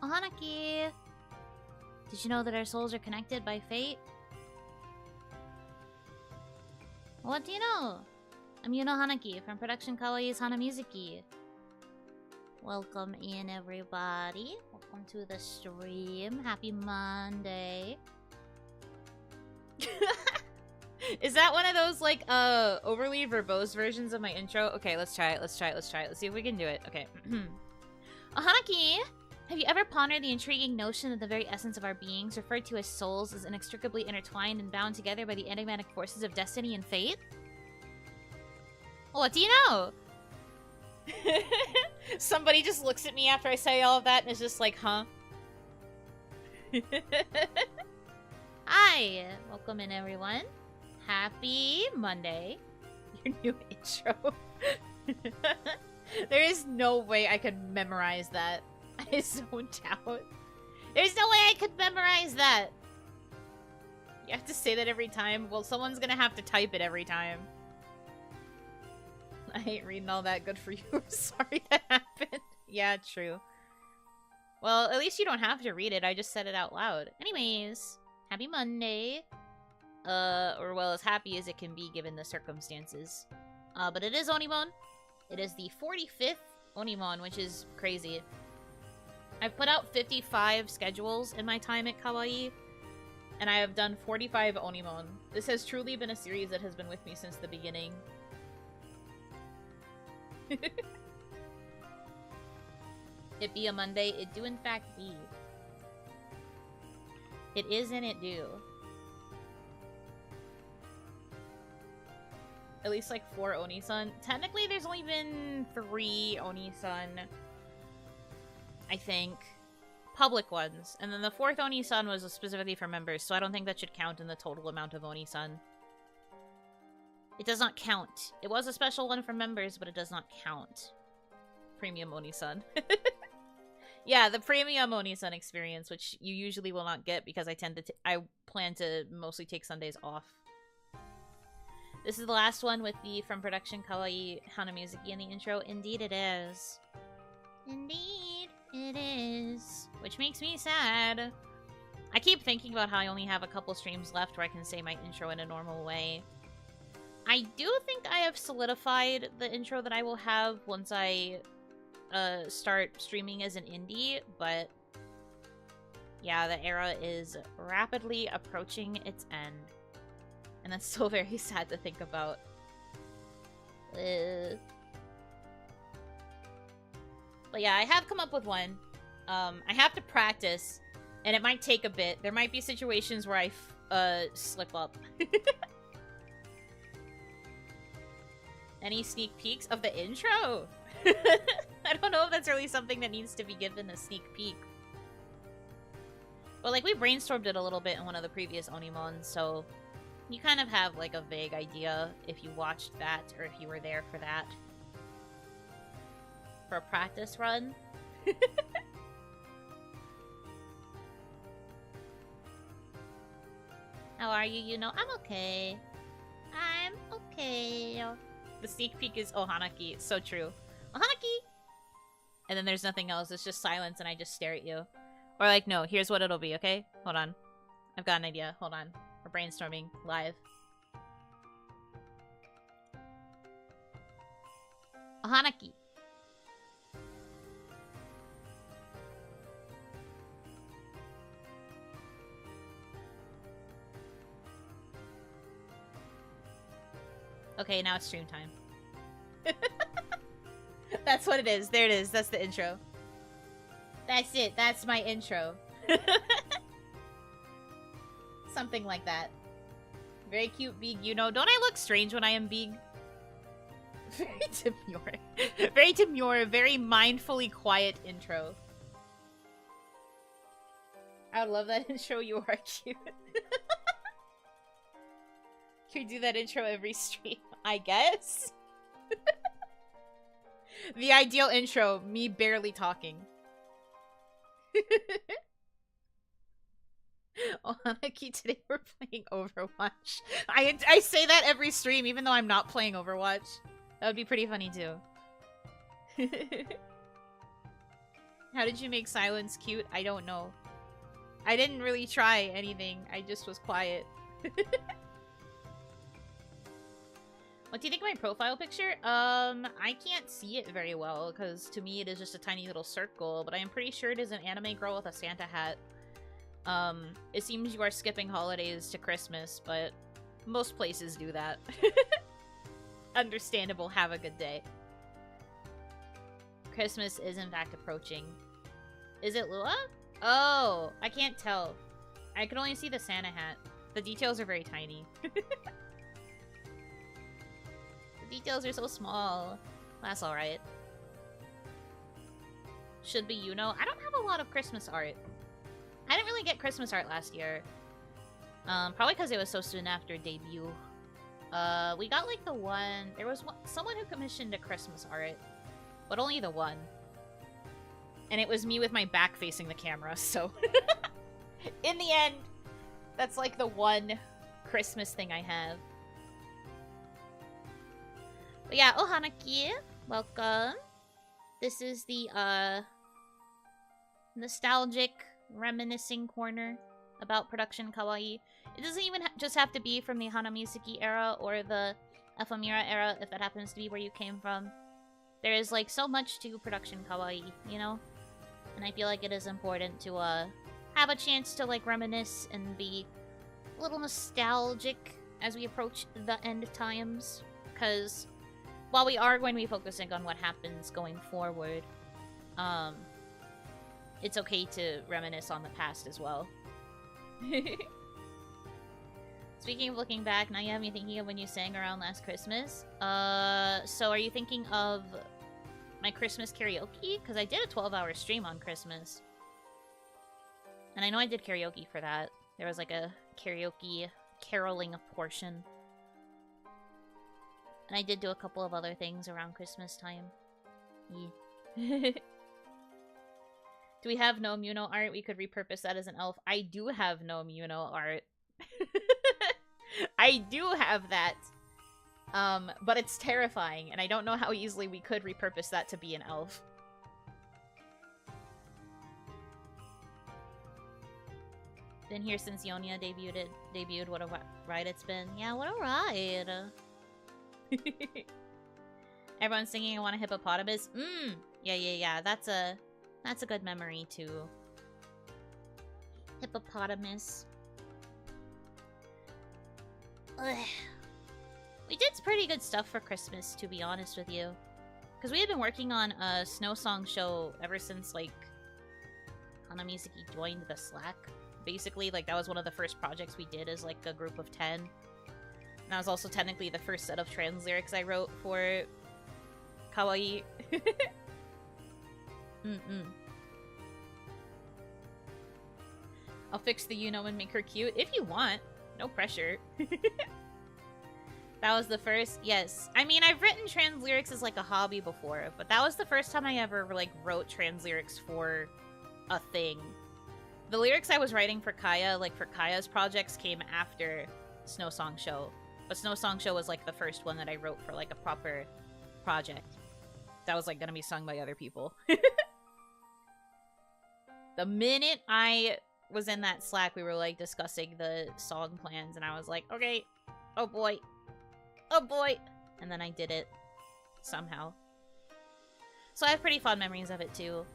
Oh, Hanaki! Did you know that our souls are connected by fate? What do you know? I'm Yuno Hanaki from Production Kawaii's Hanamizuki. Welcome in, everybody. Welcome to the stream. Happy Monday. Is that one of those, like, overly verbose versions of my intro? Okay, let's try it. Let's try it. Let's try it. Let's see if we can do it. Okay. Oh, Hanaki! Have you ever pondered the intriguing notion that the very essence of our beings, referred to as souls, is inextricably intertwined and bound together by the enigmatic forces of destiny and fate? What do you know? Somebody just looks at me after I say all of that and is just like, huh? Hi! Welcome in, everyone. Happy Monday. Your new intro. There is no way I could memorize that. I zoned out. There's no way I could memorize that. You have to say that every time. Well, someone's gonna have to type it every time. I hate reading all that. Good for you. I'm sorry that happened. Yeah, true. Well, at least you don't have to read it. I just said it out loud. Anyways, happy Monday. Or well, as happy as it can be given the circumstances. But it is OniMon. It is the 45th OniMon, which is crazy. I've put out 55 schedules in my time at Kawaii, and I have done 45 OniMon. This has truly been a series that has been with me since the beginning. It be a Monday, it do in fact be. It is and it do. At least like 4 Oni-san. Technically there's only been 3 Oni-san, I think. Public ones. And then the 4th Oni-san was specifically for members, so I don't think that should count in the total amount of Oni-san. It does not count. It was a special one for members, but it does not count. Premium Oni-san. Yeah, the premium Oni-san experience, which you usually will not get because I plan to mostly take Sundays off. This is the last one with the From Production Kawaii Hanamizuki in the intro. Indeed it is. Indeed it is. Which makes me sad. I keep thinking about how I only have a couple streams left where I can say my intro in a normal way. I do think I have solidified the intro that I will have once I start streaming as an indie, but yeah, the era is rapidly approaching its end. And that's so very sad to think about. But yeah, I have come up with one. I have to practice, and it might take a bit. There might be situations where I slip up. Any sneak peeks of the intro? I don't know if that's really something that needs to be given a sneak peek. But like, we brainstormed it a little bit in one of the previous Onimons, so you kind of have like a vague idea if you watched that or if you were there for that. For a practice run. How are you? You know, I'm okay. I'm okay. The sneak peek is Oh Hanaki. It's so true. Oh Hanaki! And then there's nothing else. It's just silence and I just stare at you. Or like, no, here's what it'll be, okay? Hold on. I've got an idea. Hold on. We're brainstorming live. Oh Hanaki. Okay, now it's stream time. That's what it is. There it is. That's the intro. That's it. That's my intro. Something like that. Very cute, big. You know, don't I look strange when I am big? Very demure. Very demure. Very mindfully quiet intro. I would love that intro. You are cute. Can you do that intro every stream? I guess. The ideal intro, me barely talking. Oh, Hanaki, today we're playing Overwatch. I say that every stream, even though I'm not playing Overwatch. That would be pretty funny, too. How did you make silence cute? I don't know. I didn't really try anything. I just was quiet. What do you think of my profile picture? I can't see it very well, because to me it is just a tiny little circle, but I am pretty sure it is an anime girl with a Santa hat. It seems you are skipping holidays to Christmas, but most places do that. Understandable, have a good day. Christmas is in fact approaching. Is it Lua? Oh, I can't tell. I can only see the Santa hat. The details are very tiny. Details are so small. That's alright. Should be Yuno. I don't have a lot of Christmas art. I didn't really get Christmas art last year. Probably because it was so soon after debut. We got like the one... There was someone who commissioned a Christmas art. But only the one. And it was me with my back facing the camera, so... In the end, that's like the one Christmas thing I have. But yeah, oh Hanaki, welcome. This is the nostalgic reminiscing corner about production kawaii. It doesn't even just have to be from the Hanamizuki era or the Ephemera era if that happens to be where you came from. There is like so much to production kawaii, you know? And I feel like it is important to have a chance to like reminisce and be a little nostalgic as we approach the end times. Because while we are going to be focusing on what happens going forward, it's okay to reminisce on the past as well. Speaking of looking back, now you have me thinking of when you sang around last Christmas. So are you thinking of my Christmas karaoke? Because I did a 12-hour stream on Christmas. And I know I did karaoke for that. There was like a karaoke caroling portion. And I did do a couple of other things around Christmas time. Yeah. Do we have no Yuno art? We could repurpose that as an elf. I do have no Yuno art. I do have that. But it's terrifying, and I don't know how easily we could repurpose that to be an elf. Been here since Yonya debuted. What a ride it's been. Yeah, what a ride. Everyone's singing I Want a Hippopotamus. Yeah. That's a good memory too. Hippopotamus. Ugh. We did pretty good stuff for Christmas, to be honest with you. Because we had been working on a Snow Song show ever since, like, Hanamizuki joined the Slack. Basically, like, that was one of the first projects we did as, like, a group of 10. And that was also technically the first set of trans lyrics I wrote for kawaii. I'll fix the Yuno and make her cute if you want. No pressure. That was the first, yes. I mean, I've written trans lyrics as like a hobby before, but that was the first time I ever like wrote trans lyrics for a thing. The lyrics I was writing for Kaya, like for Kaya's projects, came after Snow Song Show. But Snow Song Show was like the first one that I wrote for like a proper project. That was like gonna be sung by other people. The minute I was in that Slack, we were like discussing the song plans, and I was like, okay, oh boy. Oh boy! And then I did it. Somehow. So I have pretty fond memories of it too.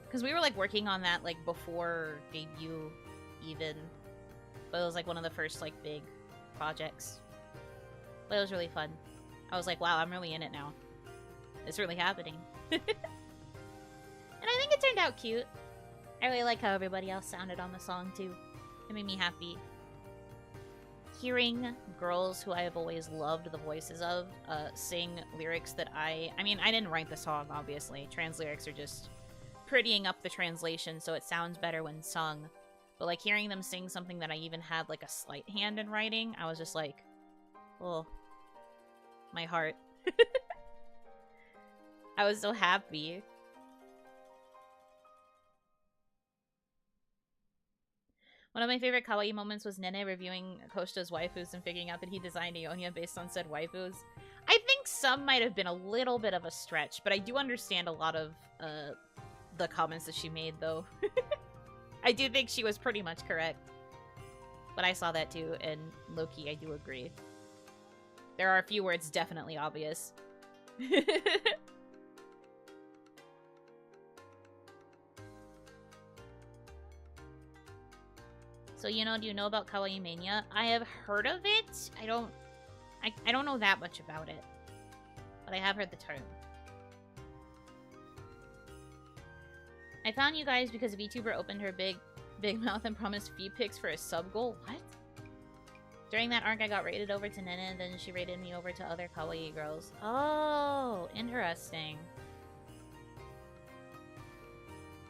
Because we were like working on that like before debut even. But it was like one of the first like big projects. But it was really fun. I was like, wow, I'm really in it now. It's really happening. And I think it turned out cute. I really like how everybody else sounded on the song too. It made me happy. Hearing girls who I have always loved the voices of sing lyrics that I mean, I didn't write the song, obviously. Trans lyrics are just prettying up the translation so it sounds better when sung. But like hearing them sing something that I even had like a slight hand in writing, I was just like, oh, my heart. I was so happy. One of my favorite kawaii moments was Nene reviewing Koshta's waifus and figuring out that he designed Ionia based on said waifus. I think some might have been a little bit of a stretch, but I do understand a lot of the comments that she made, though. I do think she was pretty much correct. But I saw that too, and low-key, I do agree. There are a few where it's definitely obvious. So, you know, do you know about Kawaii Mania? I have heard of it. I don't know that much about it. But I have heard the term. I found you guys because a VTuber opened her big mouth and promised feed pics for a sub goal. What? During that arc, I got raided over to Nene, and then she raided me over to other kawaii girls. Oh, interesting.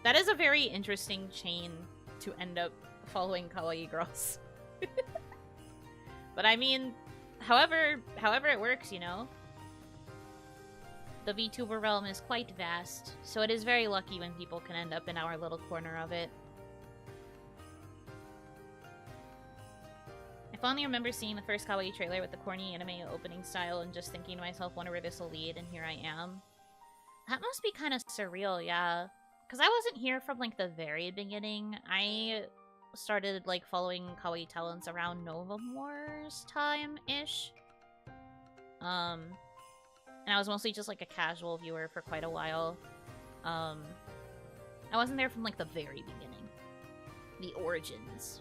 That is a very interesting chain to end up following kawaii girls. But I mean, however it works, you know? The VTuber realm is quite vast, so it is very lucky when people can end up in our little corner of it. I fondly remember seeing the first kawaii trailer with the corny anime opening style and just thinking to myself, wonder where this will lead, and here I am. That must be kind of surreal, yeah. Because I wasn't here from, like, the very beginning. I started, like, following kawaii talents around Nova Wars time-ish. And I was mostly just, like, a casual viewer for quite a while. I wasn't there from, like, the very beginning. The origins.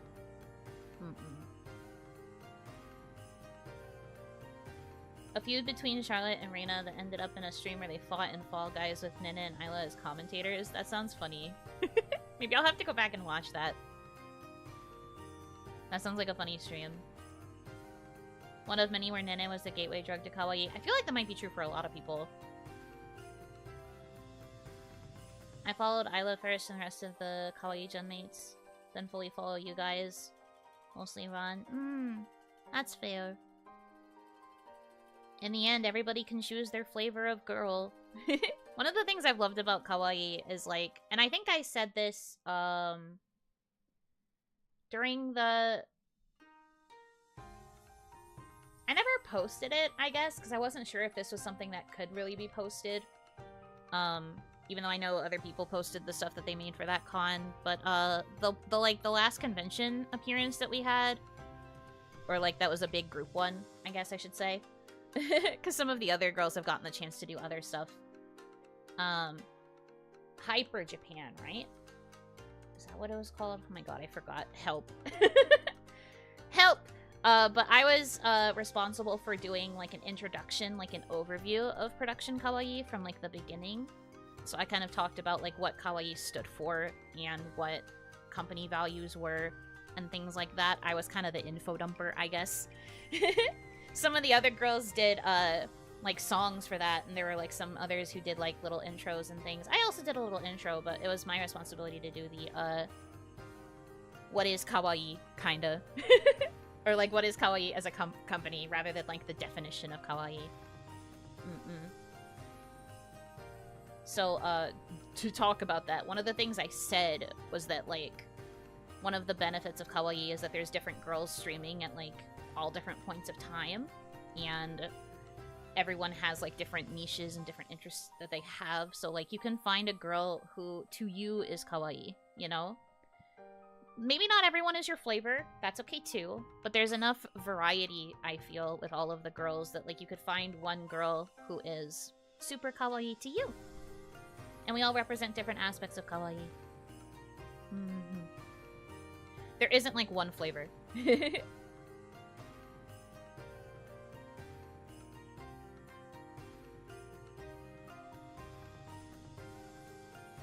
A feud between Charlotte and Reina that ended up in a stream where they fought in Fall Guys with Nina and Isla as commentators. That sounds funny. Maybe I'll have to go back and watch that. That sounds like a funny stream. One of many where Nene was the gateway drug to kawaii. I feel like that might be true for a lot of people. I followed Isla first and the rest of the kawaii gen mates. Then fully follow you guys. Mostly Ron. That's fair. In the end, everybody can choose their flavor of girl. One of the things I've loved about kawaii is, like... And I think I said this, during the... I never posted it, I guess, because I wasn't sure if this was something that could really be posted. Even though I know other people posted the stuff that they made for that con. But, the last convention appearance that we had, or, like, that was a big group one, I guess I should say. Because some of the other girls have gotten the chance to do other stuff. Hyper Japan, right? Is that what it was called? Oh my god, I forgot. Help. Help! But I was responsible for doing, like, an introduction, like, an overview of production kawaii from, like, the beginning. So I kind of talked about, like, what kawaii stood for and what company values were and things like that. I was kind of the info dumper, I guess. Some of the other girls did, like, songs for that, and there were, like, some others who did, like, little intros and things. I also did a little intro, but it was my responsibility to do the, what is kawaii, kinda. Or, like, what is kawaii as a company, rather than, like, the definition of kawaii. So, to talk about that, one of the things I said was that, like, one of the benefits of kawaii is that there's different girls streaming at, like, all different points of time, and everyone has, like, different niches and different interests that they have, so, like, you can find a girl who, to you, is kawaii, you know? Maybe not everyone is your flavor, that's okay too, but there's enough variety, I feel, with all of the girls that, like, you could find one girl who is super kawaii to you. And we all represent different aspects of kawaii. There isn't, like, one flavor.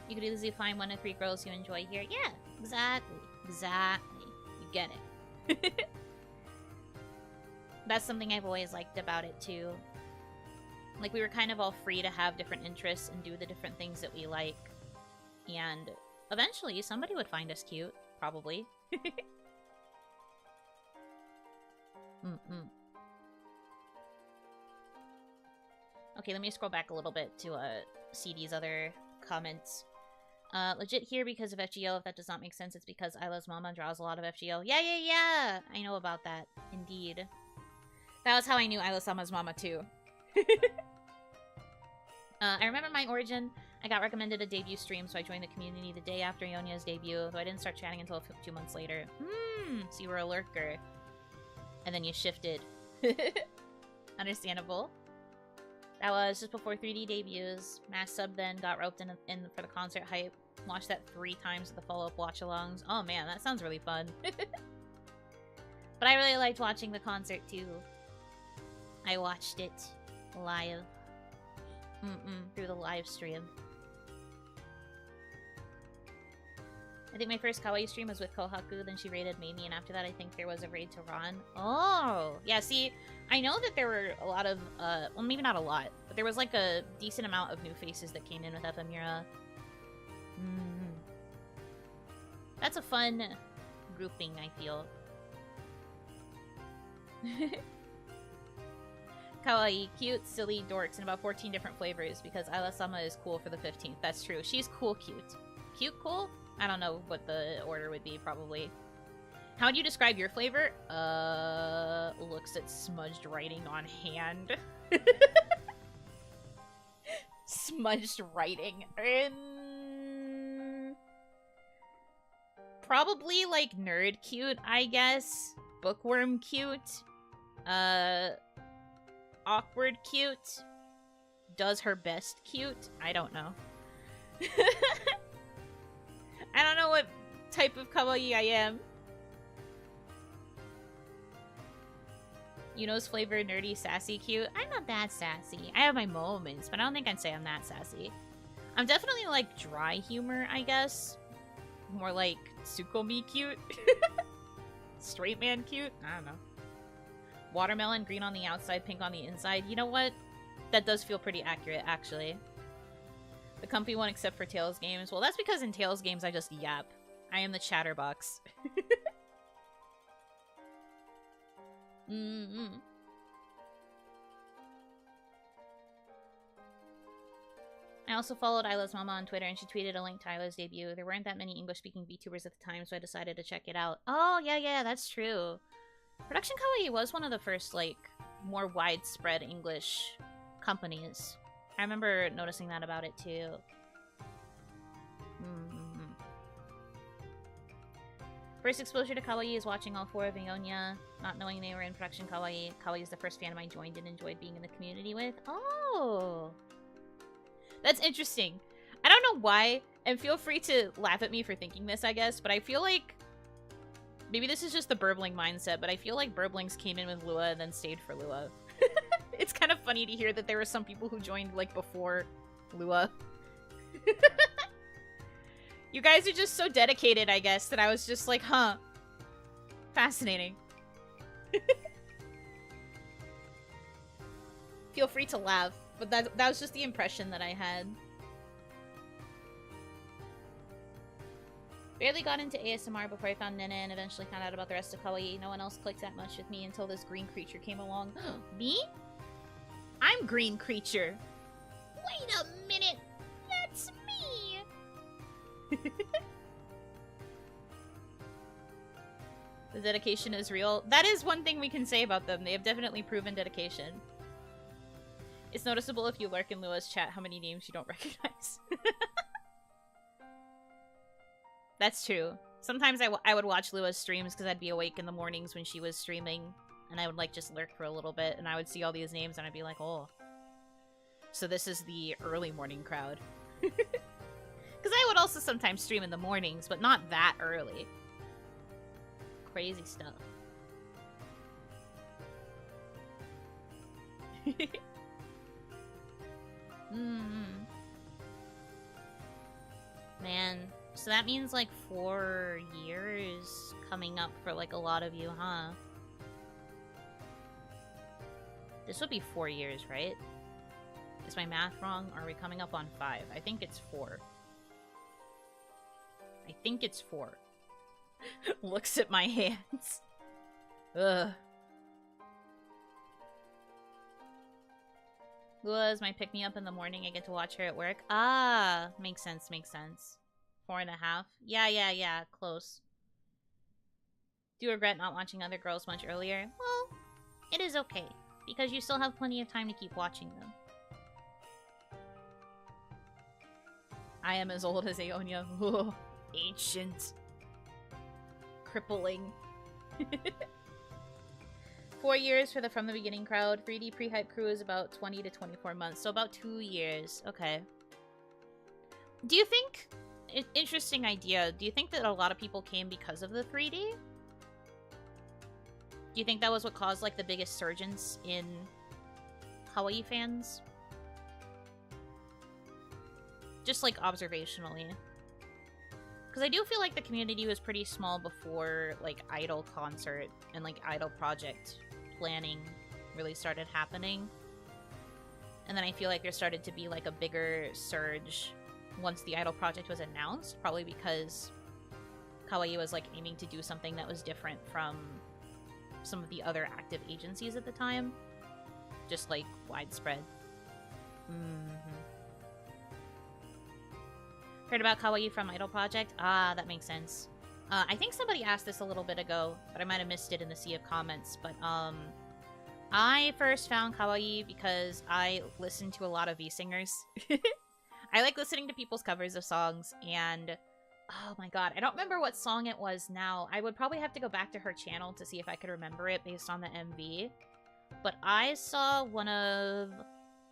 You could easily find 1 to 3 girls you enjoy here. Yeah, exactly. Exactly. You get it. That's something I've always liked about it, too. Like, we were kind of all free to have different interests and do the different things that we like. And eventually, somebody would find us cute. Probably. Okay, let me scroll back a little bit to see these other comments. Legit here because of FGO. If that does not make sense, it's because Isla's mama draws a lot of FGO. Yeah! I know about that. Indeed. That was how I knew Isla-sama's mama, too. I remember my origin. I got recommended a debut stream, so I joined the community the day after Yonya's debut, though I didn't start chatting until 2 months later. So you were a lurker. And then you shifted. Understandable. That was just before 3D debuts. Mass sub then, got roped in for the concert hype. Watched that 3 times with the follow-up watch-alongs. Oh man, that sounds really fun. But I really liked watching the concert too. I watched it live. Through the live stream. I think my first kawaii stream was with Kohaku, then she raided Mamie, and after that I think there was a raid to Ron. Oh! Yeah, see, I know that there were a lot of, well, maybe not a lot, but there was like a decent amount of new faces that came in with Ephemera. That's a fun grouping, I feel. Kawaii, cute, silly, dorks, and about 14 different flavors, because Isla-sama is cool for the 15th. That's true. She's cool cute. Cute cool? I don't know what the order would be, probably. How would you describe your flavor? Looks at smudged writing on hand. Smudged writing. Probably, like, nerd cute, I guess. Bookworm cute. Awkward cute. Does her best cute. I don't know. I don't know what type of kawaii I am. Yuno's flavor, nerdy, sassy, cute. I'm not that sassy. I have my moments, but I don't think I'd say I'm that sassy. I'm definitely like dry humor, I guess. More like Tsukomi cute. Straight man cute? I don't know. Watermelon, green on the outside, pink on the inside. You know what? That does feel pretty accurate, actually. The comfy one except for Tails games. Well, that's because in Tails games I just yap. I am the chatterbox. I also followed Isla's mama on Twitter, and she tweeted a link to Isla's debut. There weren't that many English-speaking VTubers at the time, so I decided to check it out. Oh, yeah, that's true. Production Kawaii was one of the first, like, more widespread English companies. I remember noticing that about it, too. First exposure to Kawaii is watching all 4 of Ionia, not knowing they were in Production Kawaii. Kawaii is the first fandom I joined and enjoyed being in the community with. Oh! That's interesting. I don't know why, and feel free to laugh at me for thinking this, I guess, but I feel like... Maybe this is just the Burbling mindset, but I feel like Burblings came in with Lua and then stayed for Lua. It's kind of funny to hear that there were some people who joined, like, before Lua. You guys are just so dedicated, I guess, that I was just like, huh. Fascinating. Feel free to laugh, but that was just the impression that I had. Barely got into ASMR before I found Nene and eventually found out about the rest of Kawaii. No one else clicked that much with me until this green creature came along. Me? I'm green creature. Wait a minute. That's me. The dedication is real. That is one thing we can say about them. They have definitely proven dedication. It's noticeable if you lurk in Lua's chat how many names you don't recognize. That's true. Sometimes I would watch Lua's streams because I'd be awake in the mornings when she was streaming, and I would like just lurk for a little bit, and I would see all these names, and I'd be like, oh. So this is the early morning crowd. Because I would also sometimes stream in the mornings, but not that early. Crazy stuff. Man, so that means like 4 years coming up for like a lot of you, huh? This would be 4 years, right? Is my math wrong? Or are we coming up on 5? I think it's 4. I think it's 4. Looks at my hands. Ugh. Lua is my pick-me-up in the morning. I get to watch her at work. Ah, makes sense, makes sense. 4.5. Yeah, close. Do you regret not watching other girls much earlier? Well, it is okay, because you still have plenty of time to keep watching them. I am as old as Aonia. Ugh, ancient. Crippling. 4 years for the From the Beginning crowd. 3D pre-hype crew is about 20 to 24 months, so about 2 years. Okay. Do you think... Interesting idea. Do you think that a lot of people came because of the 3D? Do you think that was what caused, like, the biggest surgence in kawaii fans? Just, like, observationally. Because I do feel like the community was pretty small before, like, Idol concert and, like, Idol project planning really started happening. And then I feel like there started to be, like, a bigger surge once the Idol project was announced, probably because kawaii was, like, aiming to do something that was different from some of the other active agencies at the time. Just, like, widespread. Heard about kawaii from Idol Project? Ah, that makes sense. I think somebody asked this a little bit ago, but I might have missed it in the sea of comments. But, I first found kawaii because I listened to a lot of V-singers. I like listening to people's covers of songs, and... oh my god, I don't remember what song it was now. I would probably have to go back to her channel to see if I could remember it based on the MV. But I saw one of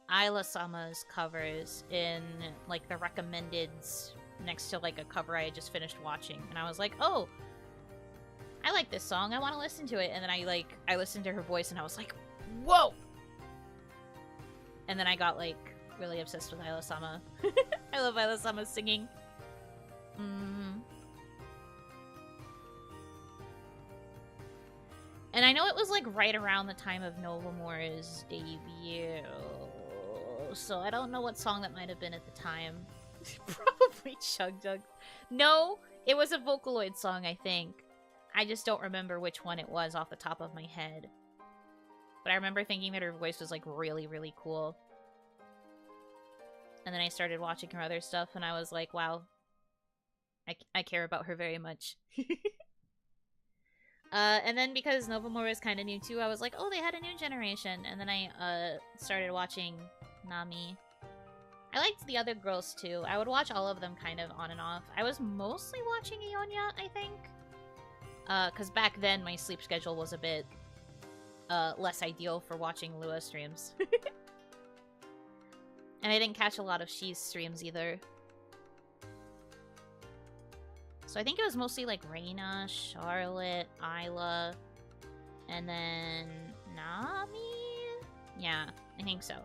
Isla-sama's covers in, like, the recommendeds next to, like, a cover I had just finished watching. And I was like, oh, I like this song. I want to listen to it. And then I listened to her voice and I was like, whoa! And then I got, like, really obsessed with Isla-sama. I love Isla-sama singing. And I know it was, like, right around the time of Novamore's debut. So I don't know what song that might have been at the time. Probably Chug Jug. No, it was a Vocaloid song, I think. I just don't remember which one it was off the top of my head. But I remember thinking that her voice was, like, really, really cool. And then I started watching her other stuff, and I was like, wow. I care about her very much. And then because Novamore is kind of new too, I was like, oh, they had a new generation. And then I started watching Nami. I liked the other girls too. I would watch all of them kind of on and off. I was mostly watching Ionia, I think. Because back then my sleep schedule was a bit less ideal for watching Lua streams. And I didn't catch a lot of She's streams either. So I think it was mostly like Reina, Charlotte, Isla, and then Nami? Yeah, I think so.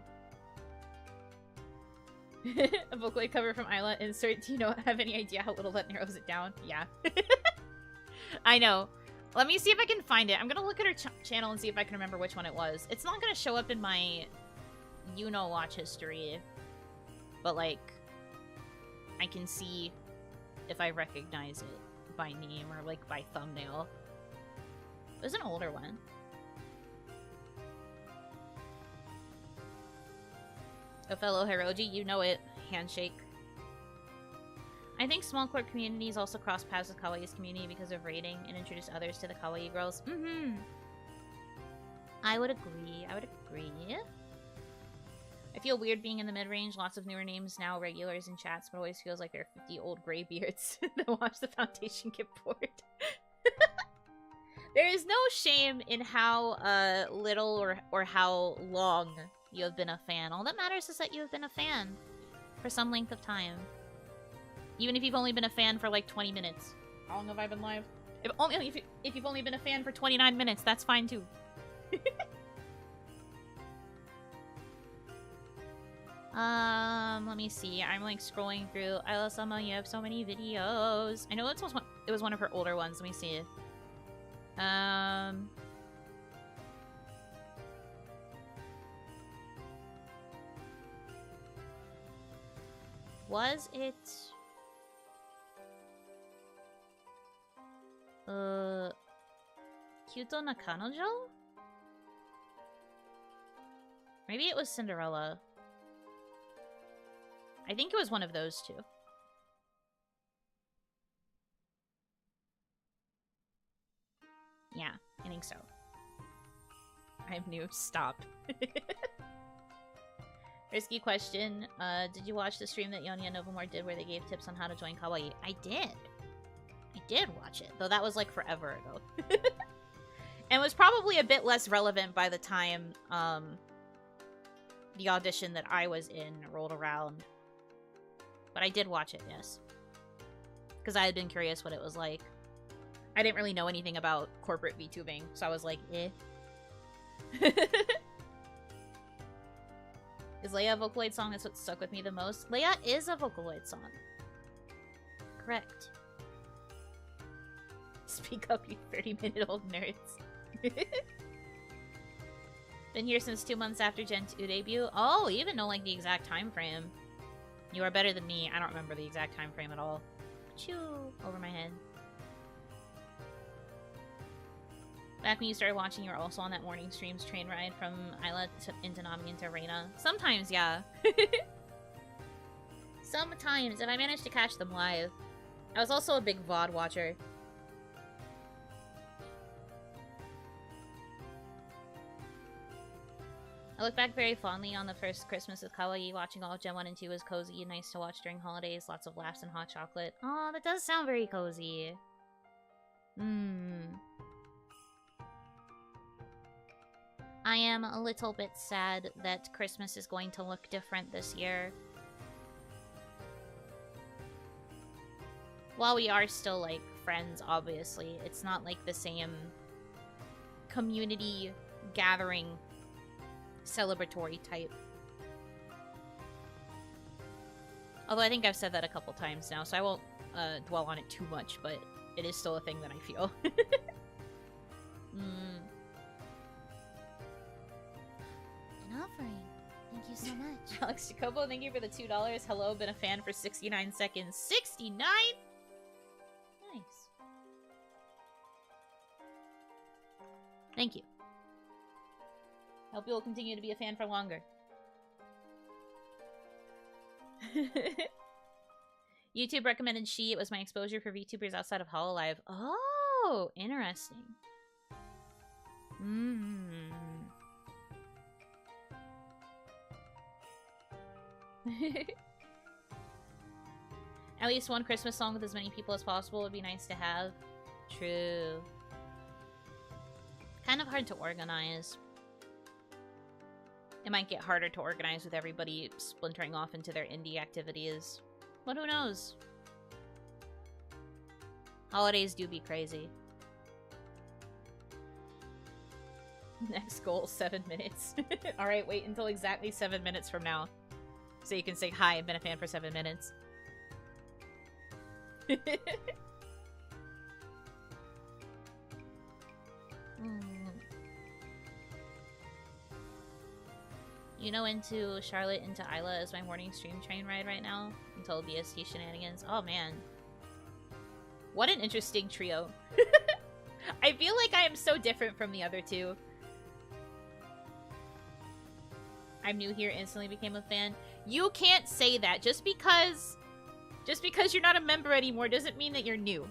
A Vocaloid cover from Isla. Insert, do you have any idea how little that narrows it down? Yeah. I know. Let me see if I can find it. I'm gonna look at her channel and see if I can remember which one it was. It's not gonna show up in my Yuno watch history, but like, I can see if I recognize it by name or, like, by thumbnail. It was an older one. A fellow Hiroji, you know it. Handshake. I think small core communities also cross paths with Kawaii's community because of rating and introduce others to the Kawaii girls. I would agree. I would agree. I feel weird being in the mid-range. Lots of newer names now, regulars in chats, but always feels like there are 50 old graybeards that watch the Foundation get bored. There is no shame in how little or how long you have been a fan. All that matters is that you have been a fan for some length of time. Even if you've only been a fan for like 20 minutes. How long have I been live? If you've only been a fan for 29 minutes, that's fine too. Let me see. I'm like scrolling through. Isla-sama, you have so many videos. I know it was one of her older ones. Let me see. Was it Kyuto na Kanojo? Maybe it was Cinderella. I think it was one of those two. Yeah, I think so. I'm new. Stop. Risky question. Did you watch the stream that Yonya Novamore did where they gave tips on how to join kawaii? I did. I did watch it, though that was like forever ago. And was probably a bit less relevant by the time the audition that I was in rolled around. But I did watch it, yes. Because I had been curious what it was like. I didn't really know anything about corporate VTubing, so I was like, eh. Is Leia a Vocaloid song? That's what stuck with me the most. Leia is a Vocaloid song. Correct. Speak up, you 30-minute-old nerds. Been here since 2 months after Gen 2 debut. Oh, you even know like the exact time frame. You are better than me. I don't remember the exact time frame at all. Achoo! Over my head. Back when you started watching, you were also on that morning streams train ride from Isla into Nami into Reina. Sometimes, yeah. Sometimes, if I managed to catch them live. I was also a big VOD watcher. I look back very fondly on the first Christmas with Kawaii. Watching all of Gen 1 and 2 was cozy and nice to watch during holidays. Lots of laughs and hot chocolate. Oh, that does sound very cozy. I am a little bit sad that Christmas is going to look different this year. While we are still, like, friends, obviously, it's not, like, the same community gathering celebratory type. Although I think I've said that a couple times now, so I won't dwell on it too much, but it is still a thing that I feel. An offering. Thank you so much. Alex Jacobo, thank you for the $2. Hello, been a fan for 69 seconds. 69?! Nice. Thank you. Hope you'll continue to be a fan for longer. YouTube recommended She. It was my exposure for VTubers outside of Hololive. Oh, interesting. At least one Christmas song with as many people as possible would be nice to have. True. Kind of hard to organize. It might get harder to organize with everybody splintering off into their indie activities. But who knows? Holidays do be crazy. Next goal, 7 minutes. Alright, wait until exactly 7 minutes from now. So you can say, hi, I've been a fan for 7 minutes. You know, into Charlotte into Isla is my morning stream train ride right now until BST shenanigans. Oh man. What an interesting trio. I feel like I am so different from the other two. I'm new here, instantly became a fan. You can't say that. Just because you're not a member anymore doesn't mean that you're new.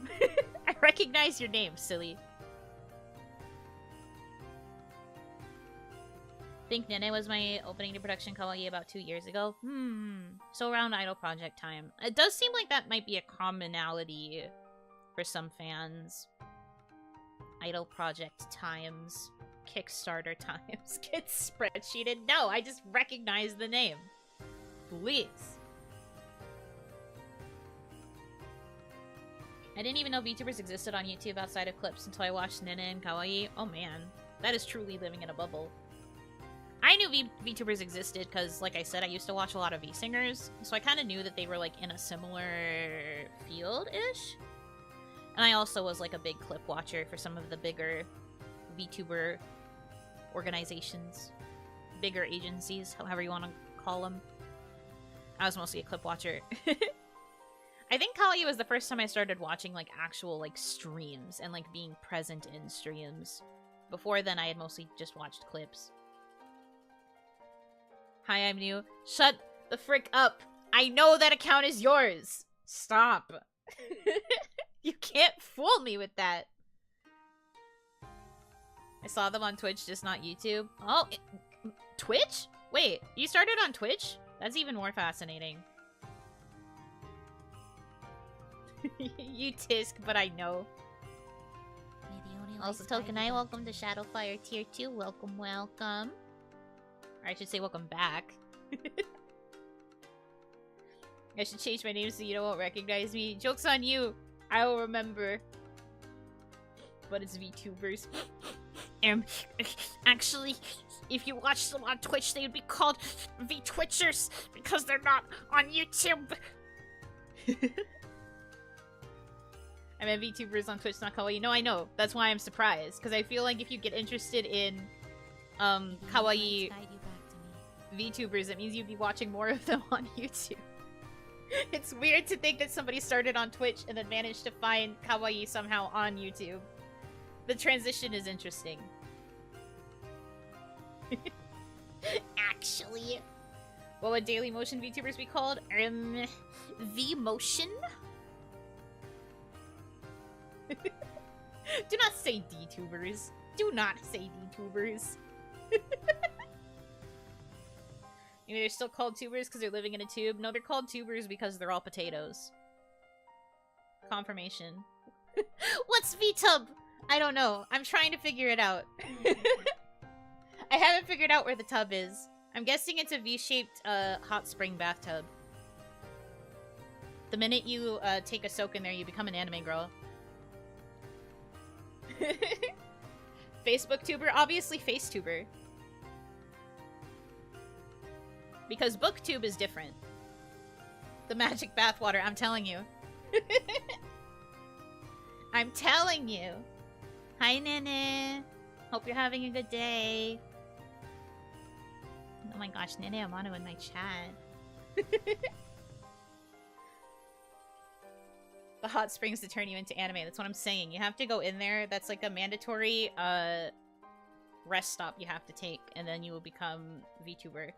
I recognize your name, silly. I think Nene was my opening to production kawaii about 2 years ago. So around Idol Project time. It does seem like that might be a commonality for some fans. Idol Project times. Kickstarter times. Get spreadsheeted. No, I just recognize the name. Please. I didn't even know VTubers existed on YouTube outside of clips until I watched Nene and Kawaii. Oh man, that is truly living in a bubble. I knew VTubers existed because, like I said, I used to watch a lot of V-Singers, so I kind of knew that they were, like, in a similar field-ish. And I also was, like, a big clip watcher for some of the bigger VTuber organizations. Bigger agencies, however you want to call them. I was mostly a clip watcher. I think Kawaii was the first time I started watching, like, actual, like, streams and, like, being present in streams. Before then, I had mostly just watched clips. Hi, I'm new. Shut the frick up. I know that account is yours. Stop. You can't fool me with that. I saw them on Twitch, just not YouTube. Oh, Twitch? Wait, you started on Twitch? That's even more fascinating. You tisk, but I know. Also, Tokenai, welcome to Shadowfire Tier 2. Welcome, welcome. Or I should say welcome back. I should change my name so you won't recognize me. Joke's on you. I will remember. But it's VTubers. Actually, if you watch them on Twitch, they would be called VTwitchers because they're not on YouTube. I meant VTubers on Twitch, not kawaii. No, I know. That's why I'm surprised. Because I feel like if you get interested in kawaii VTubers, it means you'd be watching more of them on YouTube. It's weird to think that somebody started on Twitch and then managed to find kawaii somehow on YouTube. The transition is interesting. Actually. What would Daily Motion VTubers be called? V-Motion? Do not say D-tubers. Do not say D-tubers. Maybe they're still called tubers because they're living in a tube. No, they're called tubers because they're all potatoes. Confirmation. What's VTub? I don't know. I'm trying to figure it out. I haven't figured out where the tub is. I'm guessing it's a V-shaped hot spring bathtub. The minute you take a soak in there, you become an anime girl. Facebook tuber? Obviously FaceTuber. Because BookTube is different. The magic bathwater, I'm telling you. I'm telling you. Hi, Nene. Hope you're having a good day. Oh my gosh, Nene Amano in my chat. The hot springs to turn you into anime. That's what I'm saying. You have to go in there. That's like a mandatory rest stop you have to take, and then you will become VTuber.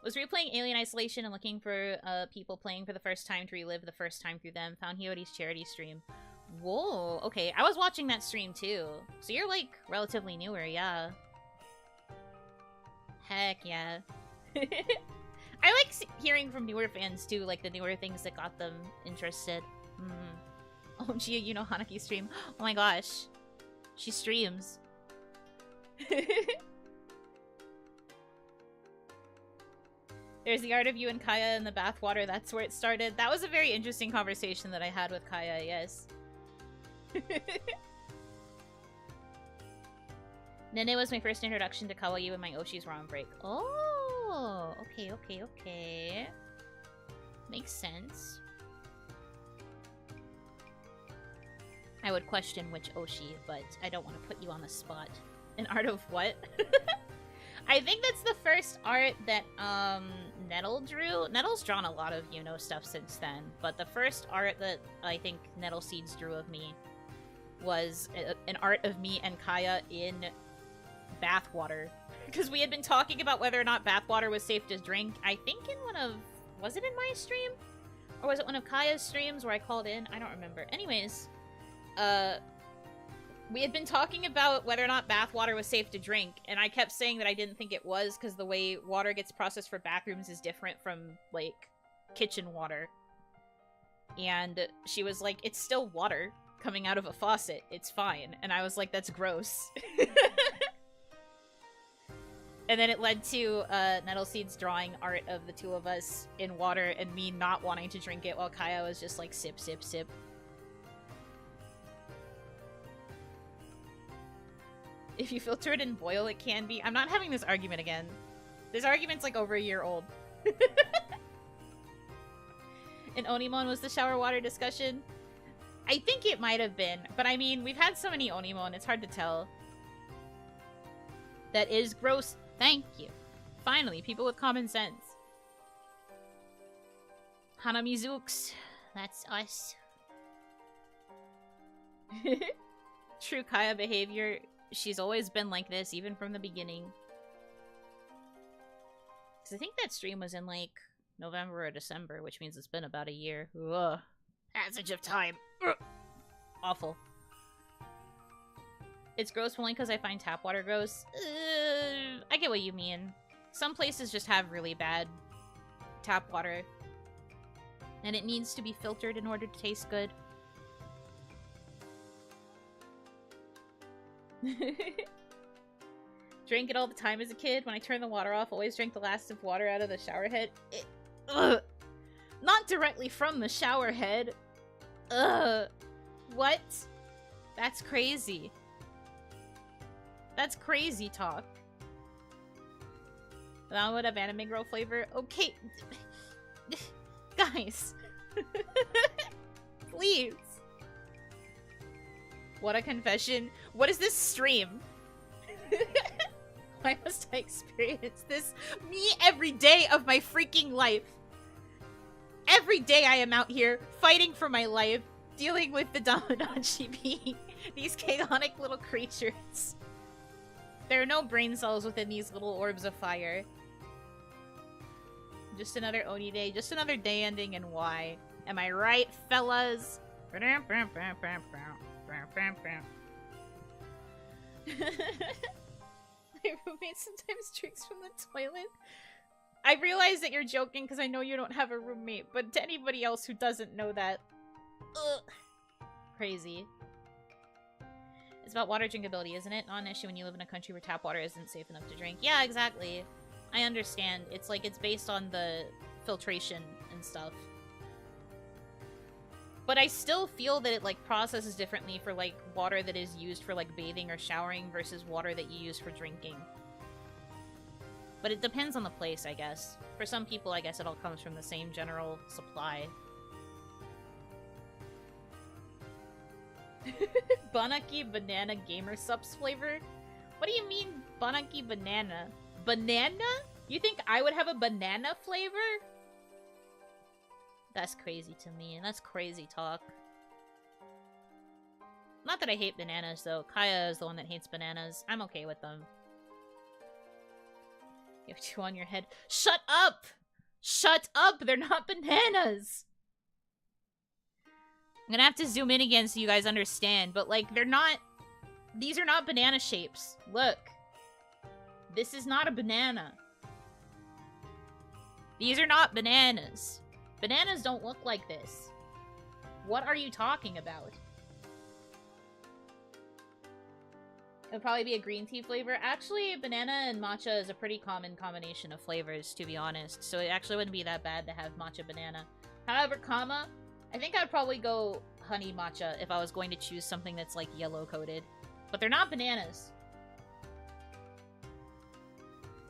Was replaying Alien Isolation and looking for people playing for the first time to relive the first time through them. Found Hiyori's charity stream. Whoa, okay. I was watching that stream too. So you're like relatively newer, yeah. Heck yeah. I like hearing from newer fans too, like the newer things that got them interested. Oh, Gia Yuno Hanaki stream. Oh my gosh. She streams. There's the art of you and Kaya in the bathwater. That's where it started. That was a very interesting conversation that I had with Kaya, yes. Nene was my first introduction to kawaii when my Oshis were on break. Oh, okay, okay, okay. Makes sense. I would question which Oshi, but I don't want to put you on the spot. An art of what? I think that's the first art that Nettle drew. Nettle's drawn a lot of Yuno stuff since then, but the first art that I think Nettle Seeds drew of me was an art of me and Kaya in bathwater. Because we had been talking about whether or not bathwater was safe to drink. I think in one of... Was it in my stream? Or was it one of Kaya's streams where I called in? I don't remember. Anyways, we had been talking about whether or not bathwater was safe to drink, and I kept saying that I didn't think it was because the way water gets processed for bathrooms is different from, like, kitchen water. And she was like, it's still water coming out of a faucet. It's fine. And I was like, that's gross. And then it led to Nettle Seeds drawing art of the two of us in water and me not wanting to drink it while Kaya was just like, sip, sip, sip. If you filter it and boil, it can be. I'm not having this argument again. This argument's like over a year old. And OniMon was the shower water discussion? I think it might have been, but I mean, we've had so many OniMon, it's hard to tell. That is gross. Thank you. Finally, people with common sense. Hanamizuki. That's us. True Kaya behavior. She's always been like this, even from the beginning. Because I think that stream was in, like, November or December, which means it's been about a year. Ugh. Passage of time. Ugh. Awful. It's gross only because I find tap water gross. I get what you mean. Some places just have really bad tap water. And it needs to be filtered in order to taste good. Drank it all the time as a kid. When I turned the water off, always drank the last of water out of the shower head. Not directly from the shower head. What? That's crazy. That's crazy talk. That would have anime girl flavor. Okay. Guys. Please. What a confession. What is this stream? Why must I experience this? Me every day of my freaking life. Every day I am out here fighting for my life, dealing with the Dominanshi being these chaotic little creatures. There are no brain cells within these little orbs of fire. Just another Oni day, just another day ending, and why? Am I right, fellas? My roommate sometimes drinks from the toilet. I realize that you're joking because I know you don't have a roommate, but to anybody else who doesn't know that, ugh. Crazy. It's about water drinkability, isn't it? Not an issue when you live in a country where tap water isn't safe enough to drink. Yeah, exactly. I understand. It's like, it's based on the filtration and stuff. But I still feel that it, like, processes differently for, like, water that is used for, like, bathing or showering versus water that you use for drinking. But it depends on the place, I guess. For some people, I guess it all comes from the same general supply. Banaki banana gamer subs flavor? What do you mean, Banaki banana? Banana? You think I would have a banana flavor? That's crazy to me. That's crazy talk. Not that I hate bananas, though. Kaya is the one that hates bananas. I'm okay with them. You have two on your head. Shut up! Shut up! They're not bananas! I'm gonna have to zoom in again so you guys understand, but, like, they're not... These are not banana shapes. Look. This is not a banana. These are not bananas. Bananas don't look like this. What are you talking about? It'll probably be a green tea flavor. Actually, banana and matcha is a pretty common combination of flavors, to be honest. So it actually wouldn't be that bad to have matcha banana. However, I think I'd probably go honey matcha if I was going to choose something that's, like, yellow-coated. But they're not bananas.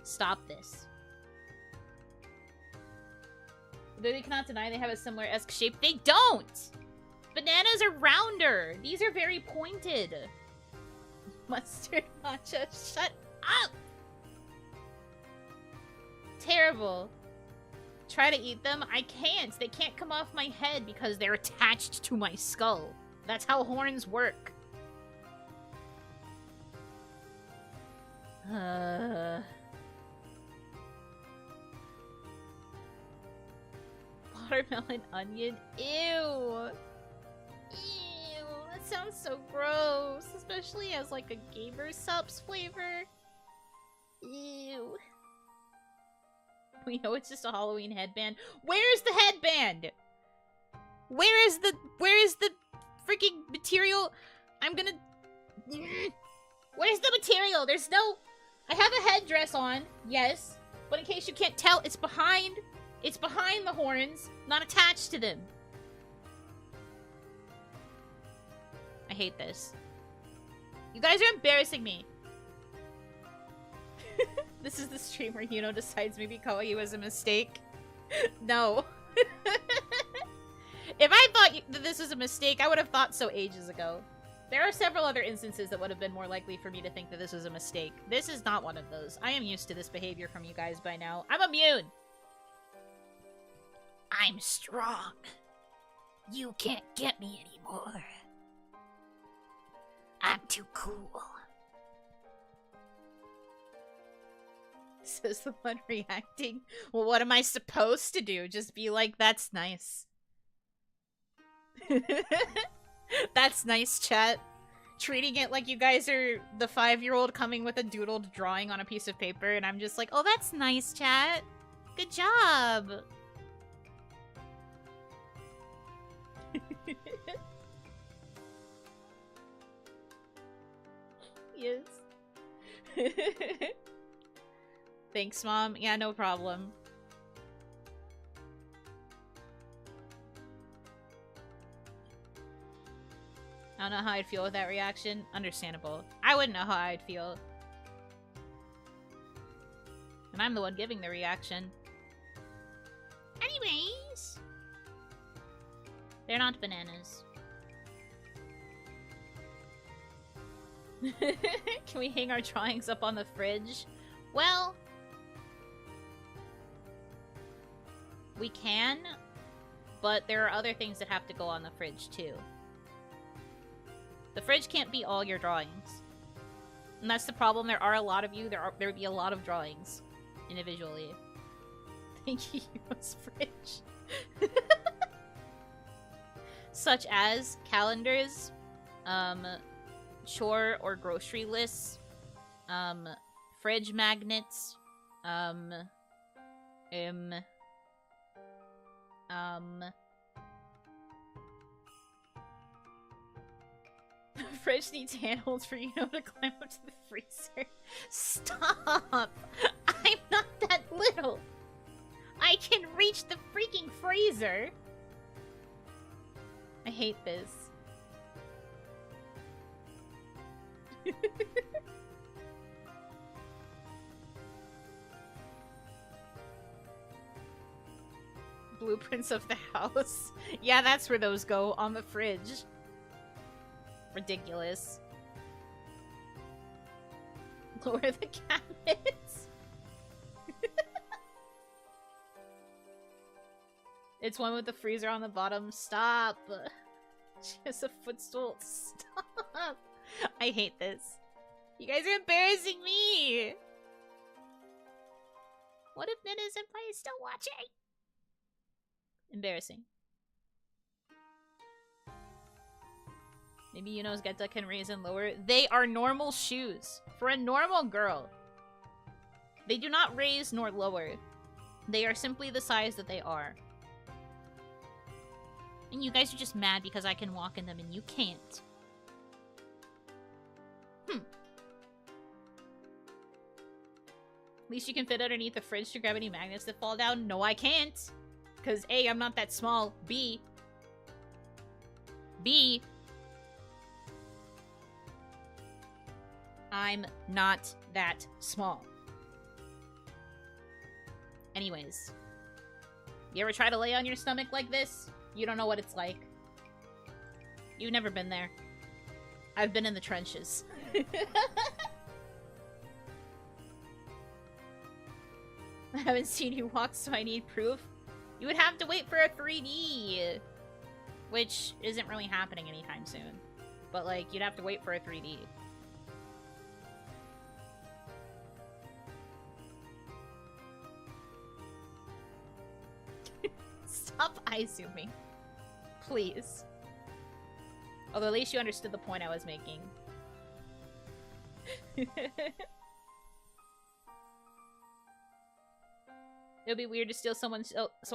Stop this. They cannot deny they have a similar esque shape. They don't! Bananas are rounder. These are very pointed. Mustard matcha. Shut up! Terrible. Try to eat them? I can't. They can't come off my head because they're attached to my skull. That's how horns work. Watermelon onion? Ew! Ew! That sounds so gross. Especially as, like, a gamer subs flavor. Ew. We know it's just a Halloween headband. Where's the headband? Where is the freaking material? I'm gonna... Where's the material? There's no... I have a headdress on, yes. But in case you can't tell, it's behind the horns, not attached to them. I hate this. You guys are embarrassing me. This is the stream where Yuno decides maybe kawaii was a mistake. No. If I thought that this was a mistake, I would have thought so ages ago. There are several other instances that would have been more likely for me to think that this was a mistake. This is not one of those. I am used to this behavior from you guys by now. I'm immune! I'm strong. You can't get me anymore. I'm too cool. Says the one reacting. Well, what am I supposed to do? Just be like, that's nice. That's nice, chat. treating it like you guys are the 5-year-old coming with a doodled drawing on a piece of paper, and I'm just like, oh, that's nice, chat. Good job. Yes. Thanks, Mom. Yeah, no problem. I don't know how I'd feel with that reaction. Understandable. I wouldn't know how I'd feel. And I'm the one giving the reaction. Anyways. They're not bananas. Can we hang our drawings up on the fridge? Well, we can, but there are other things that have to go on the fridge too. The fridge can't be all your drawings. And that's the problem. There are a lot of you. There would be a lot of drawings individually. Thank you, Yuno's fridge. Such as calendars, chore or grocery lists, fridge magnets, the fridge needs handholds for Yuno to climb up to the freezer. Stop! I'm not that little! I can reach the freaking freezer! I hate this. Blueprints of the house. Yeah, that's where those go, on the fridge. Ridiculous. Lower the cabinets. It's one with the freezer on the bottom. Stop. She has a footstool. Stop. I hate this. You guys are embarrassing me. What if Nina Senpai is still watching? Embarrassing. Maybe Yuno's Geta can raise and lower. They are normal shoes. For a normal girl. They do not raise nor lower. They are simply the size that they are. And you guys are just mad because I can walk in them and you can't. At least you can fit underneath the fridge to grab any magnets that fall down. No, I can't. Because A, I'm not that small. B, I'm not that small. Anyways. You ever try to lay on your stomach like this? You don't know what it's like. You've never been there. I've been in the trenches. I haven't seen you walk, so I need proof. You would have to wait for a 3D. Which isn't really happening anytime soon. But, like, you'd have to wait for a 3D. Stop eye zooming. Please. Although at least you understood the point I was making. It would be weird to steal someone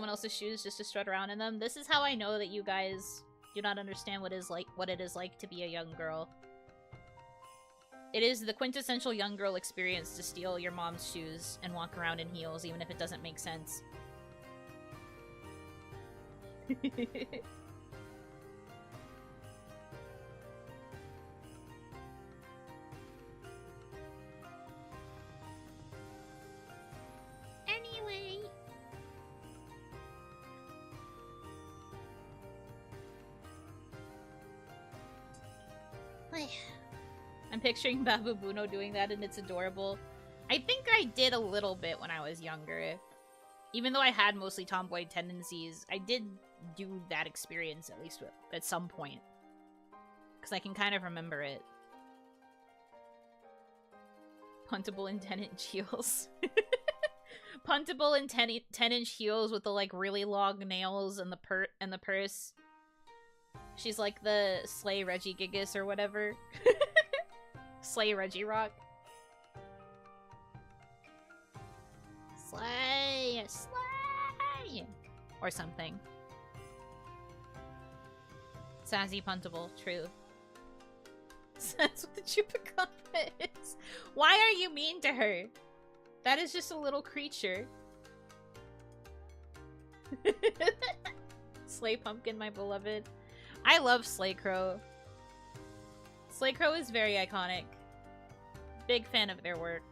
else's shoes just to strut around in them. This is how I know that you guys do not understand what it is like to be a young girl. It is the quintessential young girl experience to steal your mom's shoes and walk around in heels, even if it doesn't make sense. Anyway. I'm picturing Babu Buno doing that and it's adorable. I think I did a little bit when I was younger. Even though I had mostly tomboy tendencies, I did do that experience at least at some point. Because I can kind of remember it. Puntable and 10-inch heels. Puntable and 10-inch heels with the like really long nails and the purse. She's like the Slay Reggie Gigas or whatever. Slay Reggie Rock. Slay! Slay! Or something. Sassy Puntable, true. That's what the Chupacabra is. Why are you mean to her? That is just a little creature. Slay Pumpkin, my beloved. I love Slaycrow. Slaycrow is very iconic. Big fan of their work.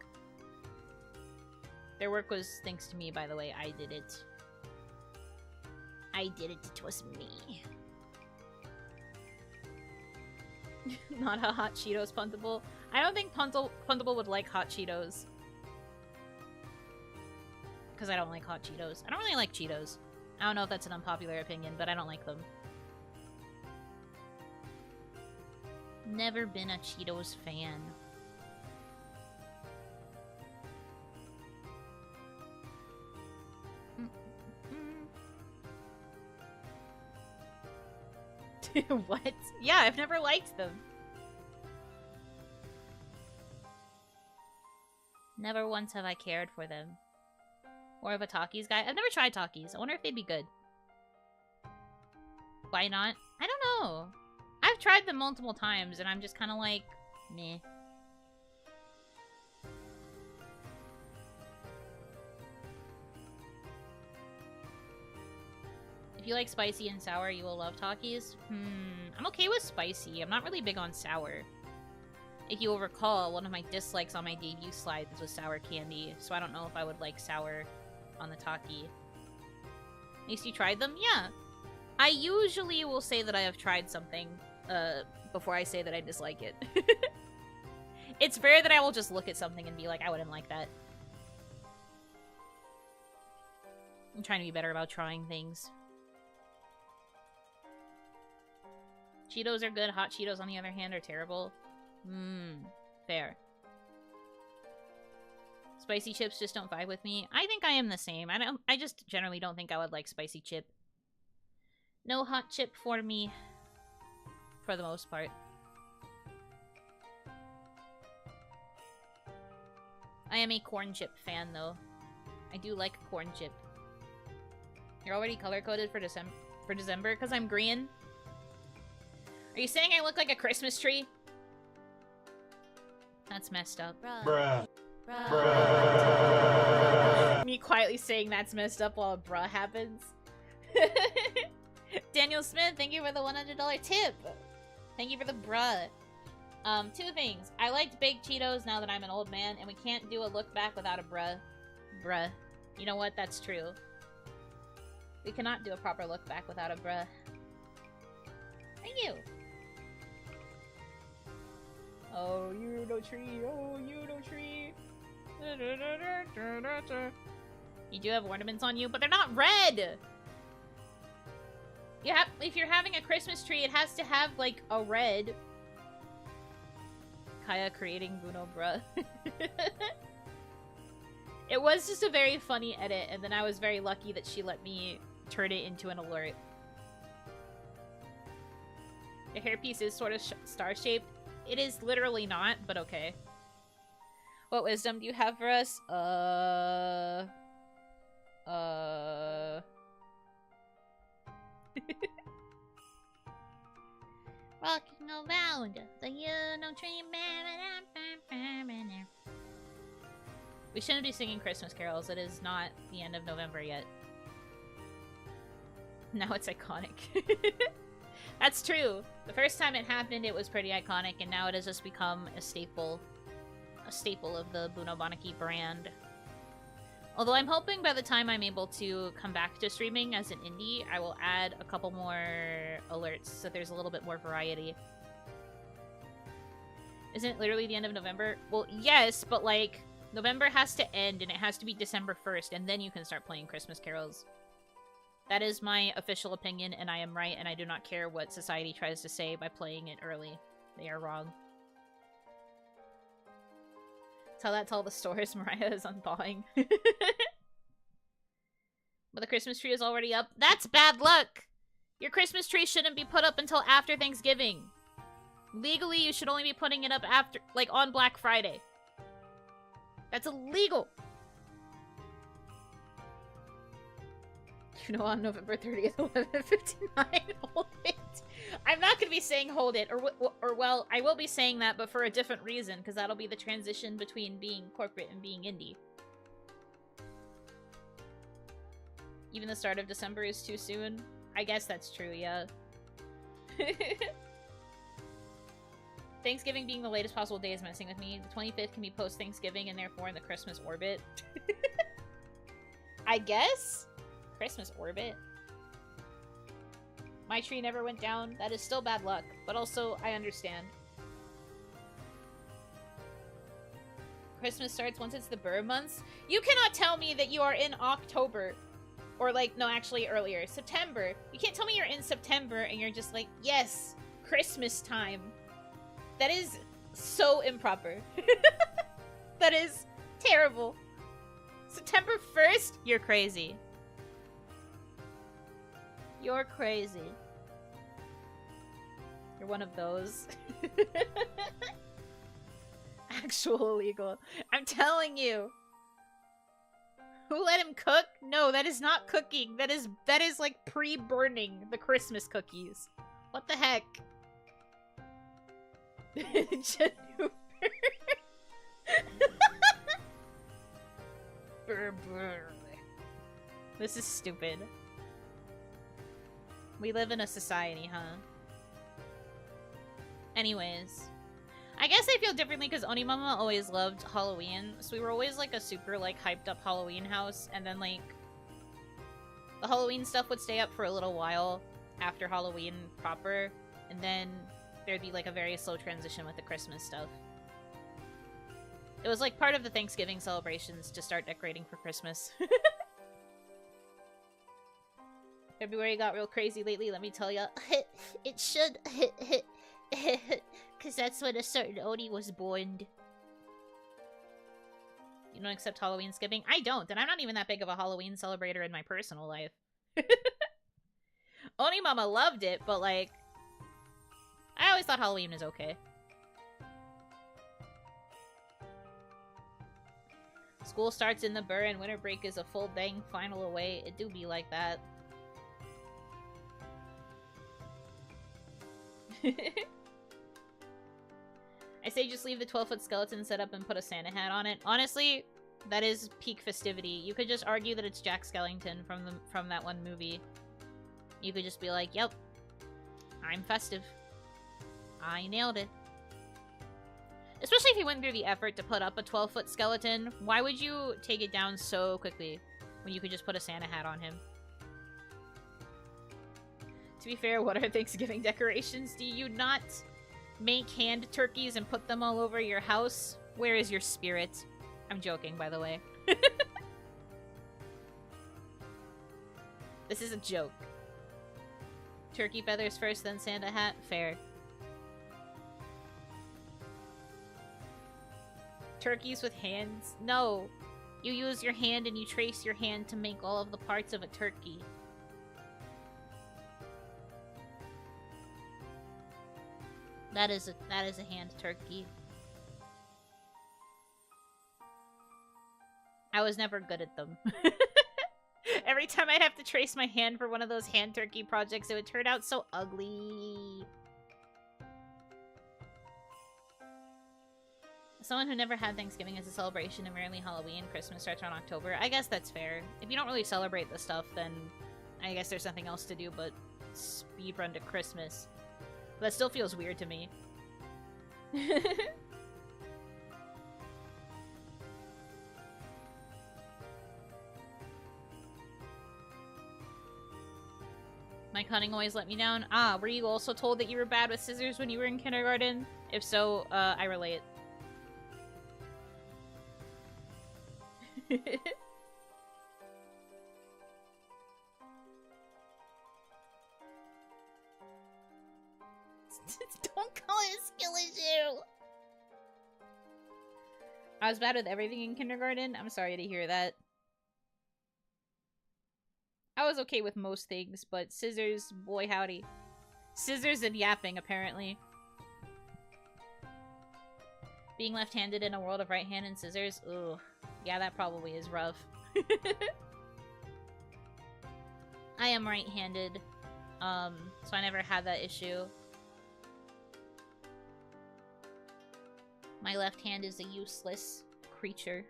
Their work was thanks to me, by the way. I did it. I did it. It was me. Not a Hot Cheetos Puntable. I don't think Puntable would like Hot Cheetos. Because I don't like Hot Cheetos. I don't really like Cheetos. I don't know if that's an unpopular opinion, but I don't like them. Never been a Cheetos fan. What? Yeah, I've never liked them. Never once have I cared for them. More of a Takis guy. I've never tried Takis. I wonder if they'd be good. Why not? I don't know. I've tried them multiple times and I'm just kind of like, meh. If you like spicy and sour, you will love Takis. I'm okay with spicy. I'm not really big on sour. If you will recall, one of my dislikes on my debut slides was sour candy, so I don't know if I would like sour on the Taki. At least you tried them? Yeah. I usually will say that I have tried something before I say that I dislike it. It's rare that I will just look at something and be like, I wouldn't like that. I'm trying to be better about trying things. Cheetos are good. Hot Cheetos, on the other hand, are terrible. Fair. Spicy chips just don't vibe with me. I think I am the same. I just generally don't think I would like spicy chip. No hot chip for me. For the most part. I am a corn chip fan, though. I do like corn chip. You're already color-coded for December because I'm green? Are you saying I look like a Christmas tree? That's messed up. Bruh. Bruh. Bruh. Me quietly saying that's messed up while a bruh happens. Daniel Smith, thank you for the $100 tip. Thank you for the bruh. Two things. I liked baked Cheetos now that I'm an old man, and we can't do a look back without a bruh. Bruh. You know what? That's true. We cannot do a proper look back without a bruh. Thank you. Oh, Yuno tree. Oh, Yuno tree. You do have ornaments on you, but they're not red. You have, if you're having a Christmas tree, it has to have like a red. Kaya creating Buno bruh. It was just a very funny edit, and then I was very lucky that she let me turn it into an alert. The hairpiece is sort of star-shaped. It is literally not, but okay. What wisdom do you have for us? Rocking around the Yuno tree. We shouldn't be singing Christmas carols. It is not the end of November yet. Now it's iconic. That's true. The first time it happened, it was pretty iconic, and now it has just become a staple of the Bunoboniki brand. Although I'm hoping by the time I'm able to come back to streaming as an indie, I will add a couple more alerts so there's a little bit more variety. Isn't it literally the end of November? Well, yes, but like, November has to end and it has to be December 1st, and then you can start playing Christmas carols. That is my official opinion, and I am right, and I do not care what society tries to say by playing it early. They are wrong. Tell that to all the stores Mariah is unthawing. But the Christmas tree is already up. That's bad luck! Your Christmas tree shouldn't be put up until after Thanksgiving. Legally, you should only be putting it up after, like, on Black Friday. That's illegal. You know, on November 30th, 11:59, hold it. I'm not gonna be saying hold it, or well, I will be saying that, but for a different reason, because that'll be the transition between being corporate and being indie. Even the start of December is too soon. I guess that's true, yeah. Thanksgiving being the latest possible day is messing with me. The 25th can be post-Thanksgiving and therefore in the Christmas orbit. I guess? Christmas orbit? My tree never went down. That is still bad luck, but also I understand. Christmas starts once it's the Burr months. You cannot tell me that you are in October. Or like, no, actually earlier. September. You can't tell me you're in September and you're just like, yes, Christmas time. That is so improper. That is terrible. September 1st? You're crazy. You're crazy. You're one of those. Actual illegal. I'm telling you. Who let him cook? No, that is not cooking. That is like pre-burning the Christmas cookies. What the heck? This is stupid. We live in a society, huh? Anyways. I guess I feel differently because Onimama always loved Halloween, so we were always like a super like hyped up Halloween house, and then like the Halloween stuff would stay up for a little while after Halloween proper, and then there'd be like a very slow transition with the Christmas stuff. It was like part of the Thanksgiving celebrations to start decorating for Christmas. February got real crazy lately, let me tell ya. It should. Because that's when a certain Oni was born. You don't accept Halloween skipping? I don't, and I'm not even that big of a Halloween celebrator in my personal life. Onimama loved it, but like, I always thought Halloween was okay. School starts in the Burr and winter break is a full dang final away. It do be like that. I say just leave the 12-foot skeleton set up and put a Santa hat on it. Honestly, that is peak festivity. You could just argue that it's Jack Skellington from that one movie. You could just be like, yep, I'm festive. I nailed it. Especially if you went through the effort to put up a 12-foot skeleton. Why would you take it down so quickly when you could just put a Santa hat on him? To be fair, what are Thanksgiving decorations? Do you not make hand turkeys and put them all over your house? Where is your spirit? I'm joking, by the way. This is a joke. Turkey feathers first, then Santa hat? Fair. Turkeys with hands? No. You use your hand and you trace your hand to make all of the parts of a turkey. That is a hand turkey. I was never good at them. Every time I'd have to trace my hand for one of those hand turkey projects, it would turn out so ugly. Someone who never had Thanksgiving as a celebration and rarely Halloween, Christmas starts around October. I guess that's fair. If you don't really celebrate the stuff, then I guess there's nothing else to do but speedrun to Christmas. That still feels weird to me. My cunning always let me down. Ah, were you also told that you were bad with scissors when you were in kindergarten? If so, I relate. Don't call it a skill issue! I was bad with everything in kindergarten. I'm sorry to hear that. I was okay with most things, but scissors, boy howdy. Scissors and yapping, apparently. Being left-handed in a world of right hand and scissors? Ugh. Yeah, that probably is rough. I am right-handed, so I never had that issue. My left hand is a useless creature.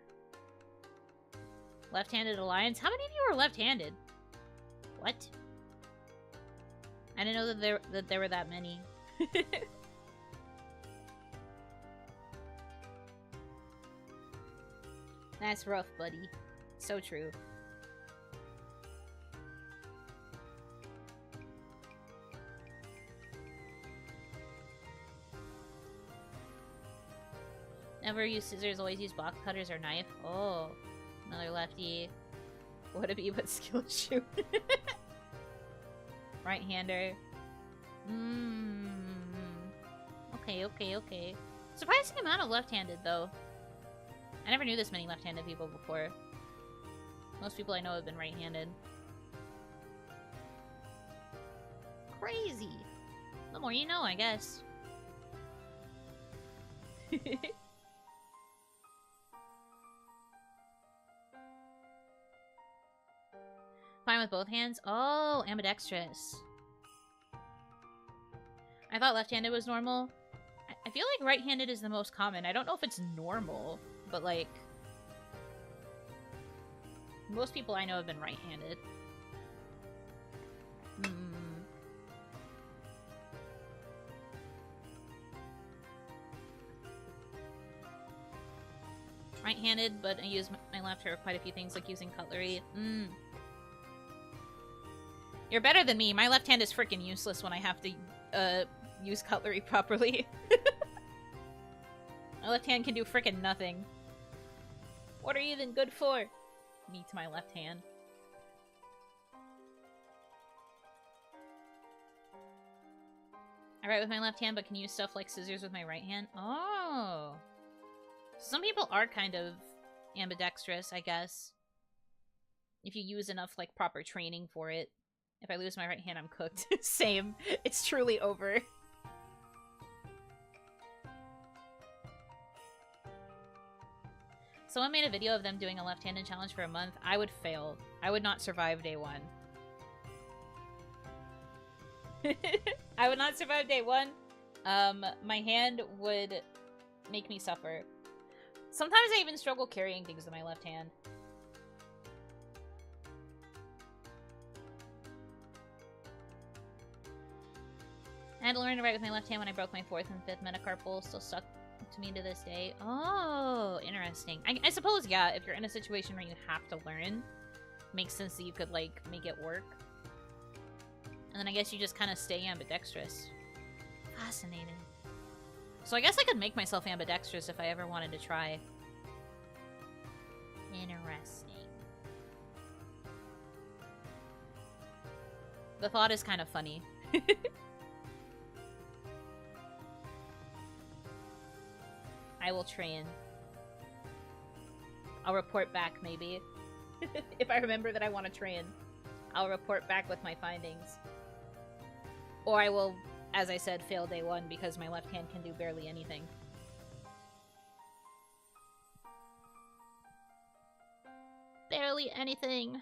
Left-handed alliance? How many of you are left-handed? What? I didn't know that there were that many. That's rough, buddy. So true. Never use scissors, always use box cutters or knife. Oh, another lefty. What a be but skill shoot. Right-hander. Okay. Surprising amount of left-handed, though. I never knew this many left-handed people before. Most people I know have been right-handed. Crazy! The more you know, I guess. Fine with both hands? Oh, ambidextrous. I thought left-handed was normal. I feel like right-handed is the most common. I don't know if it's normal, but like... most people I know have been right-handed. Right-handed, but I use my left for quite a few things, like using cutlery. You're better than me. My left hand is freaking useless when I have to use cutlery properly. My left hand can do freaking nothing. What are you even good for? Me to my left hand. I write with my left hand, but can use stuff like scissors with my right hand. Oh. Some people are kind of ambidextrous, I guess. If you use enough, like, proper training for it. If I lose my right hand, I'm cooked. Same. It's truly over. Someone made a video of them doing a left-handed challenge for a month. I would fail. I would not survive day one. I would not survive day one. My hand would make me suffer. Sometimes I even struggle carrying things with my left hand. I had to learn to write with my left hand when I broke my 4th and 5th metacarpal. Still stuck to me to this day. Oh, interesting. I suppose, yeah, if you're in a situation where you have to learn, makes sense that you could, like, make it work. And then I guess you just kind of stay ambidextrous. Fascinating. So I guess I could make myself ambidextrous if I ever wanted to try. Interesting. The thought is kind of funny. I will train. I'll report back, maybe. If I remember that I want to train, I'll report back with my findings. Or I will, as I said, fail day one because my left hand can do barely anything. Barely anything.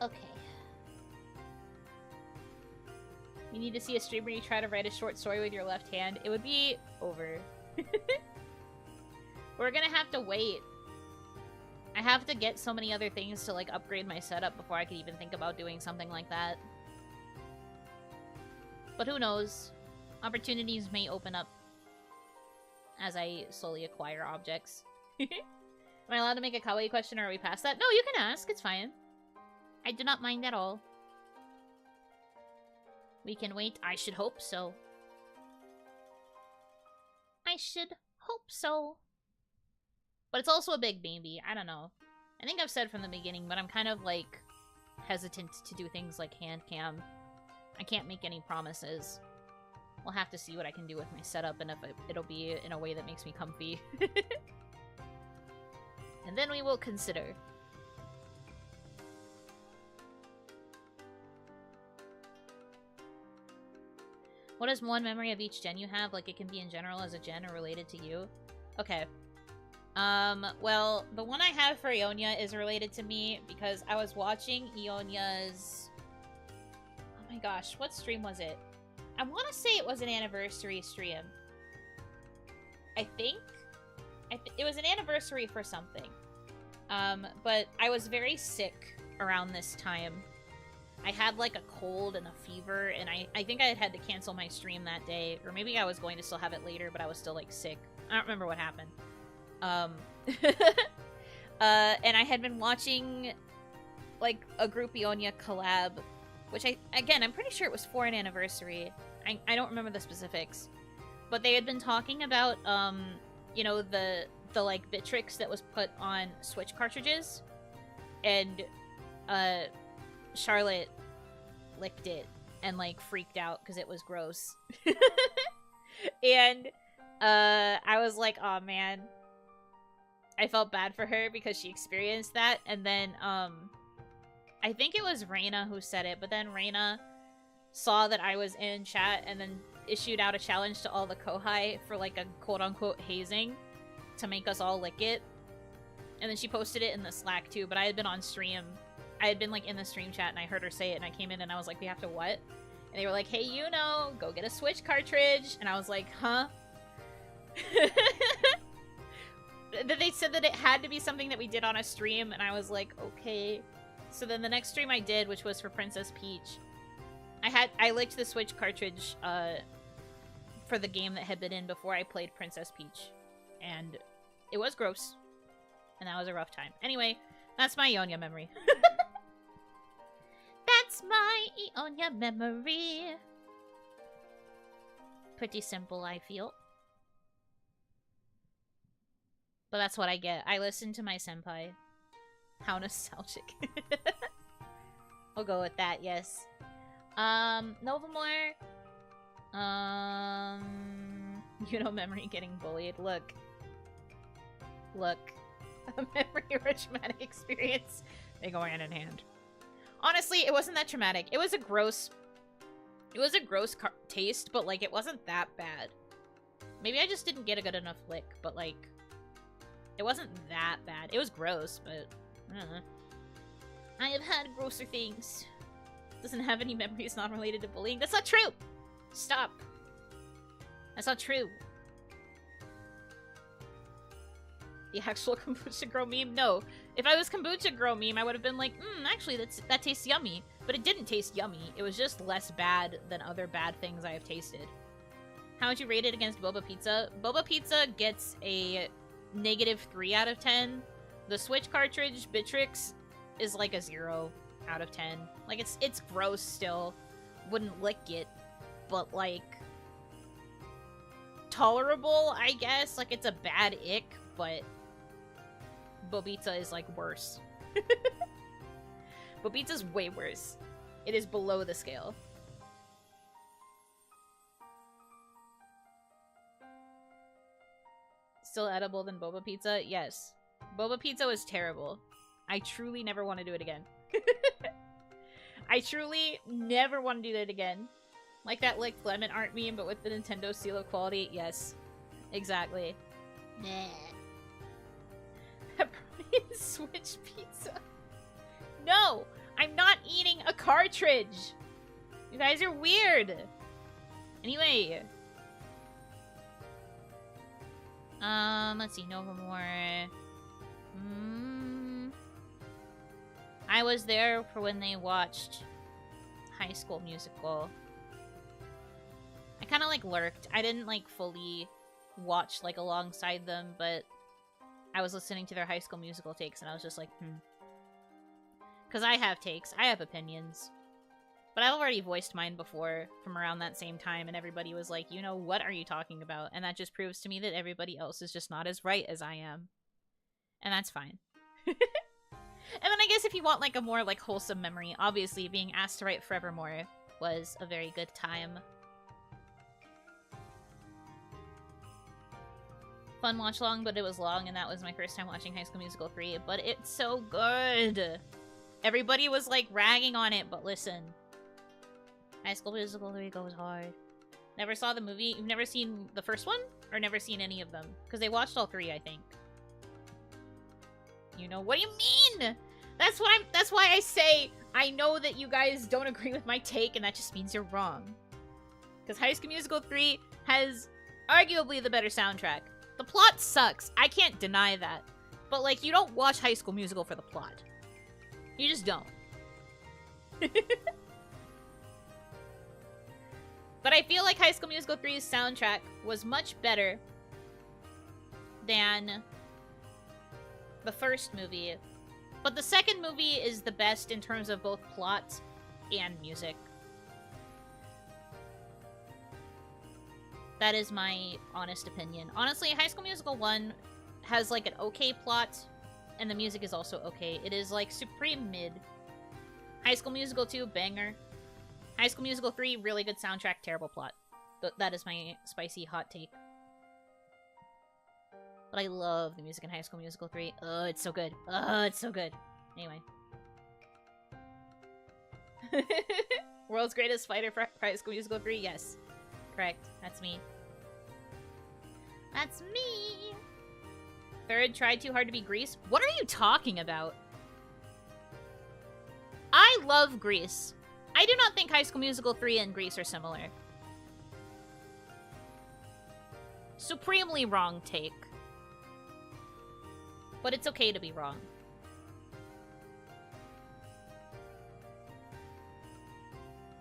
Okay. You need to see a stream where you try to write a short story with your left hand. It would be over. We're gonna have to wait. I have to get so many other things to, like, upgrade my setup before I could even think about doing something like that. But who knows? Opportunities may open up as I slowly acquire objects. Am I allowed to make a kawaii question, or are we past that? No, you can ask. It's fine. I do not mind at all. We can wait. I should hope so. I should hope so. But it's also a big baby. I don't know. I think I've said from the beginning, but I'm kind of, like, hesitant to do things like hand cam. I can't make any promises. We'll have to see what I can do with my setup and if it'll be in a way that makes me comfy. And then we will consider. What is one memory of each gen you have? Like, it can be in general as a gen or related to you. Okay. Well, the one I have for Ionia is related to me because I was watching Ionia's... Oh my gosh, what stream was it? I want to say it was an anniversary stream. I think? It was an anniversary for something. But I was very sick around this time. I had, like, a cold and a fever, and I think I had to cancel my stream that day. Or maybe I was going to still have it later, but I was still, like, sick. I don't remember what happened. And I had been watching, like, a group Ionia collab, which I'm pretty sure it was for an anniversary. I don't remember the specifics. But they had been talking about, you know, the like, Bitrix that was put on Switch cartridges. And, Charlotte licked it and, like, freaked out because it was gross. And, I was like, oh man. I felt bad for her because she experienced that. And then, I think it was Reina who said it, but then Reina saw that I was in chat and then issued out a challenge to all the Kohai for, like, a quote-unquote hazing to make us all lick it. And then she posted it in the Slack, too, but I had been on stream. I had been, like, in the stream chat, and I heard her say it, and I came in, and I was like, we have to what? And they were like, hey, Yuno, go get a Switch cartridge. And I was like, huh? They said that it had to be something that we did on a stream, and I was like, okay. So then the next stream I did, which was for Princess Peach, I licked the Switch cartridge for the game that had been in before I played Princess Peach. And it was gross. And that was a rough time. Anyway, that's my Ionia memory. That's my Ionia memory. Pretty simple, I feel. But that's what I get. I listen to my senpai. How nostalgic. We'll go with that, yes. Novamore. You know, memory getting bullied. Look. A memory or a traumatic experience. They go hand in hand. Honestly, it wasn't that traumatic. It was a gross taste, but, like, it wasn't that bad. Maybe I just didn't get a good enough lick, but, like, it wasn't that bad. It was gross, but I don't know. I have had grosser things. Doesn't have any memories non-related to bullying. That's not true! Stop. That's not true. The actual kombucha girl meme? No. If I was kombucha girl meme, I would have been like, actually, that tastes yummy. But it didn't taste yummy. It was just less bad than other bad things I have tasted. How would you rate it against Boba Pizza? Boba Pizza gets a -3 out of 10. The Switch cartridge, Bitrix, is like a 0 out of 10. Like, it's gross still. Wouldn't lick it. But, like, tolerable, I guess. Like, it's a bad ick, but Bobitsa is, like, worse. Bobitsa's way worse. It is below the scale. Still edible than Boba Pizza? Yes. Boba Pizza was terrible. I truly never want to do it again. I truly never want to do that again. Like that licked lemon art meme, but with the Nintendo seal of quality? Yes. Exactly. Nah. Pepperoni Switch pizza. No! I'm not eating a cartridge! You guys are weird! Anyway. Let's see, Novamore. I was there for when they watched High School Musical. I kind of, like, lurked. I didn't, like, fully watch, like, alongside them, but I was listening to their High School Musical takes, and I was just like, Because I have takes. I have opinions. But I've already voiced mine before from around that same time, and everybody was like, you know, what are you talking about? And that just proves to me that everybody else is just not as right as I am. And that's fine. And then I guess if you want like a more like wholesome memory, obviously being asked to write Forevermore was a very good time. Fun watch long, but it was long, and that was my first time watching High School Musical 3, but it's so good! Everybody was like ragging on it, but listen. High School Musical 3 goes hard. Never saw the movie? You've never seen the first one? Or never seen any of them? Because they watched all three, I think. You know, what do you mean? That's why I say I know that you guys don't agree with my take, and that just means you're wrong. Because High School Musical 3 has arguably the better soundtrack. The plot sucks. I can't deny that. But, like, you don't watch High School Musical for the plot. You just don't. But I feel like High School Musical 3's soundtrack was much better than the first movie. But the second movie is the best in terms of both plot and music. That is my honest opinion. Honestly, High School Musical 1 has like an okay plot, and the music is also okay. It is like supreme mid. High School Musical 2, banger. High School Musical 3, really good soundtrack, terrible plot. That is my spicy hot take. But I love the music in High School Musical 3. Oh, it's so good. Oh, it's so good. Anyway. World's Greatest Fighter for High School Musical 3? Yes. Correct. That's me. That's me! Third, tried too hard to be Grease? What are you talking about? I love Grease. I do not think High School Musical 3 and Grease are similar. Supremely wrong take. But it's okay to be wrong.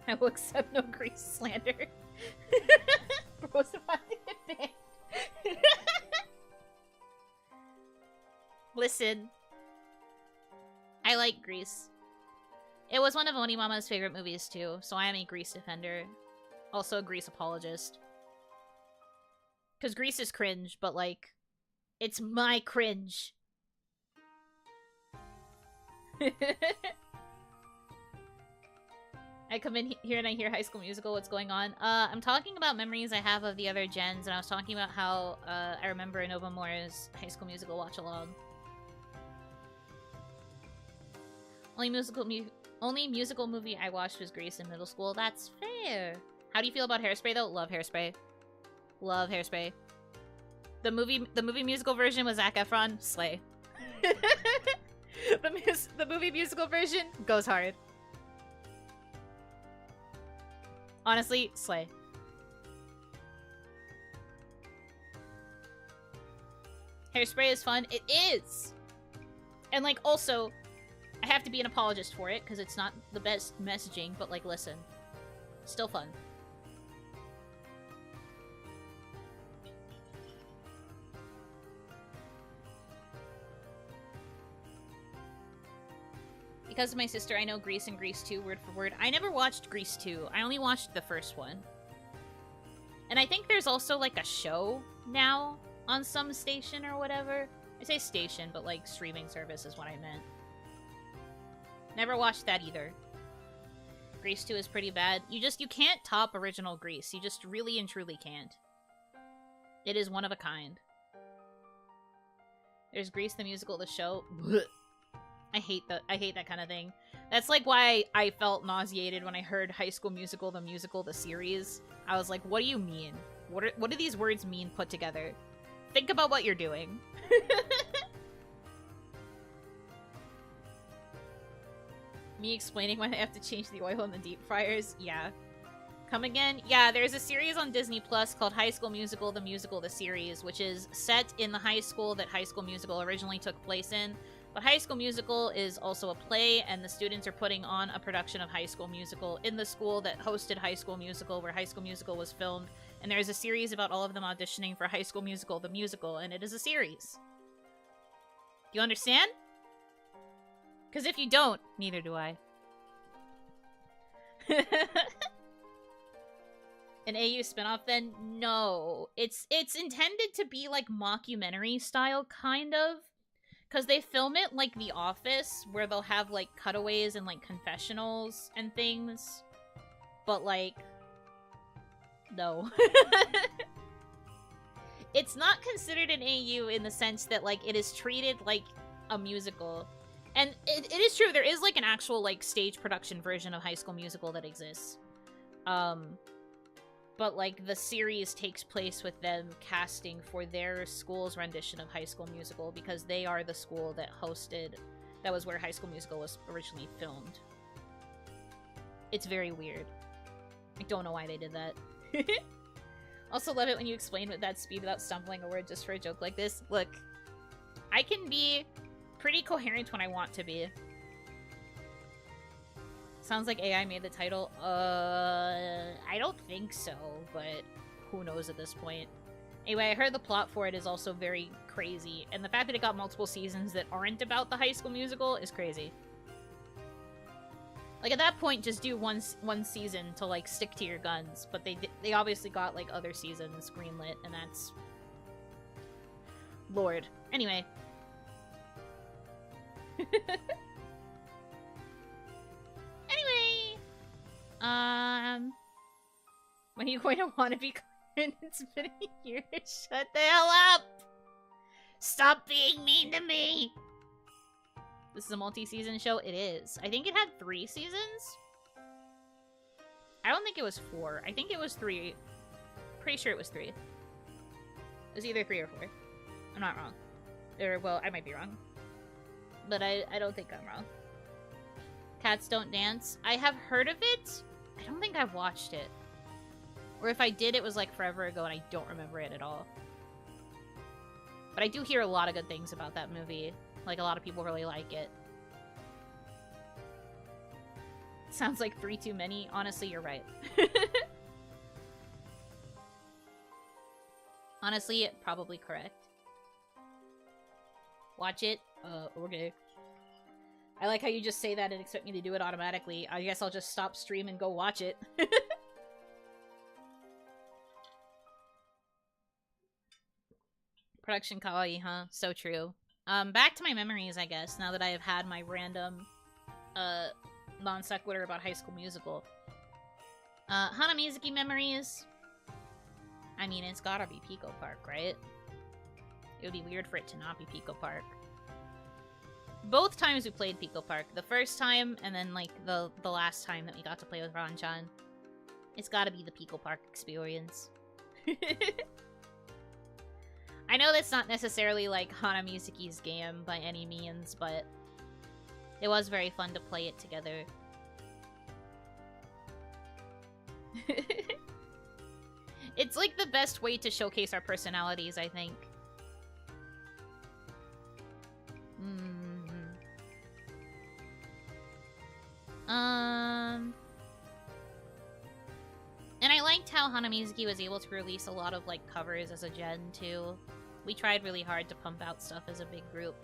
I will accept no Grease slander. Bro's about to get banned. Listen. I like Grease. It was one of Onimama's favorite movies too, so I am a Grease defender. Also a Grease apologist. Because Grease is cringe, but like, it's my cringe. I come in here and I hear High School Musical, what's going on? I'm talking about memories I have of the other gens, and I was talking about how I remember Nobumore's High School Musical watch-along. Only musical movie I watched was Grease in middle school. That's fair. How do you feel about Hairspray, though? Love Hairspray. Love Hairspray. The movie musical version was Zac Efron. Slay. The movie musical version goes hard. Honestly, slay. Hairspray is fun. It is! And, like, also, I have to be an apologist for it, because it's not the best messaging, but, like, listen. Still fun. Because of my sister, I know Grease and Grease 2 word for word. I never watched Grease 2. I only watched the first one. And I think there's also, like, a show now on some station or whatever. I say station, but, like, streaming service is what I meant. Never watched that either. Grease 2 is pretty bad. You can't top original Grease. You just really and truly can't. It is one of a kind. There's Grease the musical, the show. Blech. I hate that kind of thing. That's like why I felt nauseated when I heard High School Musical, the series. I was like, what do you mean? What do these words mean put together? Think about what you're doing. Me explaining why I have to change the oil in the deep fryers? Yeah. Come again? Yeah, there's a series on Disney Plus called High School Musical, the series, which is set in the high school that High School Musical originally took place in. But High School Musical is also a play, and the students are putting on a production of High School Musical in the school that hosted High School Musical, where High School Musical was filmed. And there's a series about all of them auditioning for High School Musical, and it is a series. Do you understand? Because if you don't, neither do I. An AU spinoff, then? No. It's intended to be like mockumentary style, kind of. Because they film it like The Office, where they'll have, like, cutaways and, like, confessionals and things. But, like, no. It's not considered an AU in the sense that, like, it is treated like a musical. And it is true, there is, like, an actual, like, stage production version of High School Musical that exists. But, like, the series takes place with them casting for their school's rendition of High School Musical because they are the school that hosted... That was where High School Musical was originally filmed. It's very weird. I don't know why they did that. Also love it when you explain with that speed without stumbling a word just for a joke like this. Look, I can be pretty coherent when I want to be. Sounds like AI made the title. I don't think so, but who knows at this point. Anyway, I heard the plot for it is also very crazy, and the fact that it got multiple seasons that aren't about the High School Musical is crazy. Like, at that point, just do one season to, like, stick to your guns, but they obviously got, like, other seasons greenlit, and that's... Lord. Anyway. Anyway! When are you going to want to be clear? It's been a year. Shut the hell up! Stop being mean to me! This is a multi-season show? It is. I think it had 3 seasons? I don't think it was 4. I think it was 3. Pretty sure it was 3. It was either 3 or 4. I'm not wrong. Or, well, I might be wrong. But I don't think I'm wrong. Cats Don't Dance. I have heard of it. I don't think I've watched it. Or if I did, it was like forever ago and I don't remember it at all. But I do hear a lot of good things about that movie. Like, a lot of people really like it. Sounds like 3 too many. Honestly, you're right. Honestly, probably correct. Watch it? Okay. I like how you just say that and expect me to do it automatically. I guess I'll just stop stream and go watch it. Production kawaii, huh? So true. Back to my memories, I guess, now that I have had my random, non sequitur about High School Musical. Hanamizuki memories. I mean, it's gotta be Pico Park, right? It would be weird for it to not be Pico Park. Both times we played Pico Park. The first time, and then, like, the last time that we got to play with Ron-chan. It's gotta be the Pico Park experience. I know that's not necessarily, like, Hanamizuki's game by any means, but it was very fun to play it together. It's, like, the best way to showcase our personalities, I think. And I liked how Hanamizuki was able to release a lot of, like, covers as a gen, too. We tried really hard to pump out stuff as a big group.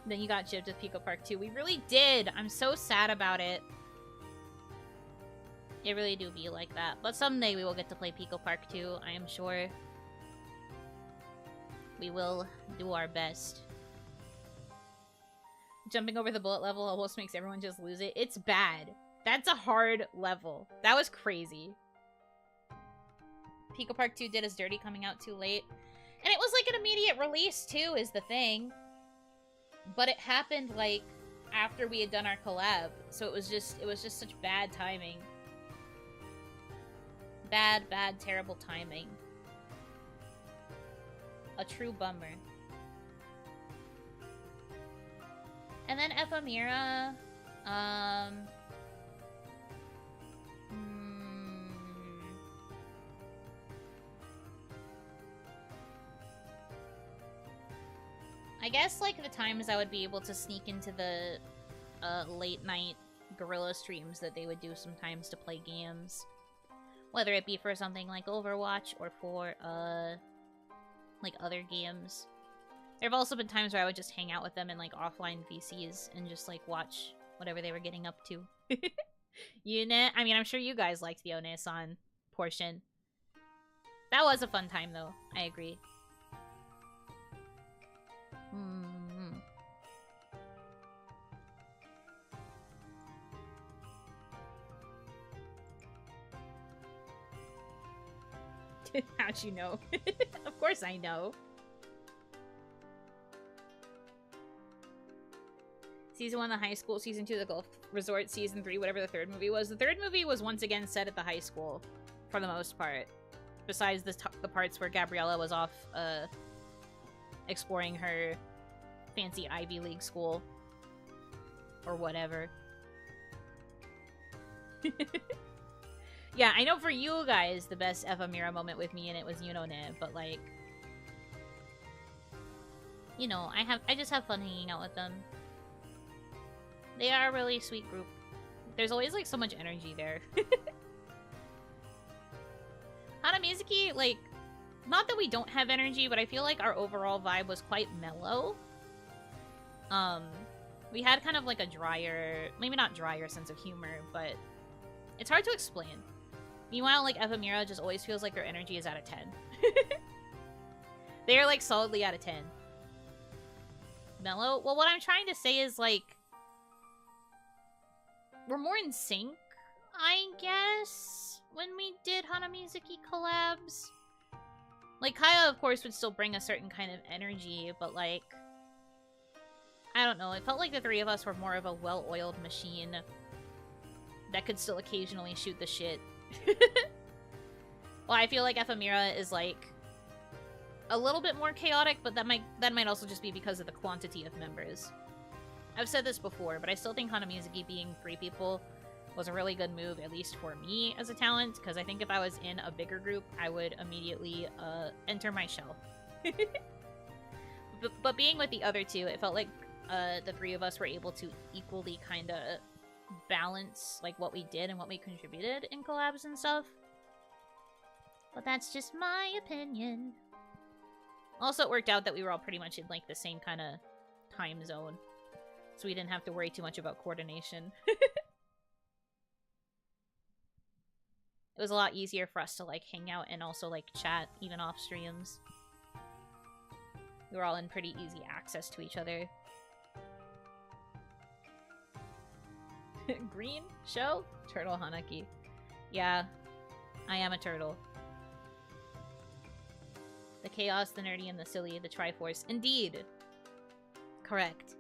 Then you got jibbed with Pico Park, too. We really did! I'm so sad about it. It really do be like that. But someday we will get to play Pico Park, too, I am sure. We will do our best. Jumping over the bullet level almost makes everyone just lose it. It's bad. That's a hard level. That was crazy. Pico Park 2 did us dirty coming out too late. And it was like an immediate release too, is the thing. But it happened like after we had done our collab. So it was just such bad timing. Bad, terrible timing. A true bummer. And then Ephemera, I guess, like, the times I would be able to sneak into the late night guerrilla streams that they would do sometimes to play games. Whether it be for something like Overwatch or for, like, other games. There have also been times where I would just hang out with them in, like, offline VCs and just, like, watch whatever they were getting up to. Yuno, I mean, I'm sure you guys liked the One-san portion. That was a fun time, though. I agree. How'd you know? Of course I know. Season 1, the high school. Season 2, the golf resort. Season 3, whatever the third movie was. The third movie was once again set at the high school, for the most part. Besides the parts where Gabriella was off, exploring her fancy Ivy League school. Or whatever. Yeah, I know for you guys, the best Ephemera moment with me in it was Yuno, but like... You know, I just have fun hanging out with them. They are a really sweet group. There's always, like, so much energy there. Hanamizuki, like, not that we don't have energy, but I feel like our overall vibe was quite mellow. We had kind of, like, a drier, maybe not drier sense of humor, but it's hard to explain. Meanwhile, like, Ephemera just always feels like their energy is out of 10. They are, like, solidly out of 10. Mellow? Well, what I'm trying to say is, like, we're more in sync, I guess, when we did Hanamizuki collabs. Like, Kaya, of course, would still bring a certain kind of energy, but, like, I don't know. It felt like the three of us were more of a well-oiled machine that could still occasionally shoot the shit. Well, I feel like Ephemera is, like, a little bit more chaotic, but that might also just be because of the quantity of members. I've said this before, but I still think Hanamizuki being 3 people was a really good move, at least for me as a talent, because I think if I was in a bigger group, I would immediately enter my shell. But being with the other 2, it felt like the 3 of us were able to equally kind of balance like what we did and what we contributed in collabs and stuff. But that's just my opinion. Also, it worked out that we were all pretty much in like the same kind of time zone, so we didn't have to worry too much about coordination. It was a lot easier for us to like hang out and also like chat even off streams. We were all in pretty easy access to each other. Green show? Turtle Hanaki. Yeah, I am a turtle. The chaos, the nerdy, and the silly, the Triforce. Indeed! Correct.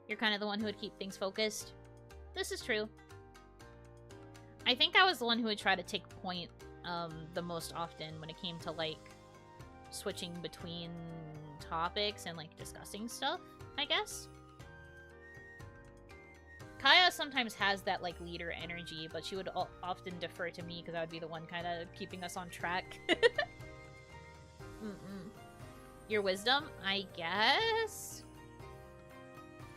You're kind of the one who would keep things focused. This is true. I think I was the one who would try to take point the most often when it came to, like, switching between topics and, like, discussing stuff, I guess. Kaya sometimes has that, like, leader energy, but she would often defer to me because I would be the one kind of keeping us on track. Your wisdom, I guess?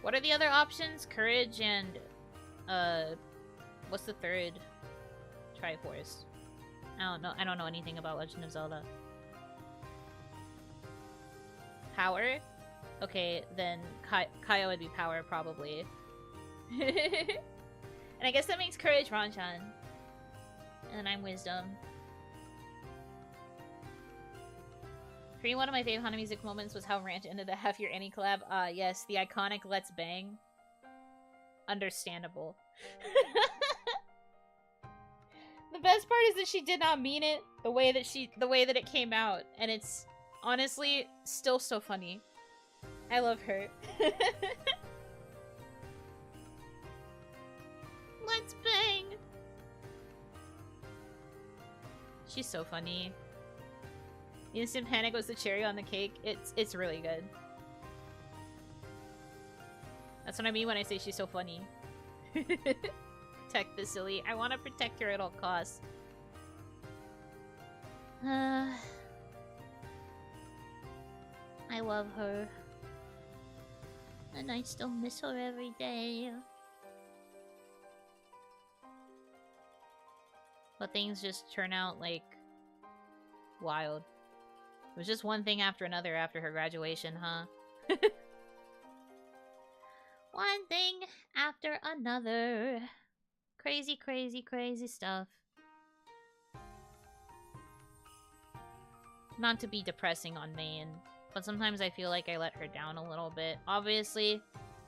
What are the other options? Courage and, what's the third Triforce? I don't know anything about Legend of Zelda. Power? Okay, then Kaya would be power, probably. And I guess that makes courage Ranchan. And I'm wisdom. For me, one of my favorite Hanamizuki moments was how Ranch ended the half-year Annie collab. Yes, the iconic Let's Bang. Understandable. The best part is that she did not mean it the way that it came out, and it's honestly still so funny. I love her. Let's bang! She's so funny. The instant panic was the cherry on the cake. It's really good. That's what I mean when I say she's so funny. Protect the silly. I want to protect her at all costs. I love her. And I still miss her every day. But things just turn out, like, wild. It was just one thing after another after her graduation, huh? One thing after another. Crazy, crazy, crazy stuff. not to be depressing on Maine, but sometimes I feel like I let her down a little bit. Obviously,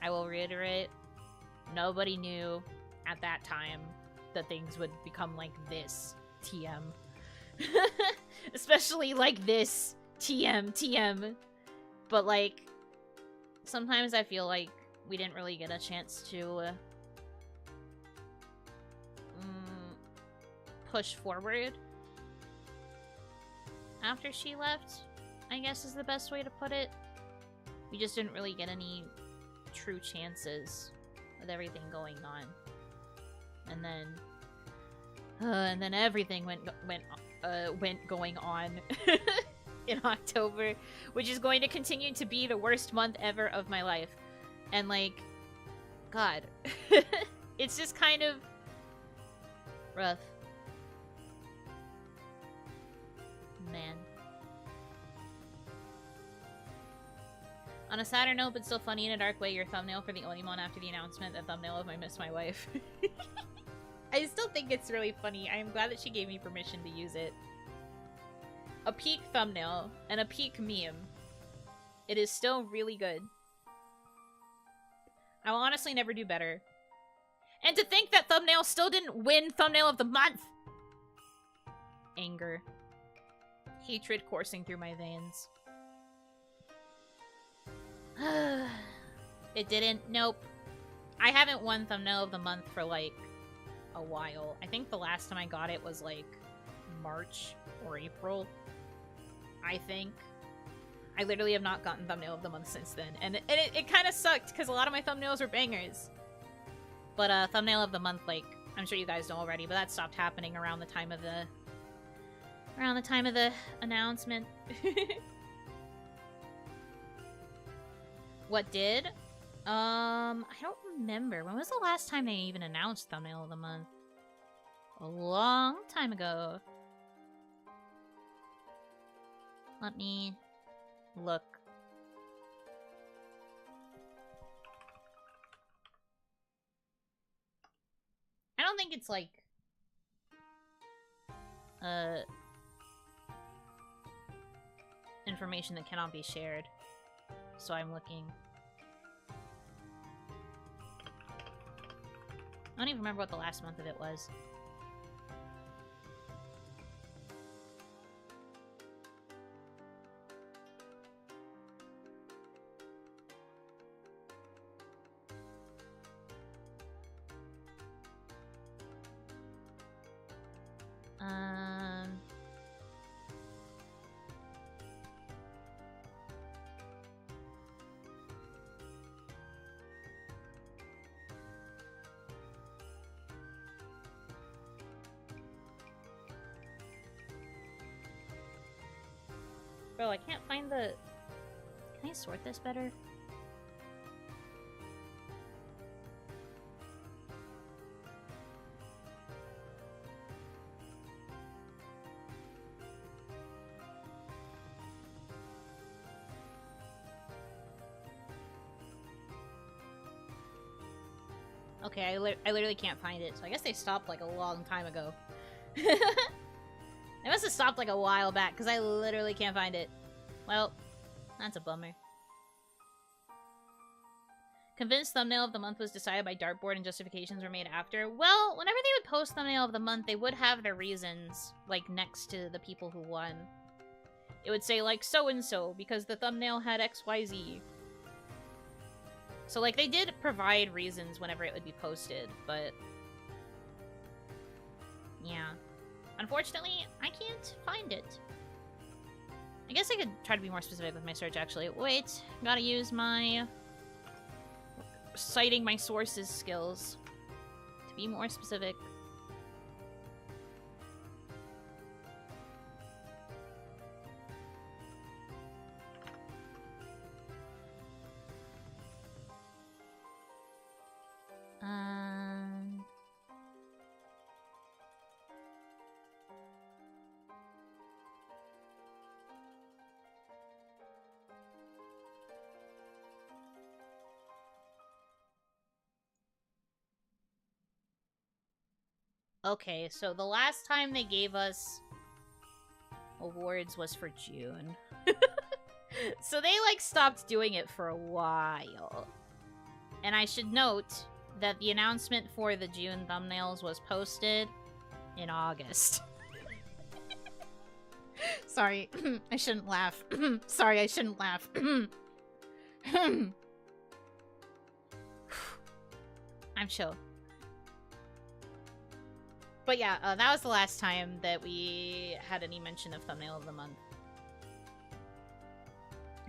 I will reiterate, nobody knew at that time that things would become like this. TM. Especially like this. TM. But like, sometimes I feel like we didn't really get a chance to push forward after she left, I guess is the best way to put it. We just didn't really get any true chances with everything going on. And then everything went going on in October, which is going to continue to be the worst month ever of my life. And like, God, it's just kind of rough. Man. On a sadder note, but still funny in a dark way, your thumbnail for the OniMon after the announcement, the thumbnail of I Miss My Wife. I still think it's really funny. I am glad that she gave me permission to use it. A peak thumbnail and a peak meme. It is still really good. I will honestly never do better. And to think that thumbnail still didn't win thumbnail of the month! Anger. Hatred coursing through my veins. It didn't. Nope. I haven't won thumbnail of the month for like a while. I think the last time I got it was like March or April. I think. I literally have not gotten thumbnail of the month since then. And it kind of sucked because a lot of my thumbnails were bangers. But thumbnail of the month, like, I'm sure you guys know already, but that stopped happening around the time of the announcement. What did? I don't remember. When was the last time they even announced thumbnail of the month? A long time ago. Let me look. I don't think it's like information that cannot be shared. So I'm looking. I don't even remember what the last month of it was. Bro, I can't find the... Can I sort this better? Okay, I literally can't find it, so I guess they stopped like a long time ago. They must have stopped like a while back, because I literally can't find it. Well, that's a bummer. Convinced thumbnail of the month was decided by dartboard and justifications were made after. Well, whenever they would post thumbnail of the month, they would have their reasons, like, next to the people who won. It would say, like, so-and-so, because the thumbnail had XYZ. So, like, they did provide reasons whenever it would be posted, but... yeah. Unfortunately, I can't find it. I guess I could try to be more specific with my search, actually. Wait, gotta use my... citing my sources skills to be more specific. Okay, so the last time they gave us... awards was for June. So they, like, stopped doing it for a while. And I should note that the announcement for the June thumbnails was posted in August. Sorry, I shouldn't laugh. Sorry, I shouldn't laugh. I'm chill. But yeah, that was the last time that we had any mention of thumbnail of the month.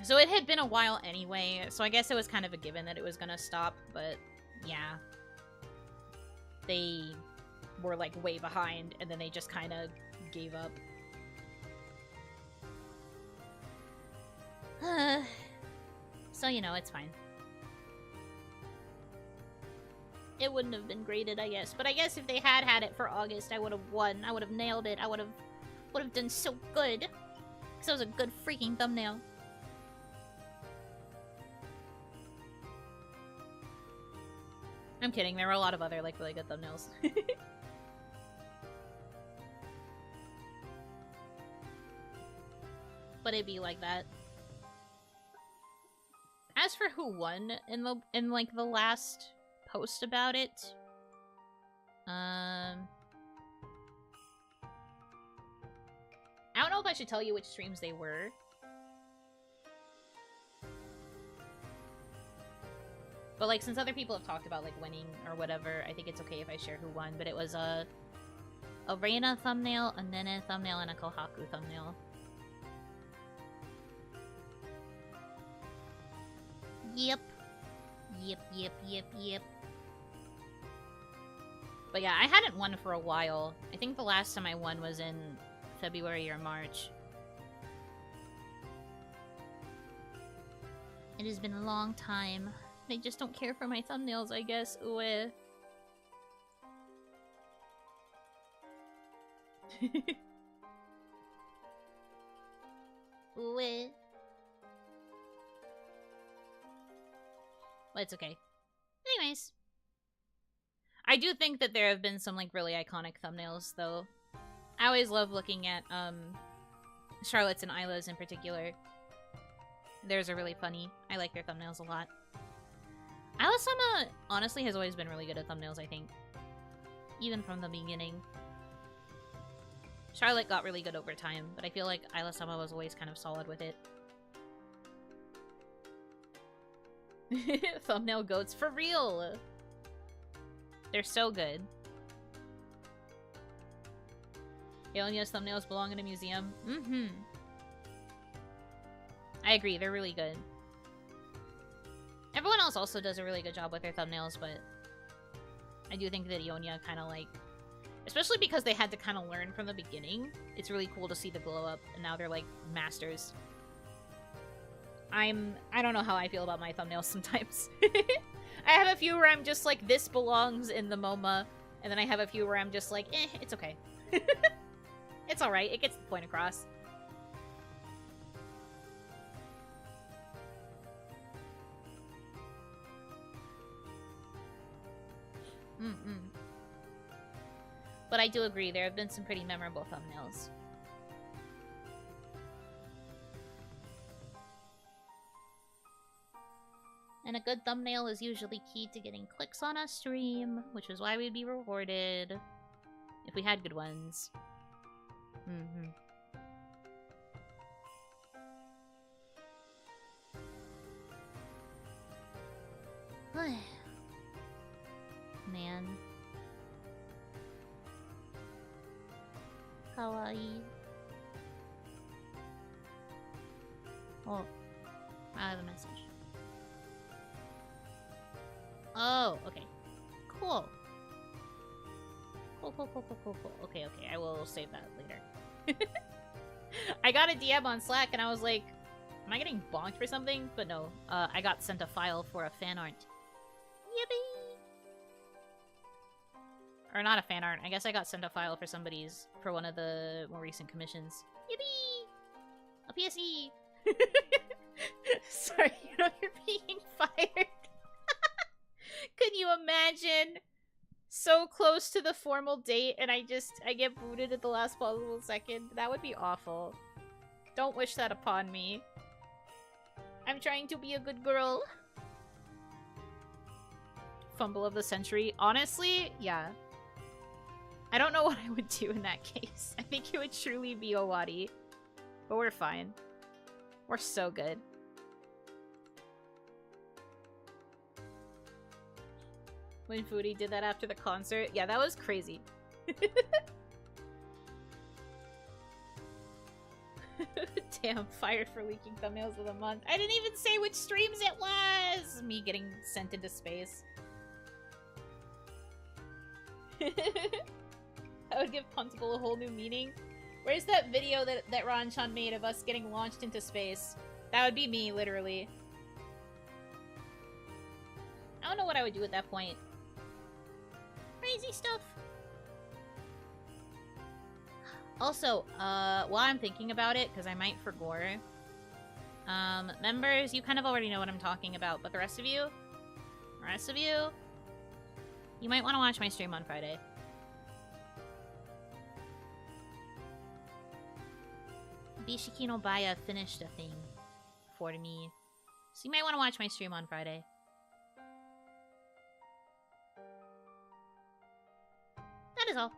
So it had been a while anyway, so I guess it was kind of a given that it was gonna stop, but yeah. They were like way behind, and then they just kind of gave up. So, you know, it's fine. It wouldn't have been graded, I guess. But I guess if they had had it for August, I would have won. I would have nailed it. I would have done so good. Because it was a good freaking thumbnail. I'm kidding. There were a lot of other, like, really good thumbnails. But it'd be like that. As for who won in like the last post about it, I don't know if I should tell you which streams they were. But like, since other people have talked about like winning or whatever, I think it's okay if I share who won. But it was a Reina thumbnail, a Nene thumbnail, and a Kohaku thumbnail. Yep. Yep. But yeah, I hadn't won for a while. I think the last time I won was in February or March. It has been a long time. I just don't care for my thumbnails, I guess. Ue. Ue. But it's okay. Anyways. I do think that there have been some, like, really iconic thumbnails, though. I always love looking at, Charlotte's and Isla's in particular. Theirs are really funny. I like their thumbnails a lot. Isla-sama, honestly, has always been really good at thumbnails, I think. Even from the beginning. Charlotte got really good over time, but I feel like Isla-sama was always kind of solid with it. Thumbnail goats for real! They're so good. Aeonia's thumbnails belong in a museum. Mm-hmm. I agree, they're really good. Everyone else also does a really good job with their thumbnails, but I do think that Aeonia kind of like... Especially because they had to kind of learn from the beginning. It's really cool to see the glow up, and now they're like masters. I don't know how I feel about my thumbnails sometimes. I have a few where I'm just like, this belongs in the MoMA, and then I have a few where I'm just like, it's okay. It's alright, it gets the point across. But I do agree, there have been some pretty memorable thumbnails. And a good thumbnail is usually key to getting clicks on a stream, which is why we'd be rewarded if we had good ones. Man. Kawaii. Oh, I have a message. Oh, okay. Cool. Cool. Okay, I will save that later. I got a DM on Slack and I was like, am I getting bonked for something? But no, I got sent a file for a fan art. Yippee! Or not a fan art, I guess I got sent a file for somebody's, for one of the more recent commissions. Yippee! A PSE! Sorry, you're being fired. Could you imagine so close to the formal date and I get booted at the last possible second. That would be awful. Don't wish that upon me. I'm trying to be a good girl. Fumble of the century. Honestly, yeah. I don't know what I would do in that case. I think it would truly be Owari. But we're fine. We're so good. When Foodie did that after the concert. Yeah, that was crazy. Damn, fired for leaking thumbnails of the month. I didn't even say which streams it was! Me getting sent into space. That would give Puntable a whole new meaning. Where's that video that Ron-chan made of us getting launched into space? That would be me, literally. I don't know what I would do at that point. Crazy stuff. Also, while I'm thinking about it, because I might forget, members, you kind of already know what I'm talking about, but the rest of you, you might want to watch my stream on Friday. Nishikino Baya finished a thing for me, so you might want to watch my stream on Friday. That is all.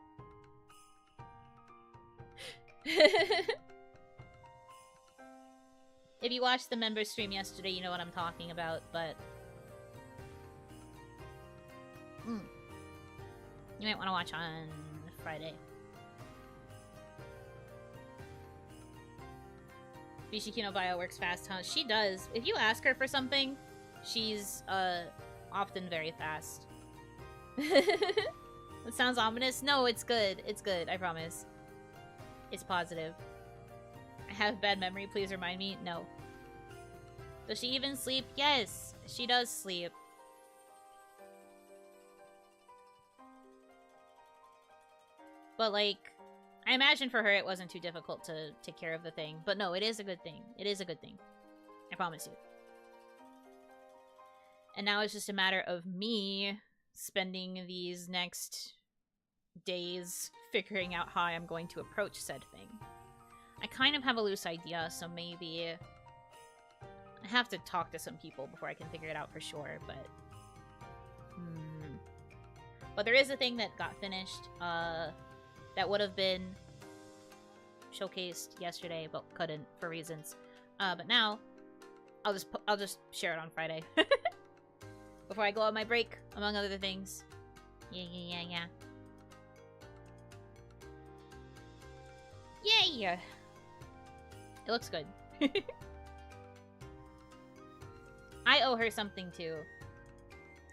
If you watched the member stream yesterday, you know what I'm talking about, but you might want to watch on Friday. Nishikino Bio works fast, huh? She does. If you ask her for something, she's often very fast. That sounds ominous. No, it's good. It's good, I promise. It's positive. I have bad memory, please remind me. No. Does she even sleep? Yes, she does sleep. But, like, I imagine for her it wasn't too difficult to take care of the thing. But no, it is a good thing. It is a good thing. I promise you. And now it's just a matter of me spending these next days figuring out how I'm going to approach said thing. I kind of have a loose idea, so maybe I have to talk to some people before I can figure it out for sure, but but there is a thing that got finished that would have been showcased yesterday but couldn't for reasons. But now I'll just share it on Friday. Before I go on my break, among other things. Yeah. Yay! It looks good. I owe her something too.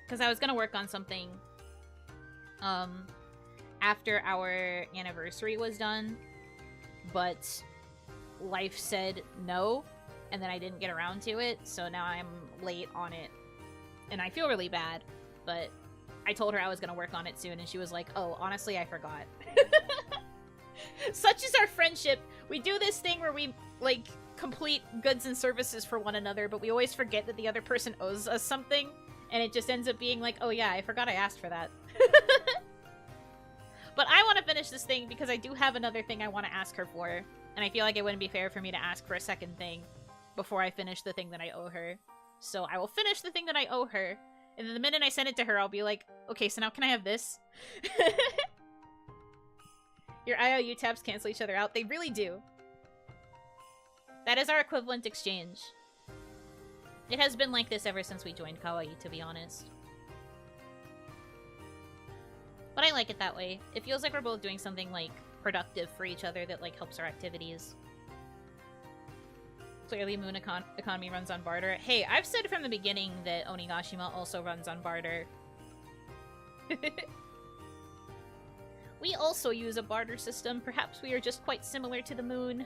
Because I was gonna work on something after our anniversary was done, but life said no, and then I didn't get around to it, so now I'm late on it. And I feel really bad, but I told her I was gonna work on it soon, and she was like, oh, honestly, I forgot. Such is our friendship. We do this thing where we, like, complete goods and services for one another, but we always forget that the other person owes us something, and it just ends up being like, oh yeah, I forgot I asked for that. But I want to finish this thing because I do have another thing I want to ask her for, and I feel like it wouldn't be fair for me to ask for a second thing before I finish the thing that I owe her. So I will finish the thing that I owe her, and then the minute I send it to her, I'll be like, okay, so now can I have this? Your IOU tabs cancel each other out. They really do. That is our equivalent exchange. It has been like this ever since we joined Kawaii, to be honest. But I like it that way. It feels like we're both doing something, like, productive for each other that, like, helps our activities. Clearly, Moon Economy runs on Barter. Hey, I've said from the beginning that Onigashima also runs on Barter. We also use a barter system. Perhaps we are just quite similar to the moon.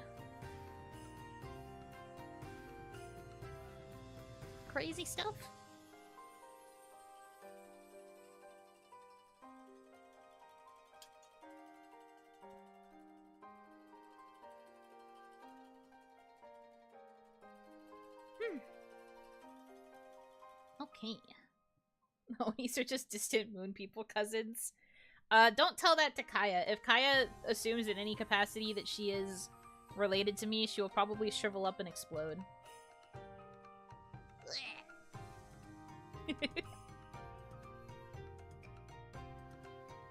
Crazy stuff. Okay. Oh, these are just distant moon people cousins. Don't tell that to Kaya. If Kaya assumes in any capacity that she is related to me, she will probably shrivel up and explode.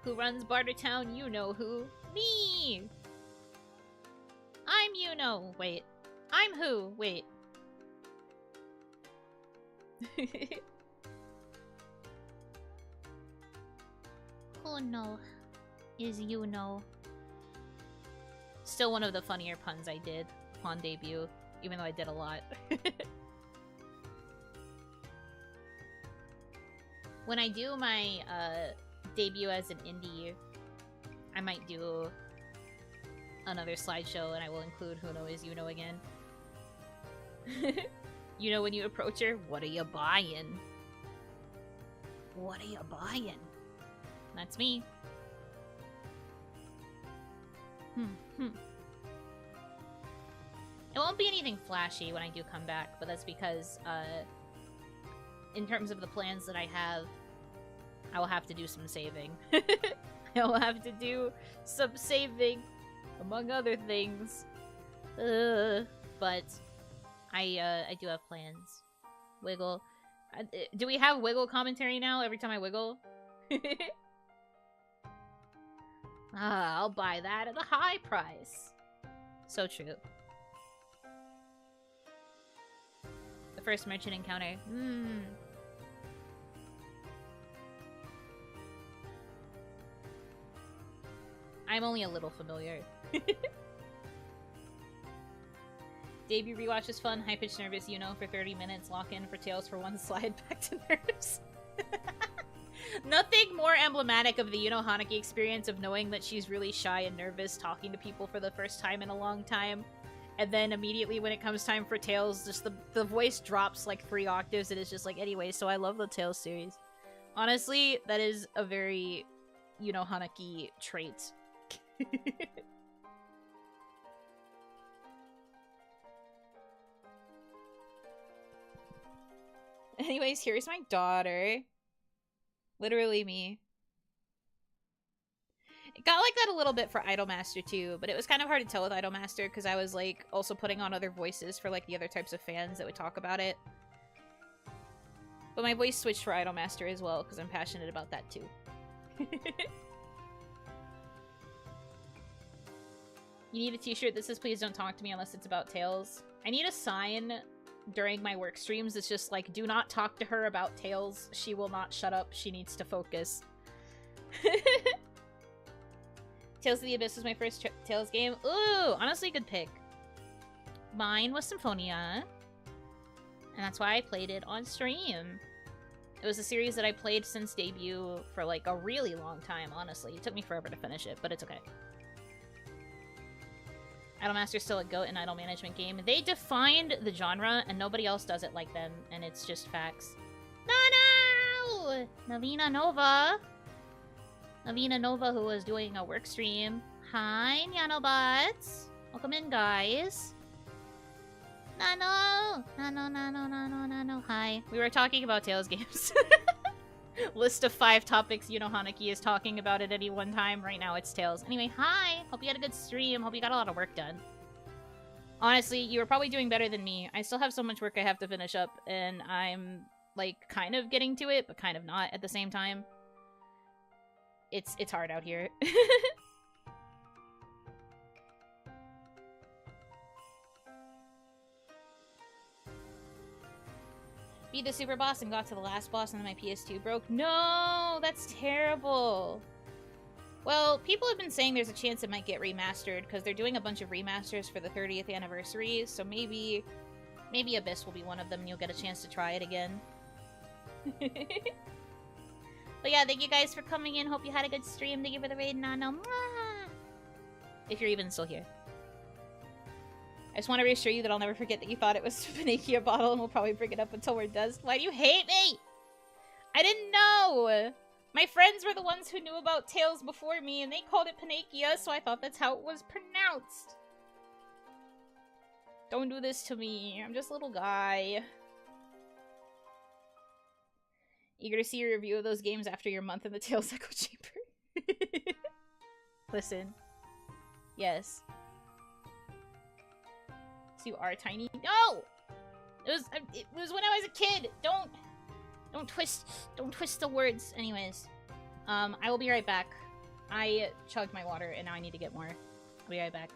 Who runs Bartertown? You know who. Me! I'm Yuno. Wait. I'm who? Wait. Who know is Yuno? Still one of the funnier puns I did upon debut, even though I did a lot. When I do my debut as an indie, I might do another slideshow and I will include Who Know Is Yuno again. You know when you approach her, what are you buying? What are you buying? That's me. It won't be anything flashy when I do come back, but that's because, in terms of the plans that I have, I will have to do some saving. I will have to do some saving, among other things. But I do have plans. Wiggle. Do we have wiggle commentary now every time I wiggle? I'll buy that at a high price. So true. The first merchant encounter. I'm only a little familiar. Debut rewatch is fun. High-pitched nervous, you know, for 30 minutes. Lock in for Tails for one slide. Back to nerves. Nothing more emblematic of the Yuno Hanaki experience of knowing that she's really shy and nervous talking to people for the first time in a long time. And then immediately when it comes time for Tails, just the voice drops like 3 octaves and it's just like, anyway, so I love the Tails series. Honestly, that is a very Yuno Hanaki trait. Anyways, here's my daughter. Literally me. It got like that a little bit for Idolmaster too, but it was kind of hard to tell with Idolmaster because I was like also putting on other voices for like the other types of fans that would talk about it. But my voice switched for Idolmaster as well because I'm passionate about that too. You need a t-shirt that says please don't talk to me unless it's about Tails. I need a sign during my work streams. It's just like, do not talk to her about Tails. She will not shut up. She needs to focus. Tales of the Abyss was my first Tales game. Ooh, honestly, good pick. Mine was Symphonia. And that's why I played it on stream. It was a series that I played since debut for like a really long time, honestly. It took me forever to finish it, but it's okay. Idolmaster's still a GOAT in idol management game. They defined the genre, and nobody else does it like them, and it's just facts. No! Navina Nova. Navina Nova, who was doing a work stream. Hi, Nyanobots. Welcome in, guys. Nano! Nano. Hi. We were talking about Tales games. List of 5 topics Yuno Hanaki is talking about at any one time. Right now it's Tales. Anyway, hi! Hope you had a good stream. Hope you got a lot of work done. Honestly, you were probably doing better than me. I still have so much work I have to finish up, and I'm, like, kind of getting to it, but kind of not at the same time. It's hard out here. Beat the super boss and got to the last boss and then my PS2 broke. No, that's terrible. Well, people have been saying there's a chance it might get remastered because they're doing a bunch of remasters for the 30th anniversary, so maybe Abyss will be one of them and you'll get a chance to try it again. But yeah, thank you guys for coming in. Hope you had a good stream. Thank you for the raid, Nano. Mwah! If you're even still here. I just want to reassure you that I'll never forget that you thought it was a Panakia bottle and we'll probably bring it up until we're done. Why do you hate me? I didn't know! My friends were the ones who knew about Tales before me and they called it Panakia, so I thought that's how it was pronounced. Don't do this to me. I'm just a little guy. Eager to see your review of those games after your month in the Tales Echo Chamber. Listen. Yes. So you are tiny? No! It was when I was a kid! Don't twist the words. Anyways. I will be right back. I chugged my water and now I need to get more. I'll be right back.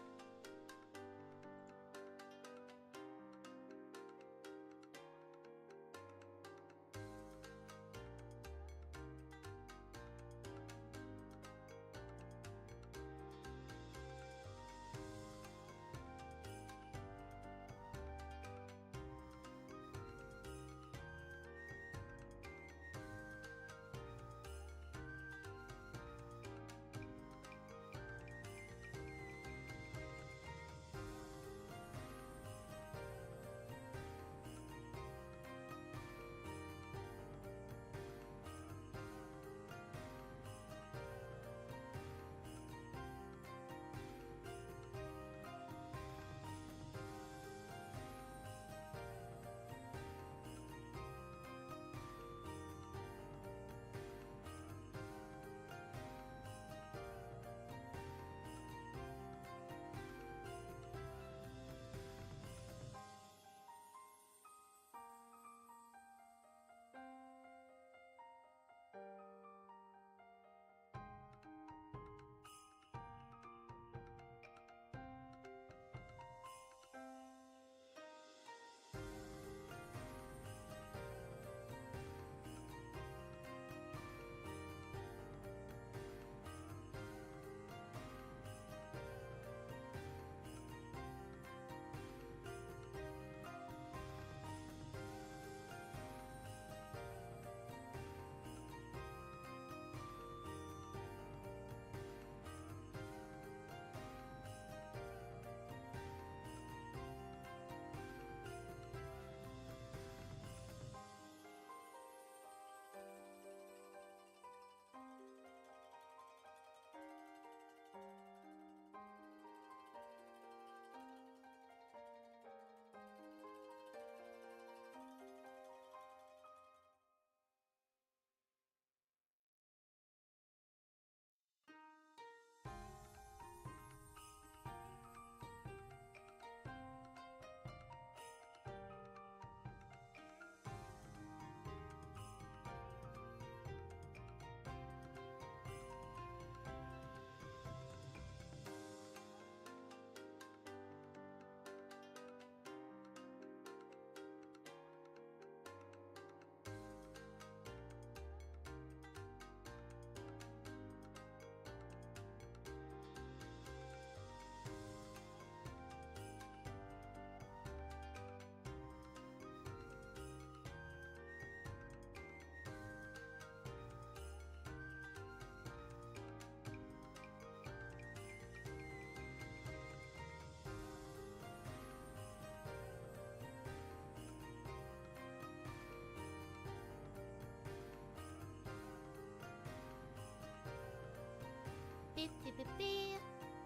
Beep, beep, beep, beep.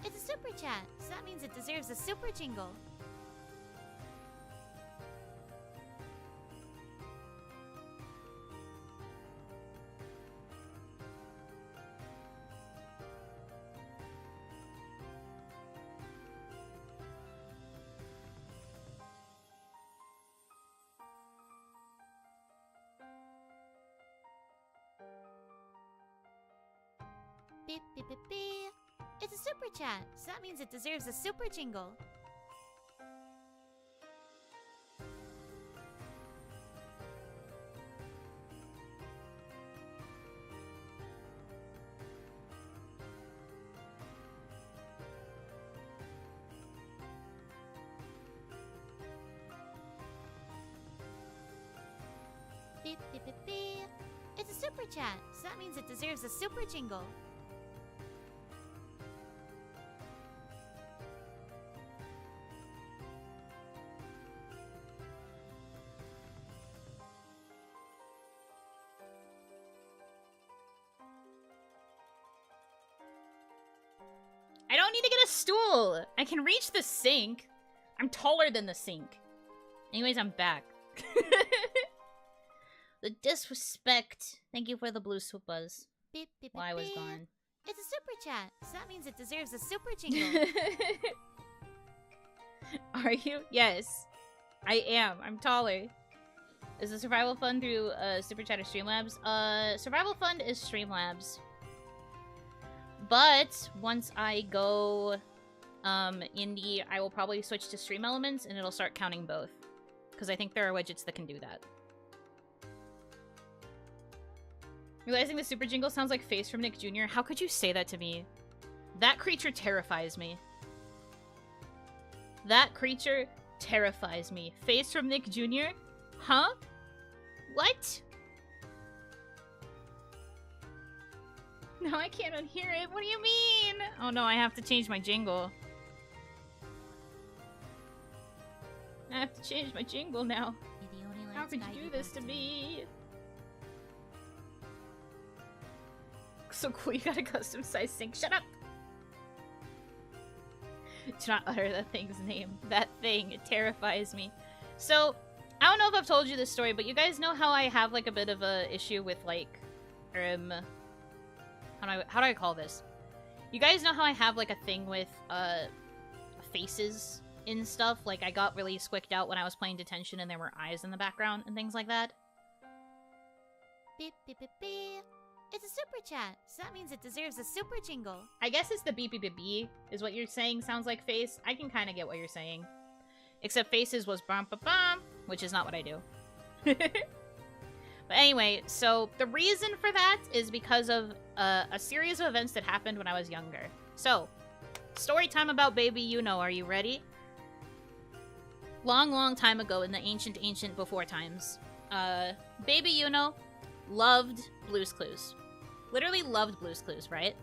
It's a super chat, so that means it deserves a super jingle. Beep, beep, beep, beep. It's a super chat, so that means it deserves a super jingle. Beep, beep, beep, beep. It's a super chat, so that means it deserves a super jingle. I don't need to get a stool. I can reach the sink. I'm taller than the sink. Anyways, I'm back. The disrespect. Thank you for the blue swoopas Beep, beep, beep, while I was beep. gone. It's a super chat, so that means it deserves a super jingle. Are you? Yes. I am. I'm taller. Is the Survival Fund through Super Chat or Streamlabs? Survival Fund is Streamlabs. But once I go indie, I will probably switch to Stream Elements and it'll start counting both. Because I think there are widgets that can do that. Realizing the super jingle sounds like Face from Nick Jr. How could you say that to me? That creature terrifies me. That creature terrifies me. Face from Nick Jr.? Huh? What? No, I can't unhear it. What do you mean? Oh no, I have to change my jingle. I have to change my jingle now. How could you do this to me? So cool, you got a custom size sink. Shut up! Do not utter that thing's name. That thing, it terrifies me. So, I don't know if I've told you this story, but you guys know how I have like a bit of a issue with like, how do I call this? You guys know how I have like a thing with faces in stuff? Like I got really squicked out when I was playing Detention and there were eyes in the background and things like that. Beep, beep, beep, beep. It's a super chat, so that means it deserves a super jingle. I guess it's the beep beep beep beep is what you're saying sounds like face. I can kind of get what you're saying. Except faces was bum ba bum, which is not what I do. But anyway, so the reason for that is because of a series of events that happened when I was younger. So, story time about baby Yuno, are you ready? Long, long time ago in the ancient before times, baby Yuno loved Blue's Clues. Literally loved Blue's Clues, right?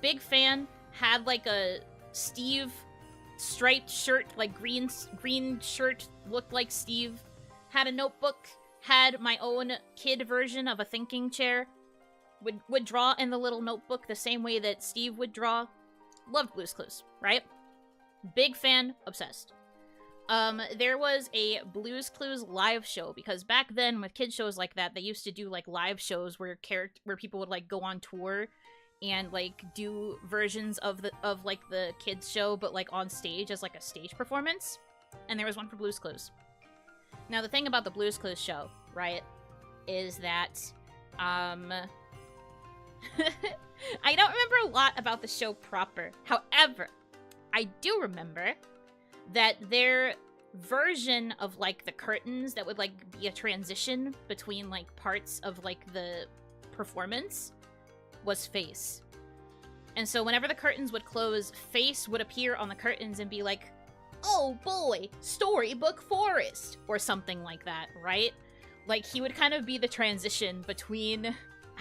Big fan, had like a Steve striped shirt, like green shirt, looked like Steve, had a notebook, had my own kid version of a thinking chair, would draw in the little notebook the same way that Steve would draw. Loved Blue's Clues, right? Big fan, obsessed. There was a Blue's Clues live show, because back then with kid shows like that, they used to do like live shows where people would like go on tour and like do versions of the kids show, but like on stage as like a stage performance. And there was one for Blue's Clues. Now the thing about the Blue's Clues show, right, is that I don't remember a lot about the show proper. However, I do remember that their version of like the curtains that would like be a transition between like parts of like the performance was Face. And so whenever the curtains would close, Face would appear on the curtains and be like, "Oh boy, storybook forest," or something like that, right? Like he would kind of be the transition between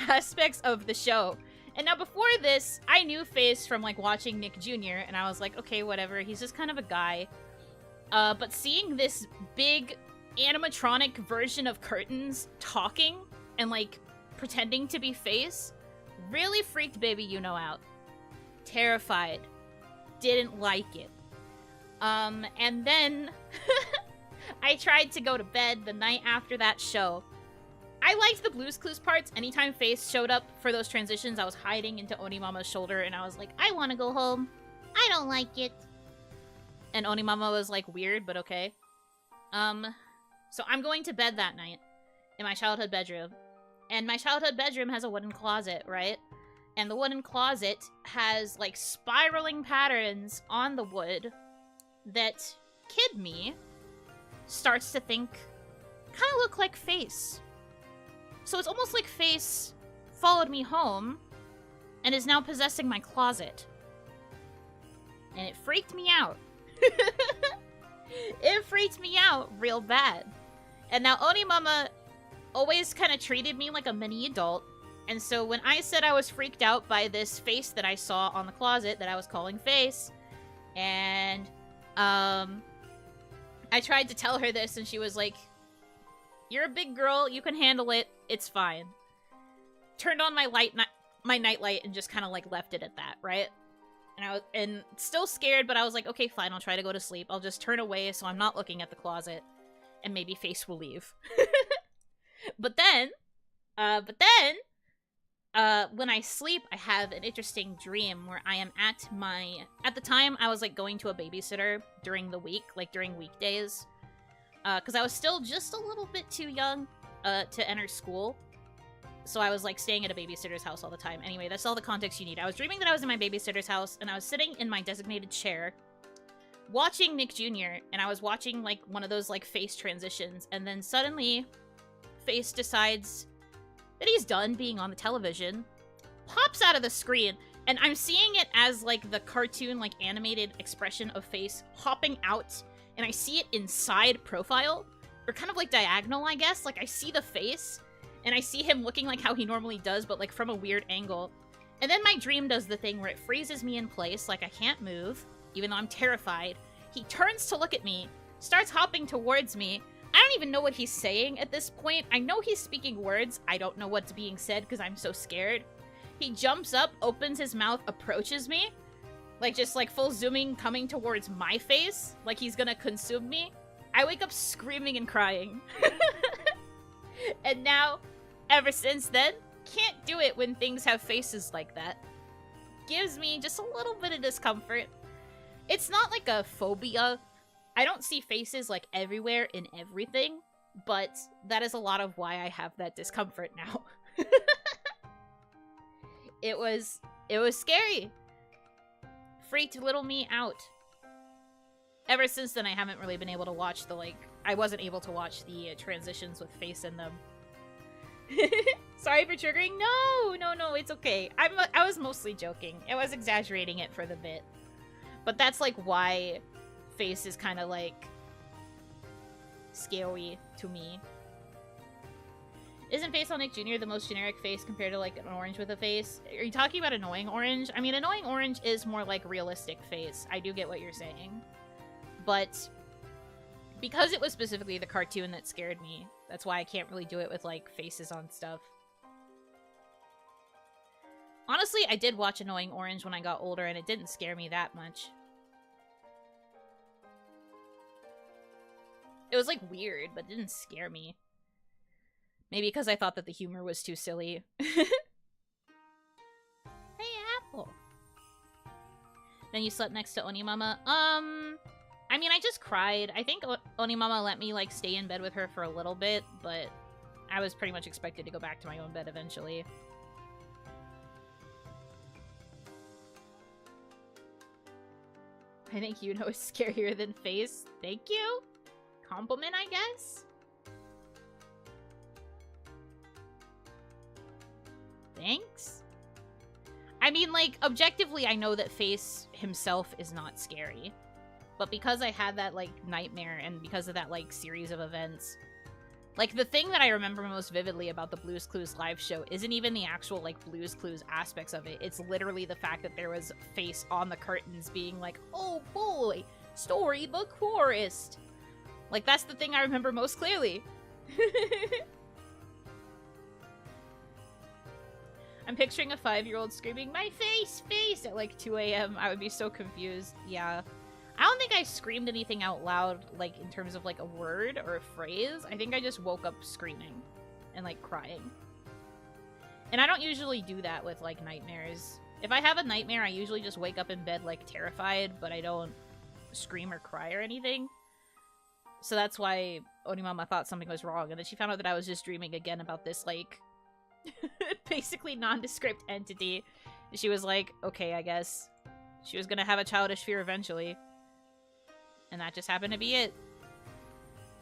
aspects of the show. And now before this, I knew Face from like watching Nick Jr. and I was like, okay, whatever, he's just kind of a guy. But seeing this big animatronic version of curtains talking and like pretending to be Face really freaked baby Yuno out. Terrified. Didn't like it. And then I tried to go to bed the night after that show. I liked the Blue's Clues parts. Anytime Face showed up for those transitions, I was hiding into Onimama's shoulder and I was like, I want to go home. I don't like it. And Onimama was like, weird, but okay. So I'm going to bed that night in my childhood bedroom. And my childhood bedroom has a wooden closet, right? And the wooden closet has like spiraling patterns on the wood that kid me starts to think kind of look like Face. So it's almost like Face followed me home and is now possessing my closet. And it freaked me out. It freaked me out real bad. And now Onimama always kind of treated me like a mini adult. And so when I said I was freaked out by this face that I saw on the closet that I was calling Face, and I tried to tell her this and she was like, "You're a big girl, you can handle it, it's fine." Turned on my nightlight and just kind of like left it at that, right? And I was still scared, but I was like, okay, fine, I'll try to go to sleep. I'll just turn away so I'm not looking at the closet, and maybe Face will leave. But then, when I sleep, I have an interesting dream where I am at the time, I was, like, going to a babysitter during the week, like, during weekdays. Because I was still just a little bit too young, to enter school. So I was, like, staying at a babysitter's house all the time. Anyway, that's all the context you need. I was dreaming that I was in my babysitter's house, and I was sitting in my designated chair, watching Nick Jr., and I was watching, like, one of those, like, face transitions, and then suddenly, Face decides that he's done being on the television, pops out of the screen, and I'm seeing it as, like, the cartoon, like, animated expression of Face hopping out, and I see it inside profile, or kind of, like, diagonal, I guess. Like, I see the face, and I see him looking like how he normally does, but, like, from a weird angle. And then my dream does the thing where it freezes me in place, like I can't move, even though I'm terrified. He turns to look at me, starts hopping towards me. I don't even know what he's saying at this point. I know he's speaking words. I don't know what's being said because I'm so scared. He jumps up, opens his mouth, approaches me. Like, just, like, full zooming, coming towards my face. Like he's gonna consume me. I wake up screaming and crying. And now, ever since then, can't do it when things have faces like that. Gives me just a little bit of discomfort. It's not like a phobia. I don't see faces, like, everywhere in everything, but that is a lot of why I have that discomfort now. It was scary. Freaked little me out. Ever since then, I haven't really been able to watch the, like, I wasn't able to watch the transitions with Face in them. Sorry for triggering. No, it's okay. I was mostly joking. I was exaggerating it for the bit. But that's, like, why Face is kind of, like, scary to me. Isn't Face on Nick Jr. the most generic face compared to, like, an orange with a face? Are you talking about Annoying Orange? I mean, Annoying Orange is more, like, realistic face. I do get what you're saying. But because it was specifically the cartoon that scared me, that's why I can't really do it with, like, faces on stuff. Honestly, I did watch Annoying Orange when I got older, and it didn't scare me that much. It was, like, weird, but it didn't scare me. Maybe because I thought that the humor was too silly. Hey, Apple! Then you slept next to Onimama? I mean, I just cried. I think Onimama let me, like, stay in bed with her for a little bit, but I was pretty much expected to go back to my own bed eventually. I think Yuno is scarier than Face. Thank you. Compliment, I guess? Thanks? I mean, like, objectively, I know that Face himself is not scary. But because I had that, like, nightmare, and because of that, like, series of events, like, the thing that I remember most vividly about the Blue's Clues live show isn't even the actual, like, Blue's Clues aspects of it. It's literally the fact that there was Face on the curtains being like, oh boy, storybook forest. Like, that's the thing I remember most clearly. I'm picturing a 5-year-old screaming, my face, face, at like 2 a.m. I would be so confused. Yeah. I don't think I screamed anything out loud, like, in terms of, like, a word or a phrase. I think I just woke up screaming and, like, crying. And I don't usually do that with, like, nightmares. If I have a nightmare, I usually just wake up in bed, like, terrified, but I don't scream or cry or anything. So that's why Onimama thought something was wrong, and then she found out that I was just dreaming again about this, like, basically nondescript entity. She was like, okay, I guess. She was gonna have a childish fear eventually. And that just happened to be it.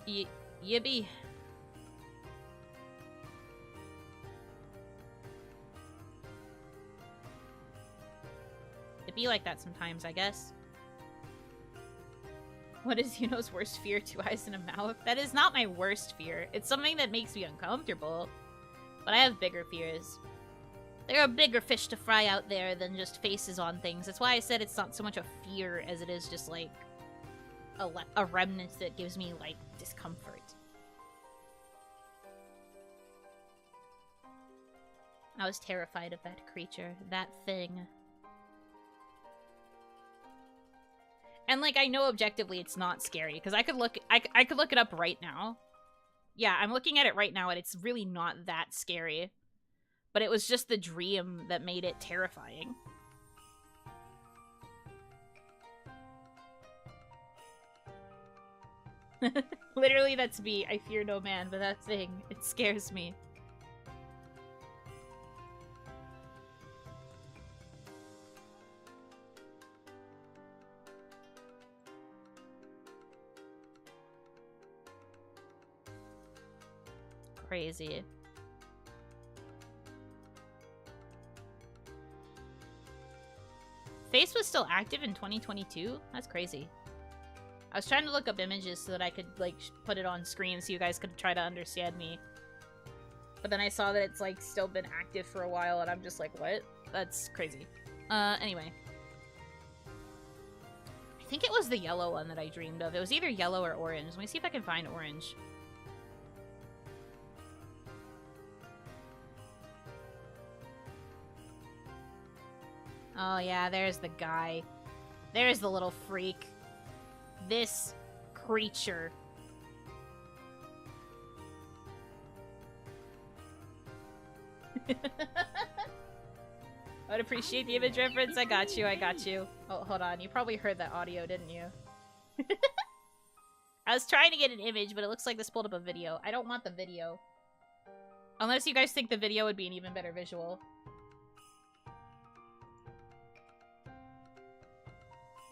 Yippee. It be like that sometimes, I guess. What is Yuno's worst fear? 2 eyes and a mouth? That is not my worst fear. It's something that makes me uncomfortable. But I have bigger fears. There are bigger fish to fry out there than just faces on things. That's why I said it's not so much a fear as it is just, like, a remnant that gives me, like, discomfort. I was terrified of that creature, that thing. And, like, I know objectively it's not scary, because I could look it up right now. Yeah, I'm looking at it right now, and it's really not that scary. But it was just the dream that made it terrifying. Literally, that's me. I fear no man, but that thing, it scares me. Crazy. Face was still active in 2022? That's crazy. I was trying to look up images so that I could, like, put it on screen so you guys could try to understand me. But then I saw that it's, like, still been active for a while, and I'm just like, what? That's crazy. Anyway. I think it was the yellow one that I dreamed of. It was either yellow or orange. Let me see if I can find orange. Oh, yeah, there's the guy. There's the little freak. This creature. I'd appreciate the image reference. I got you, I got you. Oh, hold on. You probably heard that audio, didn't you? I was trying to get an image, but it looks like this pulled up a video. I don't want the video. Unless you guys think the video would be an even better visual.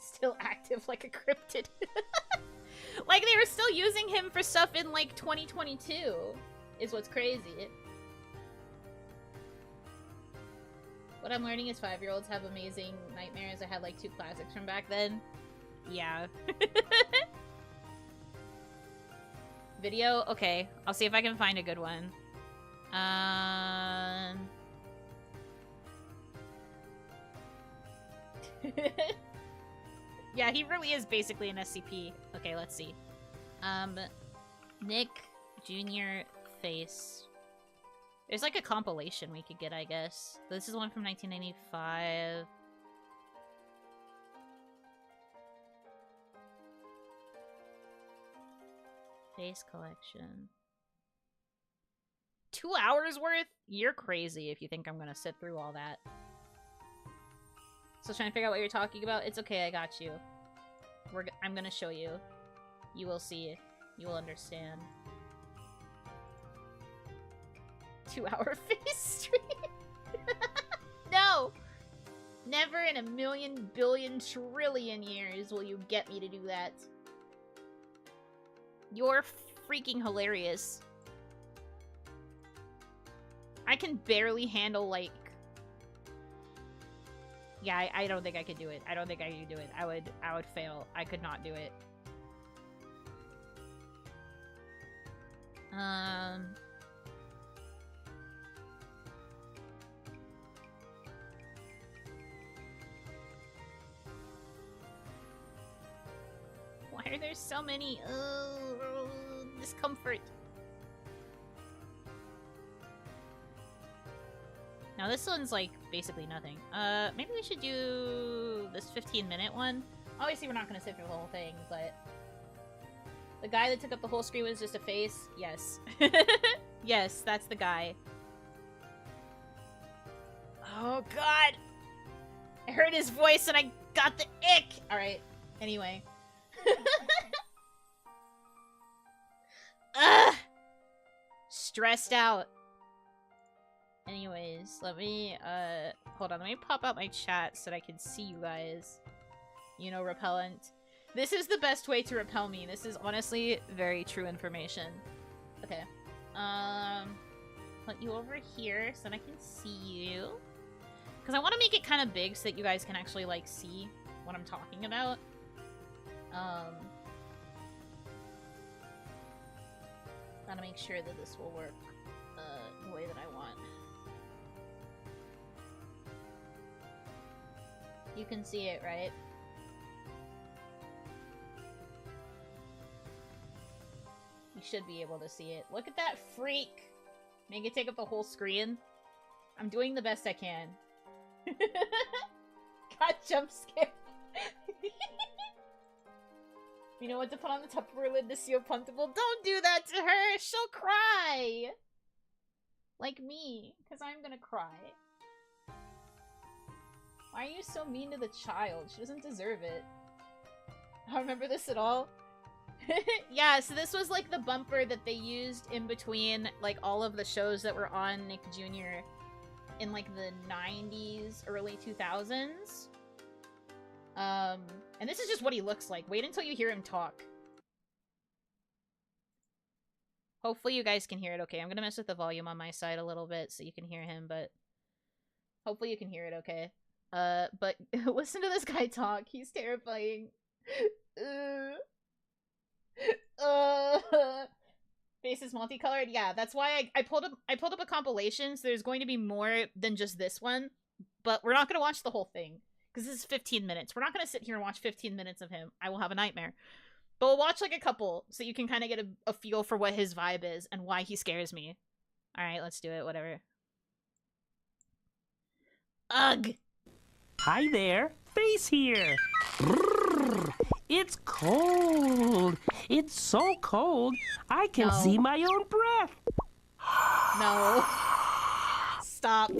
Still active like a cryptid. Like, they were still using him for stuff in, like, 2022. Is what's crazy. What I'm learning is 5-year-olds have amazing nightmares. I had, like, 2 classics from back then. Yeah. Video? Okay. I'll see if I can find a good one. Yeah, he really is basically an SCP. Okay, let's see. Nick Jr. face. There's like a compilation we could get, I guess. This is one from 1995. Face collection. 2 hours worth? You're crazy if you think I'm gonna sit through all that. Still trying to figure out what you're talking about? It's okay, I got you. I'm gonna show you. You will see. You will understand. 2-hour face stream? No! Never in a million, billion, trillion years will you get me to do that. You're freaking hilarious. I can barely handle, like... Yeah, I don't think I could do it. I don't think I could do it. I would fail. I could not do it. Why are there so many discomfort? Now this one's like basically nothing. Maybe we should do this 15-minute one. Obviously we're not gonna sit through the whole thing, but the guy that took up the whole screen was just a face. Yes. Yes, that's the guy. Oh god! I heard his voice and I got the ick! Alright, anyway. Ugh! Stressed out. Anyways, let me, hold on, let me pop out my chat so that I can see you guys. You know, repellent. This is the best way to repel me. This is honestly very true information. Okay. Put you over here so that I can see you. Because I want to make it kind of big so that you guys can actually, like, see what I'm talking about. Gotta make sure that this will work, the way that I want. You can see it, right? You should be able to see it. Look at that freak! Make it take up the whole screen. I'm doing the best I can. Got jump scared. You know what to put on the top of her lid to seal puntable? Don't do that to her! She'll cry! Like me, because I'm gonna cry. Why are you so mean to the child? She doesn't deserve it. I don't remember this at all. Yeah, so this was like the bumper that they used in between like all of the shows that were on Nick Jr. in like the 90s, early 2000s. And this is just what he looks like. Wait until you hear him talk. Hopefully you guys can hear it okay. I'm gonna mess with the volume on my side a little bit so you can hear him, but hopefully you can hear it okay. But listen to this guy talk. He's terrifying. Face is multicolored. Yeah, that's why I pulled up a compilation, so there's going to be more than just this one. But we're not gonna watch the whole thing. Because this is 15 minutes. We're not gonna sit here and watch 15 minutes of him. I will have a nightmare. But we'll watch like a couple, so you can kind of get a feel for what his vibe is and why he scares me. Alright, let's do it, whatever. Ugh! Hi there, Face here. It's cold. It's so cold, I can see my own breath. No. Stop.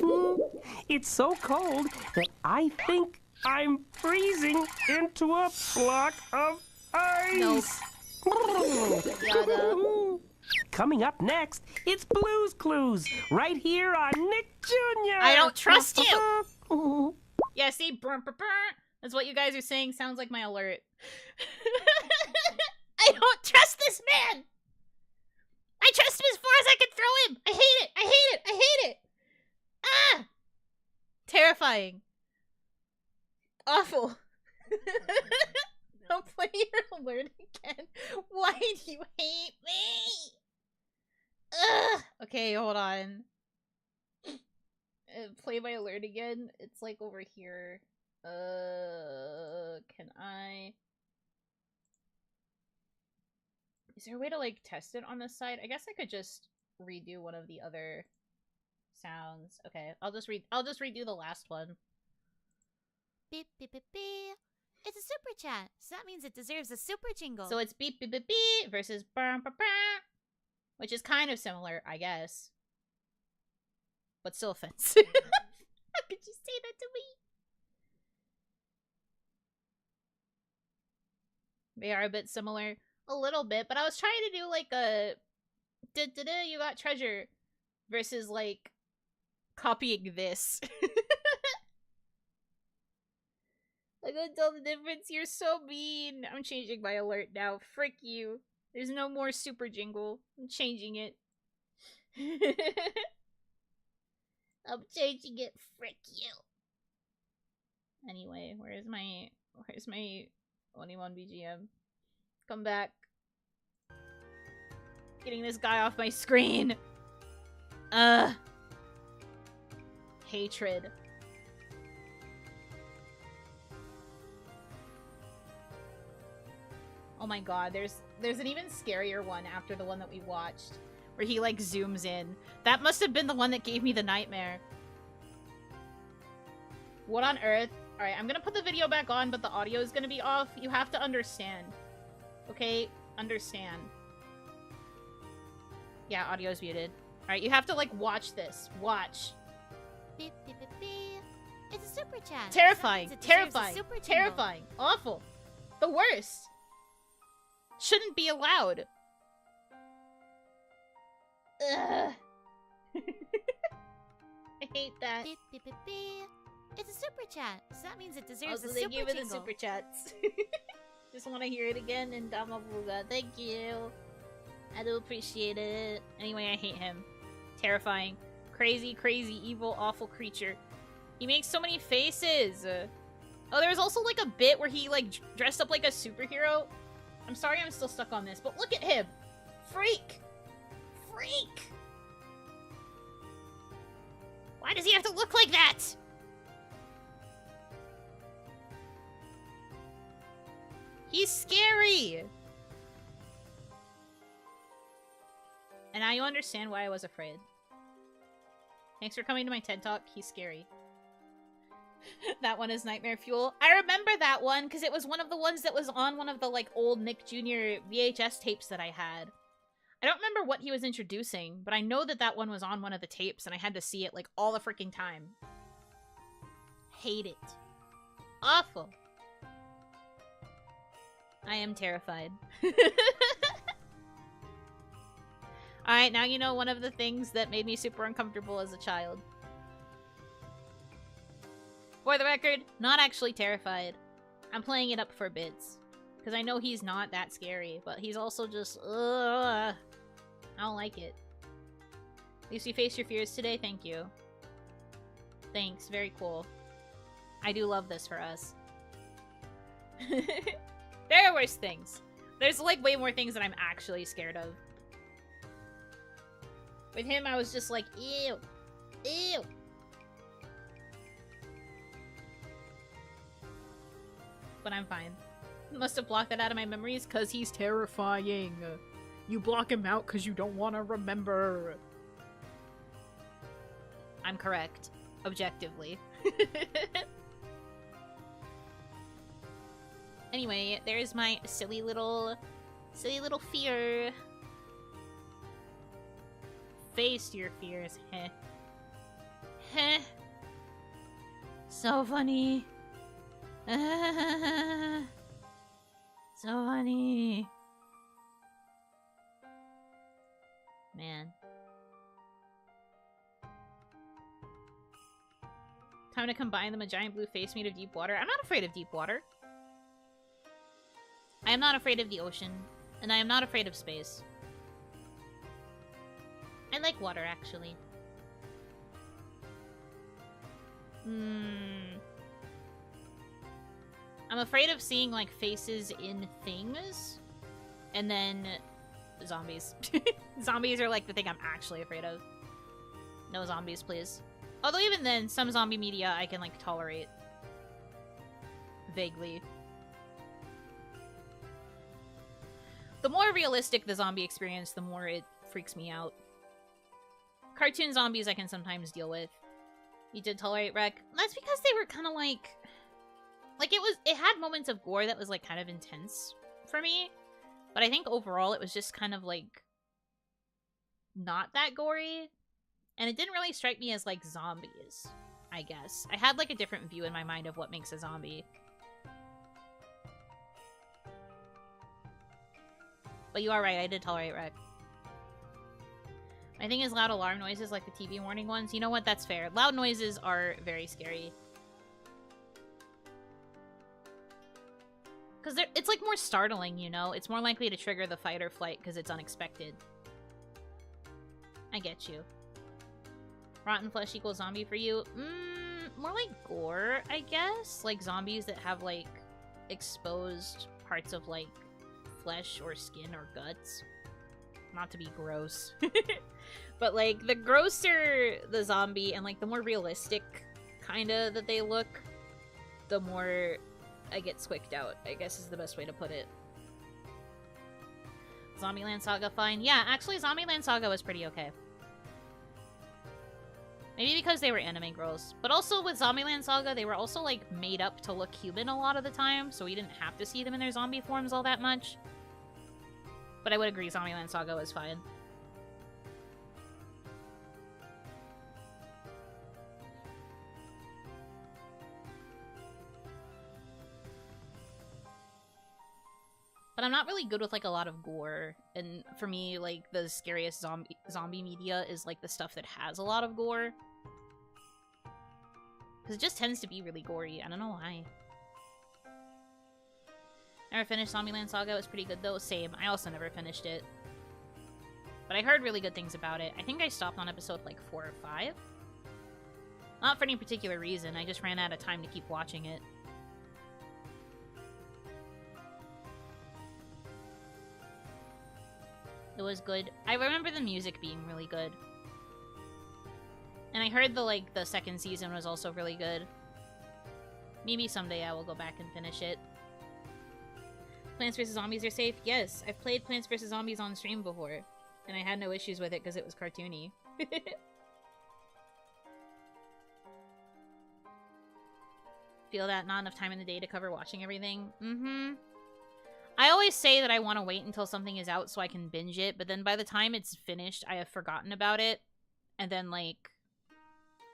It's so cold that I think I'm freezing into a block of ice. Nope. Yada. Coming up next, it's Blue's Clues, right here on Nick Jr. I don't trust you! Yeah, see? Brr, brr, brr. That's what you guys are saying. Sounds like my alert. I don't trust this man! I trust him as far as I can throw him! I hate it! I hate it! I hate it! Ah! Terrifying. Awful. Don't play your alert again. Why do you hate me? Ugh! Okay, hold on. Play my alert again. It's like over here. Can I... Is there a way to like test it on this side? I guess I could just redo one of the other sounds. Okay, I'll just redo the last one. Beep, beep, beep, beep. It's a super chat, so that means it deserves a super jingle. So it's beep beep beep beep versus brr, brr, brr, which is kind of similar, I guess. But still offensive. How could you say that to me? They are a bit similar. A little bit, but I was trying to do like a da-da-da, you got treasure versus like copying this. I couldn't tell the difference. You're so mean. I'm changing my alert now. Frick you. There's no more super jingle. I'm changing it. I'm changing it. Frick you. Anyway, where's my OniMon BGM? Come back. Getting this guy off my screen. Hatred. Oh my god, there's an even scarier one after the one that we watched, where he like zooms in. That must have been the one that gave me the nightmare. What on earth? Alright, I'm gonna put the video back on, but the audio is gonna be off. You have to understand. Okay? Understand. Yeah, audio's muted. Alright, you have to like watch this. Watch. Beep, beep, beep, beep. It's a super chat. Terrifying. So that means it deserves a Terrifying. super jingle. Terrifying. Awful. The worst. Shouldn't be allowed. Ugh. I hate that. Beep, beep, beep, beep. It's a super chat, so that means it deserves Also, a thank super you for jingle. the super chats. Just want to hear it again in Damabuga. Thank you. I do appreciate it. Anyway, I hate him. Terrifying. Crazy, crazy, evil, awful creature. He makes so many faces. Oh, there was also like a bit where he like dressed up like a superhero. I'm sorry I'm still stuck on this, but look at him! Freak! Freak! Why does he have to look like that? He's scary! And now you understand why I was afraid. Thanks for coming to my TED Talk. He's scary. That one is Nightmare Fuel. I remember that one because it was one of the ones that was on one of the like old Nick Jr. VHS tapes that I had. I don't remember what he was introducing, but I know that that one was on one of the tapes, and I had to see it, like, all the freaking time. Hate it. Awful. I am terrified. Alright, now you know one of the things that made me super uncomfortable as a child. For the record, not actually terrified. I'm playing it up for bits. Because I know he's not that scary, but he's also just, ugh. I don't like it. At least you faced your fears today, thank you. Thanks, very cool. I do love this for us. There are worse things. There's, like, way more things that I'm actually scared of. With him, I was just like, ew. Ew. But I'm fine. Must have blocked that out of my memories because he's terrifying. You block him out because you don't want to remember. I'm correct. Objectively. Anyway, there's my silly little fear. Face your fears, heh. Heh. So funny. So funny. Man. Time to combine them a giant blue face made of deep water. I'm not afraid of deep water. I am not afraid of the ocean, and I am not afraid of space. I like water, actually. I'm afraid of seeing, like, faces in things, and then zombies. Zombies are, like, the thing I'm actually afraid of. No zombies, please. Although even then, some zombie media I can, like, tolerate. Vaguely. The more realistic the zombie experience, the more it freaks me out. Cartoon zombies I can sometimes deal with. You did tolerate wreck. That's because they were kind of like it had moments of gore that was like kind of intense for me. But I think overall it was just kind of like not that gory. And it didn't really strike me as like zombies, I guess. I had like a different view in my mind of what makes a zombie. But you are right, I did tolerate wreck. My thing is loud alarm noises like the TV warning ones. You know what? That's fair. Loud noises are very scary. Because it's like more startling, you know? It's more likely to trigger the fight or flight because it's unexpected. I get you. Rotten flesh equals zombie for you? More like gore, I guess? Like zombies that have like exposed parts of like flesh or skin or guts. Not to be gross. But like the grosser the zombie and like the more realistic kinda that they look, the more I get squicked out, I guess is the best way to put it. Zombieland Saga fine? Yeah, actually Zombieland Saga was pretty okay. Maybe because they were anime girls. But also with Zombieland Saga, they were also like made up to look human a lot of the time, so we didn't have to see them in their zombie forms all that much. But I would agree Zombieland Saga was fine. But I'm not really good with like a lot of gore, and for me, like the scariest zombie media is like the stuff that has a lot of gore. Because it just tends to be really gory. I don't know why. Never finished Zombieland Saga. It was pretty good though. Same. I also never finished it. But I heard really good things about it. I think I stopped on episode like 4 or 5. Not for any particular reason. I just ran out of time to keep watching it. It was good. I remember the music being really good. And I heard the second season was also really good. Maybe someday I will go back and finish it. Plants vs. Zombies are safe? Yes, I've played Plants vs. Zombies on stream before. And I had no issues with it because it was cartoony. Feel that not enough time in the day to cover watching everything? I always say that I want to wait until something is out so I can binge it, but then by the time it's finished, I have forgotten about it. And then, like,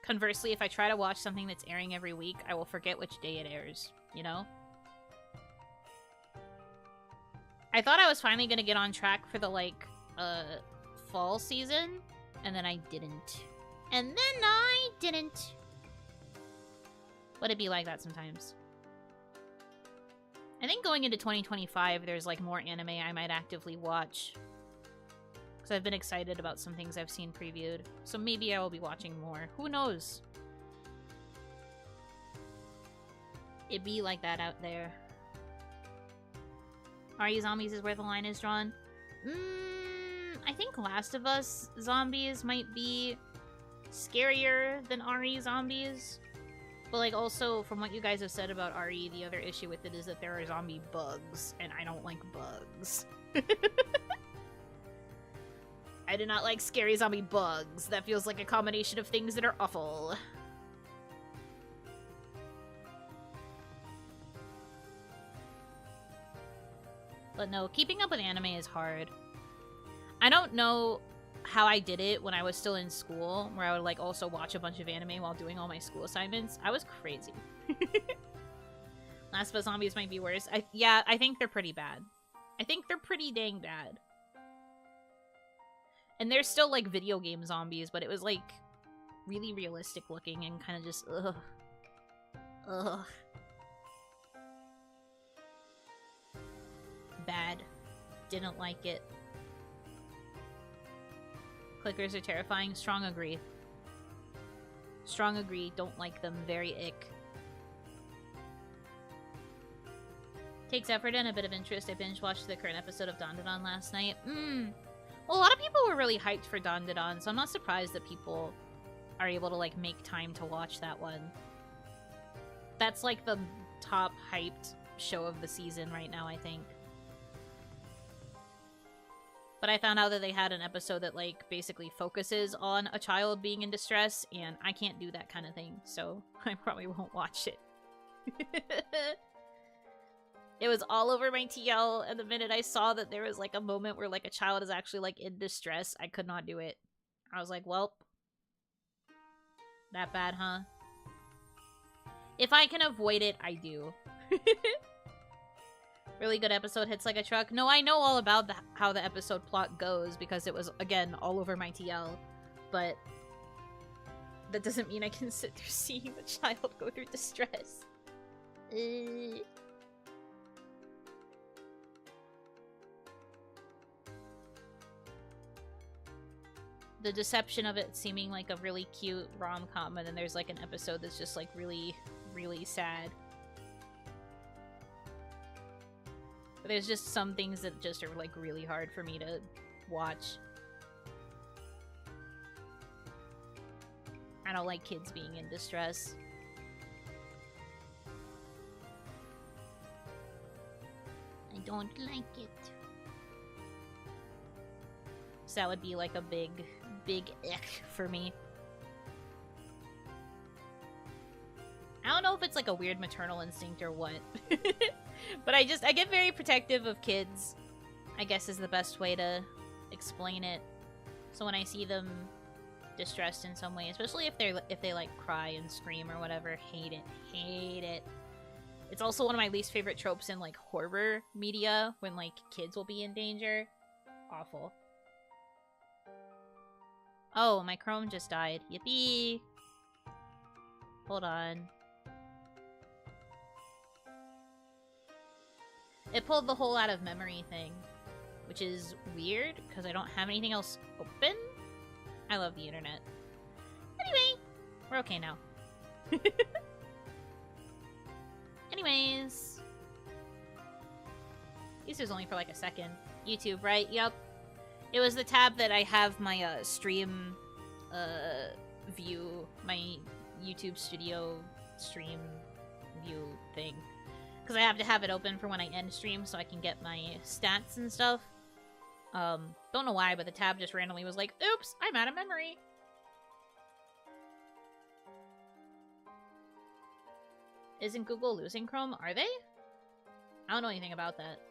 conversely, if I try to watch something that's airing every week, I will forget which day it airs, you know? I thought I was finally gonna get on track for the, like, fall season, and then I didn't. And then I didn't. Would it be like that sometimes? I think going into 2025, there's, like, more anime I might actively watch. Because I've been excited about some things I've seen previewed. So maybe I will be watching more. Who knows? It be like that out there. RE Zombies is where the line is drawn. I think Last of Us Zombies might be scarier than RE Zombies. But, like, also, from what you guys have said about RE, the other issue with it is that there are zombie bugs, and I don't like bugs. I do not like scary zombie bugs. That feels like a combination of things that are awful. But no, keeping up with anime is hard. I don't know how I did it when I was still in school, where I would, like, also watch a bunch of anime while doing all my school assignments. I was crazy. Last of Us Zombies might be worse. Yeah, I think they're pretty bad. I think they're pretty dang bad. And they're still, like, video game zombies, but it was, like, really realistic looking and kind of just, ugh. Ugh. Bad. Didn't like it. Clickers are terrifying. Strong agree. Strong agree. Don't like them. Very ick. Takes effort and a bit of interest. I binge watched the current episode of Dandadan last night. Well, a lot of people were really hyped for Dandadan, so I'm not surprised that people are able to, like, make time to watch that one. That's, like, the top hyped show of the season right now, I think. But I found out that they had an episode that, like, basically focuses on a child being in distress, and I can't do that kind of thing, so I probably won't watch it. It was all over my TL, and the minute I saw that there was, like, a moment where, like, a child is actually, like, in distress, I could not do it. I was like, welp. That bad, huh? If I can avoid it, I do. Really good episode, hits like a truck. No, I know all about how the episode plot goes because it was, again, all over my TL. But that doesn't mean I can sit there seeing the child go through distress. The deception of it seeming like a really cute rom-com, and then there's, like, an episode that's just, like, really, really sad. But there's just some things that just are, like, really hard for me to watch. I don't like kids being in distress. I don't like it. So that would be, like, a big ick for me. I don't know if it's, like, a weird maternal instinct or what. But I get very protective of kids, I guess is the best way to explain it. So when I see them distressed in some way, especially if they like cry and scream or whatever, hate it. It's also one of my least favorite tropes in, like, horror media, when, like, kids will be in danger. Awful. Oh, my Chrome just died. Yippee! Hold on. It pulled the whole out of memory thing, which is weird, because I don't have anything else open. I love the internet. Anyway, we're okay now. Anyways. This was only for, like, a second. YouTube, right? Yep. It was the tab that I have my stream view, my YouTube studio stream view thing. Because I have to have it open for when I end stream so I can get my stats and stuff. Don't know why, but the tab just randomly was like, oops, I'm out of memory. Isn't Google losing Chrome? Are they? I don't know anything about that.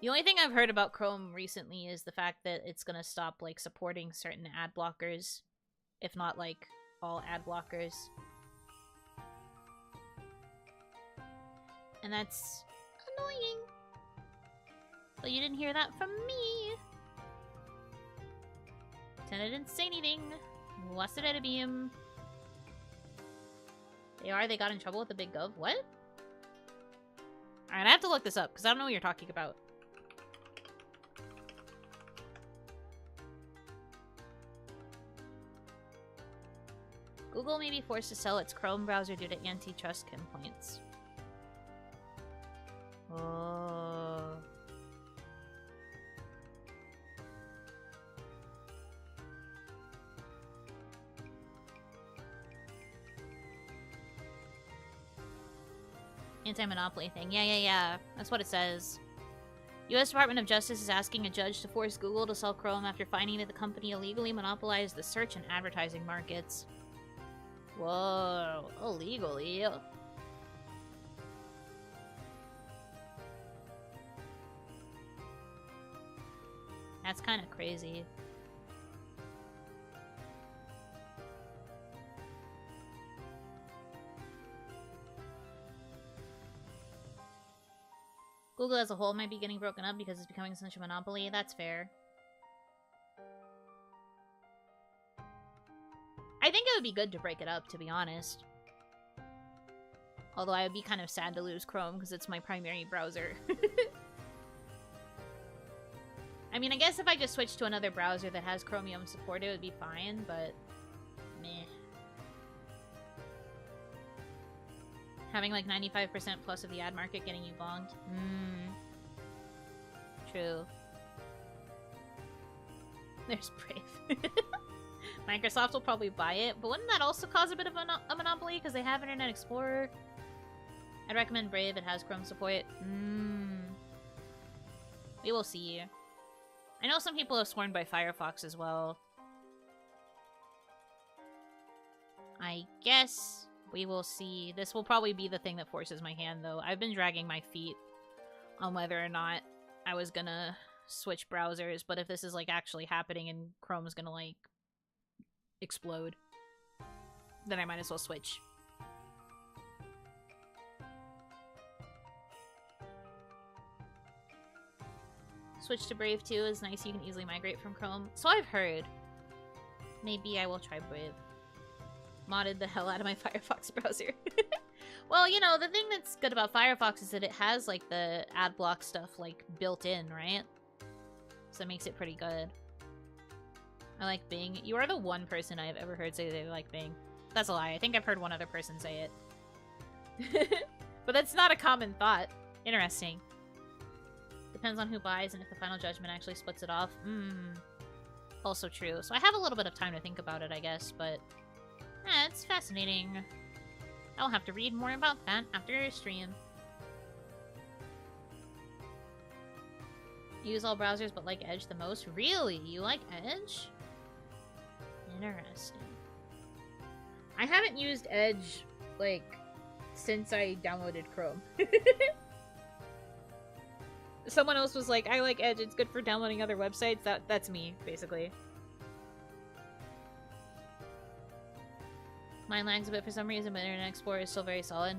The only thing I've heard about Chrome recently is the fact that it's gonna stop, like, supporting certain ad blockers. If not, like, all ad blockers. And that's annoying. But you didn't hear that from me. Pretend I didn't say anything. What's it at a beam? They got in trouble with the big gov. What? Alright, I have to look this up, because I don't know what you're talking about. Google may be forced to sell its Chrome browser due to antitrust complaints. Oh. Anti-monopoly thing. Yeah. That's what it says. U.S. Department of Justice is asking a judge to force Google to sell Chrome after finding that the company illegally monopolized the search and advertising markets. Whoa, illegally. That's kind of crazy. Google as a whole might be getting broken up because it's becoming such a monopoly. That's fair. I think it would be good to break it up, to be honest. Although I would be kind of sad to lose Chrome because it's my primary browser. I mean, I guess if I just switched to another browser that has Chromium support, it would be fine, but meh. Having like 95% plus of the ad market getting you bonged. True. There's Brave. Microsoft will probably buy it, but wouldn't that also cause a bit of a monopoly because they have Internet Explorer? I'd recommend Brave. It has Chrome support. We will see. I know some people have sworn by Firefox as well. I guess we will see. This will probably be the thing that forces my hand, though. I've been dragging my feet on whether or not I was gonna switch browsers, but if this is, like, actually happening and Chrome's gonna, like, explode, then I might as well switch. Switch to Brave too is nice. You can easily migrate from Chrome. So I've heard. Maybe I will try Brave. Modded the hell out of my Firefox browser. Well, you know, the thing that's good about Firefox is that it has, like, the ad block stuff, like, built in, right? So it makes it pretty good. I like Bing. You are the one person I have ever heard say they like Bing. That's a lie. I think I've heard one other person say it. But that's not a common thought. Interesting. Depends on who buys and if the final judgment actually splits it off. Also true. So I have a little bit of time to think about it, I guess, but it's fascinating. I'll have to read more about that after your stream. Use all browsers but like Edge the most? Really? You like Edge? Interesting. I haven't used Edge, like, since I downloaded Chrome. Someone else was like, I like Edge, it's good for downloading other websites. That's me, basically. Mine lags a bit for some reason, but Internet Explorer is still very solid.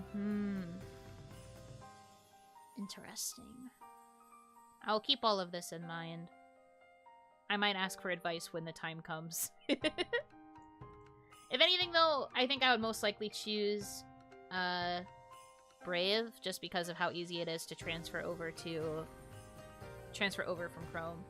Interesting. I'll keep all of this in mind. I might ask for advice when the time comes. If anything, though, I think I would most likely choose Brave, just because of how easy it is to transfer over from Chrome.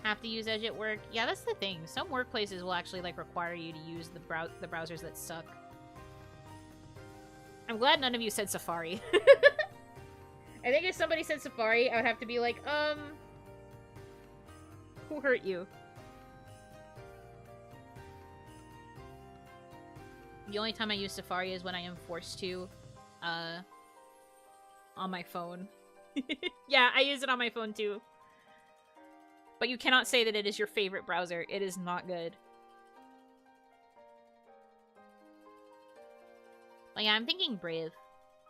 Have to use Edge at work? Yeah, that's the thing. Some workplaces will actually, like, require you to use the browsers that suck. I'm glad none of you said Safari. I think if somebody said Safari, I would have to be like, who hurt you? The only time I use Safari is when I am forced to, on my phone. Yeah, I use it on my phone too. But you cannot say that it is your favorite browser. It is not good. But yeah, I'm thinking Brave.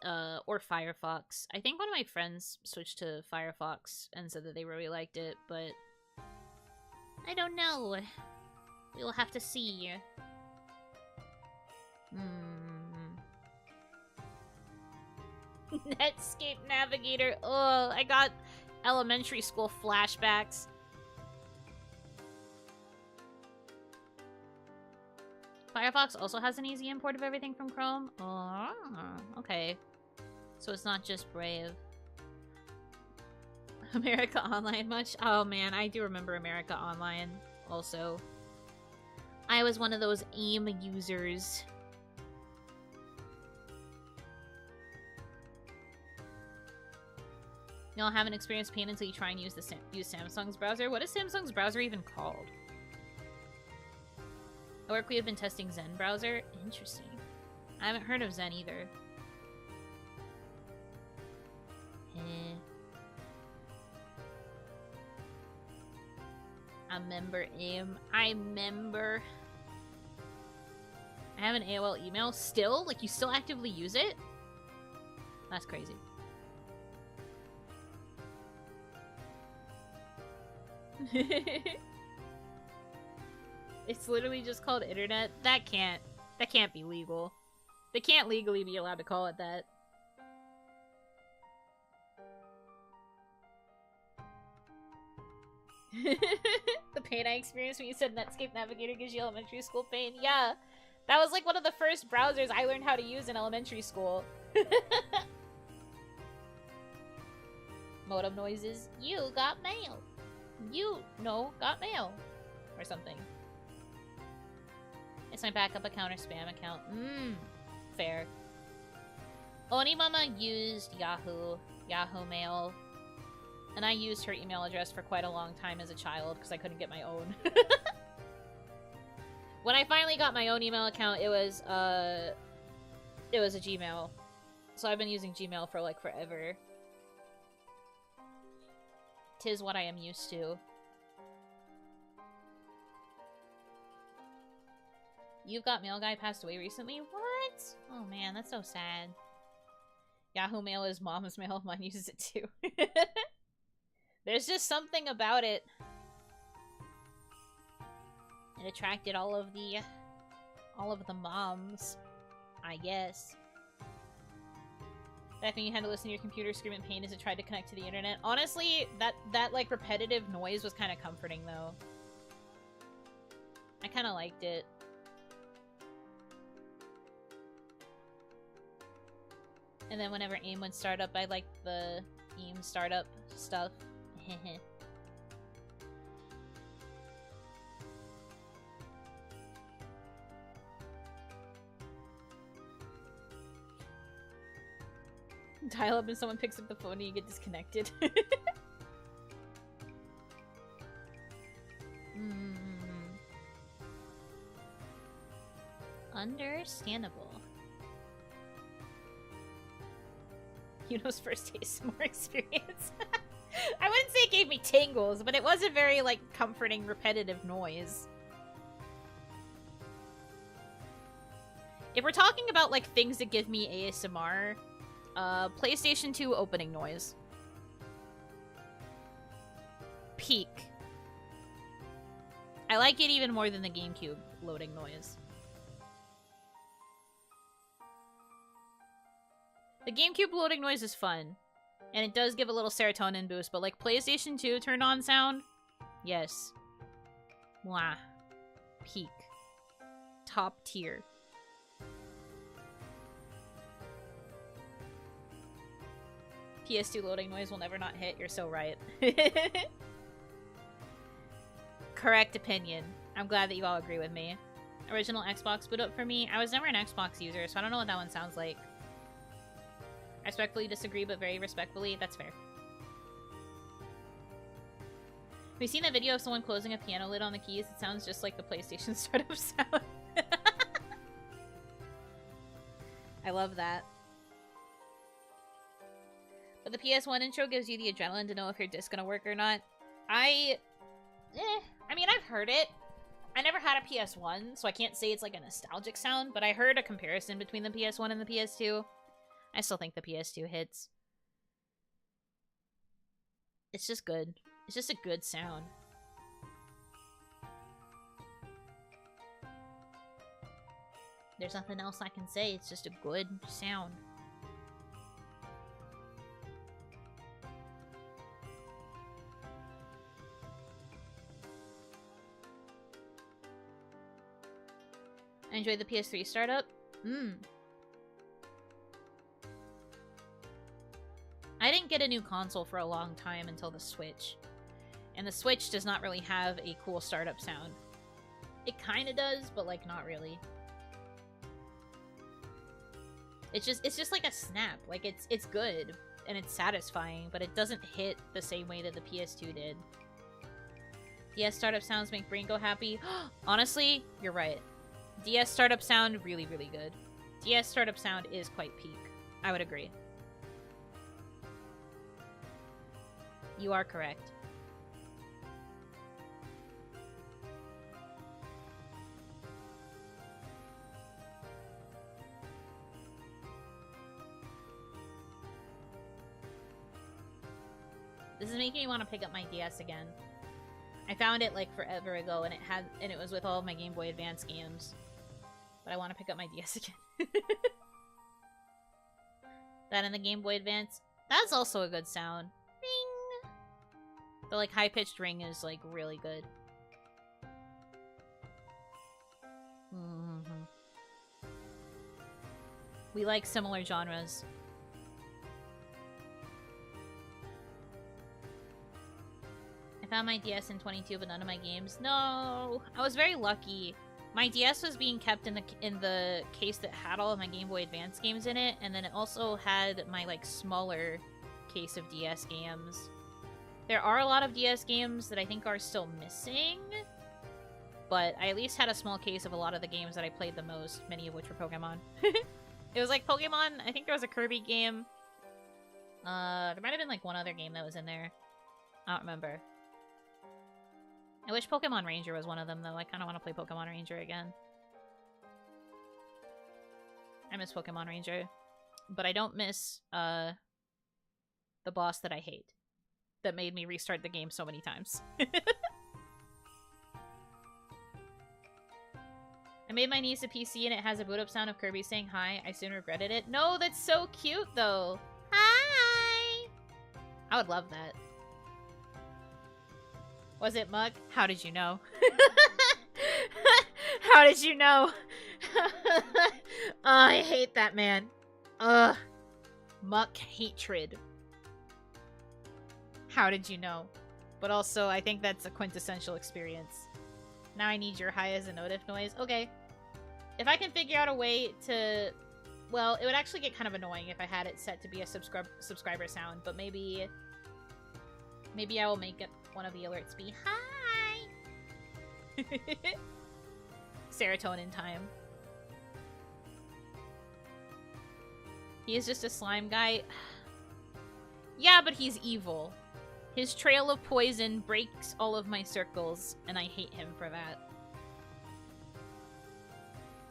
or Firefox. I think one of my friends switched to Firefox and said that they really liked it, but I don't know. We'll have to see. Netscape Navigator. Oh, I got elementary school flashbacks. Firefox also has an easy import of everything from Chrome. Oh, okay. So it's not just Brave. America Online much? Oh man, I do remember America Online also. I was one of those AIM users. You'll haven't experienced pain until you try and use Samsung's browser. What is Samsung's browser even called? At work we have been testing Zen browser. Interesting. I haven't heard of Zen either. I remember AIM. I remember. I have an AOL email still? Like, you still actively use it? That's crazy. It's literally just called internet. That can't be legal. They can't legally be allowed to call it that. The pain I experienced when you said Netscape Navigator gives you elementary school pain. Yeah. That was like one of the first browsers I learned how to use in elementary school. Modem noises. You got mail. You got mail. Or something. It's my backup account or spam account. Fair. Onimama used Yahoo Mail. And I used her email address for quite a long time as a child because I couldn't get my own. When I finally got my own email account, it was a Gmail. So I've been using Gmail for like forever. 'Tis what I am used to. You've Got Mail guy passed away recently? What? Oh man, that's so sad. Yahoo Mail is mom's mail. Mine uses it too. There's just something about it. It attracted all of the moms, I guess. Back when you had to listen to your computer scream in pain as it tried to connect to the internet. Honestly, that like repetitive noise was kind of comforting though. I kind of liked it. And then whenever AIM would start up, I liked the AIM startup stuff. Dial up and someone picks up the phone and you get disconnected. Understandable. Yuno's first ASMR experience. I wouldn't say it gave me tingles, but it was a very, like, comforting, repetitive noise. If we're talking about, like, things that give me ASMR, PlayStation 2 opening noise. Peak. I like it even more than the GameCube loading noise. The GameCube loading noise is fun. And it does give a little serotonin boost, but like PlayStation 2 turned on sound? Yes. Mwah. Peak. Top tier. PS2 loading noise will never not hit. You're so right. Correct opinion. I'm glad that you all agree with me. Original Xbox boot up for me. I was never an Xbox user, so I don't know what that one sounds like. I respectfully disagree, but very respectfully, that's fair. Have you seen that video of someone closing a piano lid on the keys? It sounds just like the PlayStation startup sound. I love that. But the PS1 intro gives you the adrenaline to know if your disc's gonna work or not. I mean, I've heard it. I never had a PS1, so I can't say it's like a nostalgic sound, but I heard a comparison between the PS1 and the PS2. I still think the PS2 hits. It's just good. It's just a good sound. There's nothing else I can say. It's just a good sound. I enjoyed the PS3 startup. I didn't get a new console for a long time until the Switch. And the Switch does not really have a cool startup sound. It kinda does, but like not really. It's just like a snap. Like it's good and it's satisfying, but it doesn't hit the same way that the PS2 did. DS startup sounds make brain go happy. Honestly, you're right. DS startup sound really, really good. DS startup sound is quite peak. I would agree. You are correct. This is making me want to pick up my DS again. I found it like forever ago and it was with all of my Game Boy Advance games. But I want to pick up my DS again. That and the Game Boy Advance. That's also a good sound. Ring! The like high-pitched ring is like really good. We like similar genres. I found my DS in 22, but none of my games. No! I was very lucky. My DS was being kept in the case that had all of my Game Boy Advance games in it, and then it also had my like smaller case of DS games. There are a lot of DS games that I think are still missing, but I at least had a small case of a lot of the games that I played the most, many of which were Pokemon. It was like Pokemon, I think there was a Kirby game. There might have been like one other game that was in there. I don't remember. I wish Pokemon Ranger was one of them, though. I kind of want to play Pokemon Ranger again. I miss Pokemon Ranger. But I don't miss, the boss that I hate. That made me restart the game so many times. I made my niece a PC and it has a boot up sound of Kirby saying hi. I soon regretted it. No, that's so cute, though. Hi! I would love that. Was it Muck? How did you know? How did you know? Oh, I hate that man. Ugh. Muck hatred. How did you know? But also, I think that's a quintessential experience. Now I need your hi as a notif noise. Okay. If I can figure out a way to... Well, it would actually get kind of annoying if I had it set to be a subscriber sound, but maybe I will make it one of the alerts be hi! Serotonin time. He is just a slime guy. Yeah, but he's evil. His trail of poison breaks all of my circles, and I hate him for that.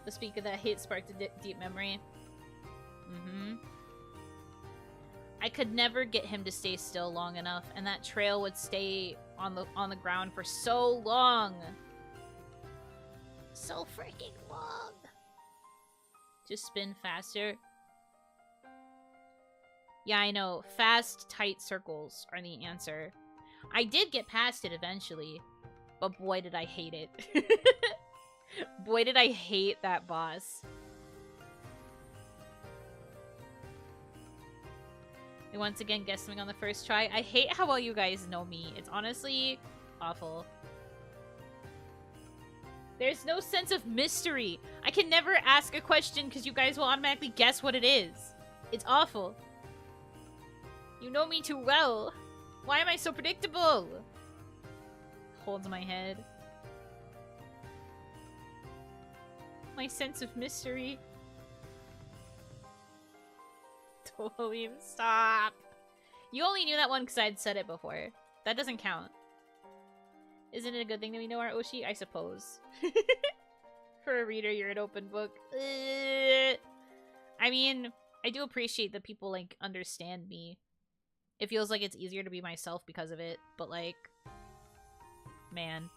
The speak of that hate sparked a deep memory. I could never get him to stay still long enough, and that trail would stay on the ground for so long. So freaking long. Just spin faster. Yeah, I know. Fast, tight circles are the answer. I did get past it eventually, but boy did I hate it. Boy did I hate that boss. We once again guessed something on the first try. I hate how well you guys know me. It's honestly awful. There's no sense of mystery. I can never ask a question because you guys will automatically guess what it is. It's awful. You know me too well. Why am I so predictable? Holds my head. My sense of mystery. Totally. Stop. You only knew that one because I'd said it before. That doesn't count. Isn't it a good thing that we know our Oshi? I suppose. For a reader, you're an open book. I mean, I do appreciate that people, like, understand me. It feels like it's easier to be myself because of it, but, like, man,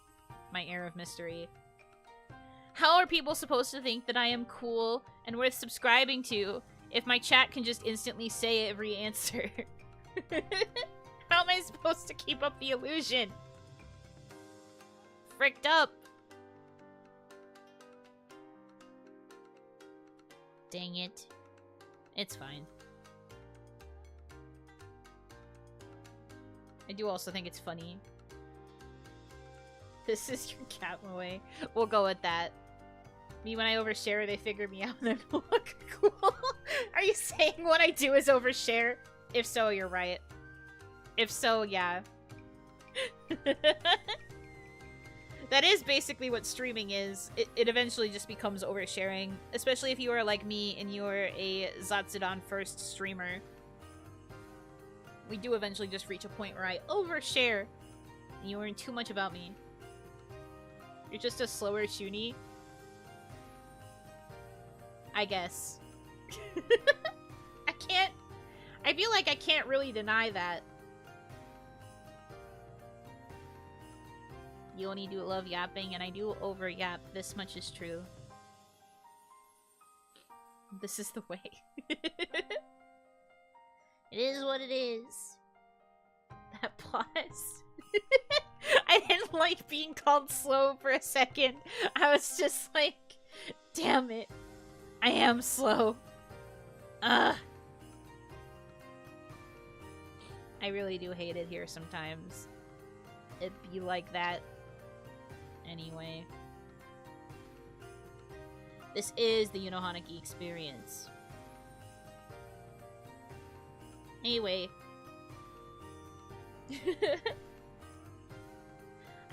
my air of mystery. How are people supposed to think that I am cool and worth subscribing to if my chat can just instantly say every answer? How am I supposed to keep up the illusion? Fricked up. Dang it. It's fine. I do also think it's funny. This is your cat away. We'll go with that. Me, when I overshare, they figure me out and I look cool. Are you saying what I do is overshare? If so, you're right. If so, yeah. That is basically what streaming is. It eventually just becomes oversharing. Especially if you are like me and you're a Zatsudan first streamer. We do eventually just reach a point where I overshare. And you learn too much about me. You're just a slower Shuni. I guess. I feel like I can't really deny that. You only do love yapping, and I do over yap. This much is true. This is the way. It is what it is. That pause. I didn't like being called slow for a second. I was just like, damn it. I am slow. I really do hate it here sometimes. It'd be like that. Anyway. This is the Yuno Hanaki experience. Anyway.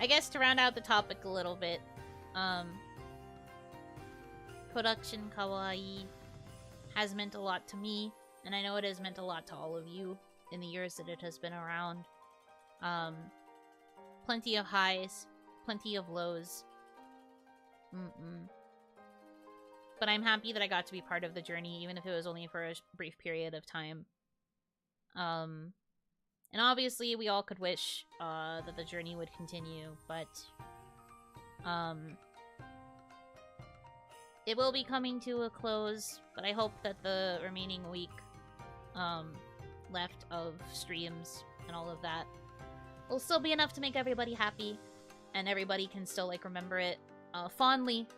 I guess to round out the topic a little bit, production kawaii has meant a lot to me, and I know it has meant a lot to all of you in the years that it has been around. Plenty of highs, plenty of lows. But I'm happy that I got to be part of the journey, even if it was only for a brief period of time. And obviously we all could wish that the journey would continue, but it will be coming to a close, but I hope that the remaining week left of streams and all of that will still be enough to make everybody happy, and everybody can still, like, remember it fondly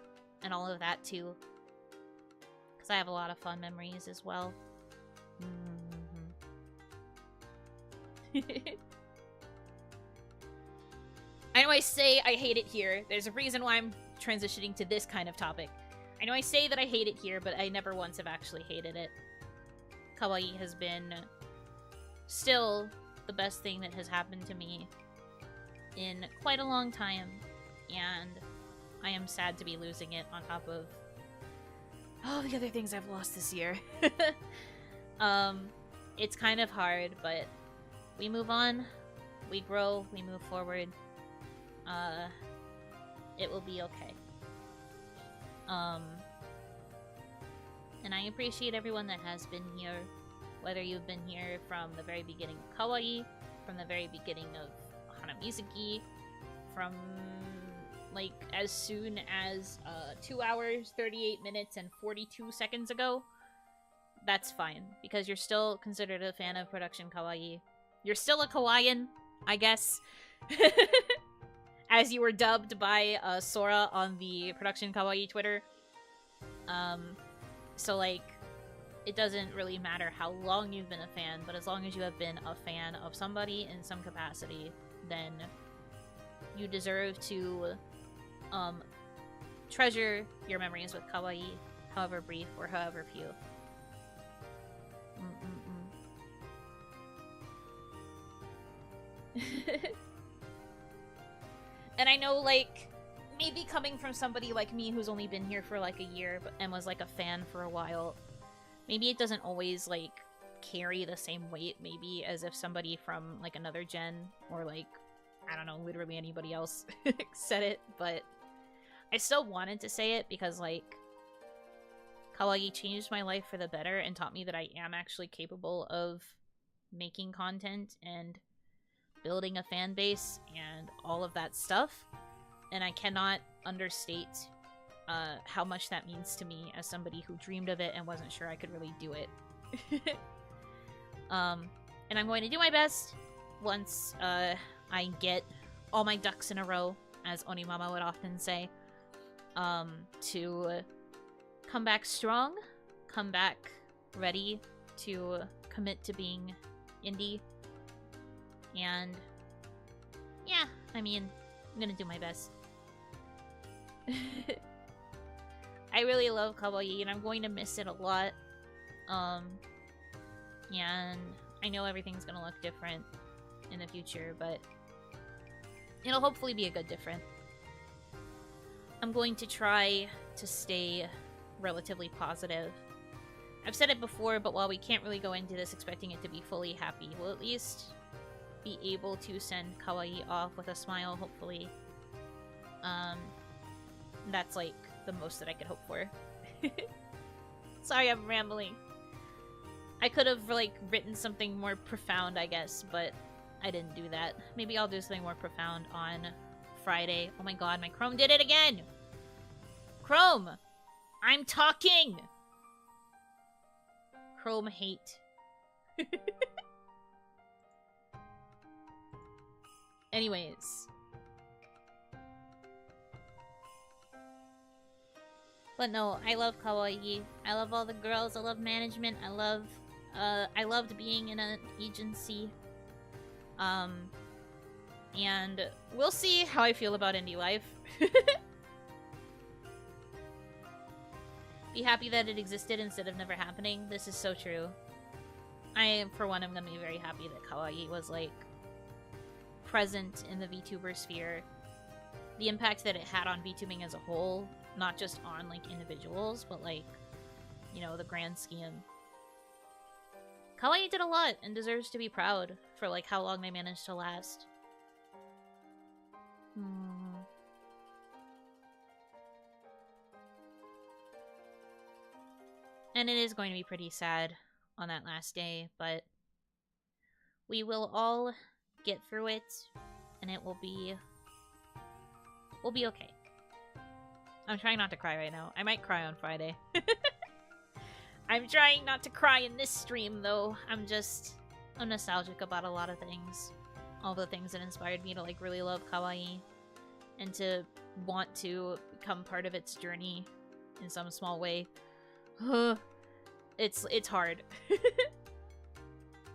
and all of that too, because I have a lot of fun memories as well. I know I say I hate it here. There's a reason why I'm transitioning to this kind of topic. I know I say that I hate it here, but I never once have actually hated it. Kawaii has been still the best thing that has happened to me in quite a long time, and I am sad to be losing it on top of all the other things I've lost this year. It's kind of hard, but we move on, we grow, we move forward. It will be okay. And I appreciate everyone that has been here, whether you've been here from the very beginning of Kawaii, from the very beginning of Hanamizuki, from, like, as soon as 2 hours, 38 minutes, and 42 seconds ago. That's fine, because you're still considered a fan of production Kawaii. You're still a Kawaiian, I guess. As you were dubbed by Sora on the production Kawaii Twitter. So, like, it doesn't really matter how long you've been a fan, but as long as you have been a fan of somebody in some capacity, then you deserve to treasure your memories with Kawaii, however brief or however few. And I know, like, maybe coming from somebody like me who's only been here for like a year and was like a fan for a while, maybe it doesn't always like carry the same weight maybe as if somebody from like another gen or like, I don't know, literally anybody else said it, but I still wanted to say it because, like, kawaii changed my life for the better and taught me that I am actually capable of making content and building a fan base and all of that stuff. And I cannot understate how much that means to me as somebody who dreamed of it and wasn't sure I could really do it. And I'm going to do my best once I get all my ducks in a row, as Onimama would often say, to come back strong, come back ready to commit to being indie. And yeah, I mean, I'm gonna do my best. I really love kawaii, and I'm going to miss it a lot. And I know everything's gonna look different in the future, but it'll hopefully be a good different. I'm going to try to stay relatively positive. I've said it before, but while we can't really go into this expecting it to be fully happy, we'll at least be able to send kawaii off with a smile, hopefully. That's like the most that I could hope for. Sorry, I'm rambling. I could have like written something more profound, I guess, but I didn't do that. Maybe I'll do something more profound on Friday. Oh my god, my Chrome did it again! Chrome! I'm talking! Chrome hate. Anyways. But no, I love kawaii. I love all the girls. I love management. I loved being in an agency. And we'll see how I feel about indie life. Be happy that it existed instead of never happening. This is so true. I, for one, am gonna be very happy that kawaii was, like, present in the VTuber sphere. The impact that it had on VTubing as a whole, not just on, like, individuals, but, like, you know, the grand scheme. Kawaii did a lot and deserves to be proud for, like, how long they managed to last. And it is going to be pretty sad on that last day, but we will all get through it, and it will be... we'll be okay. I'm trying not to cry right now. I might cry on Friday. I'm trying not to cry in this stream, though. I'm nostalgic about a lot of things. All the things that inspired me to, like, really love kawaii. And to want to become part of its journey in some small way. It's hard.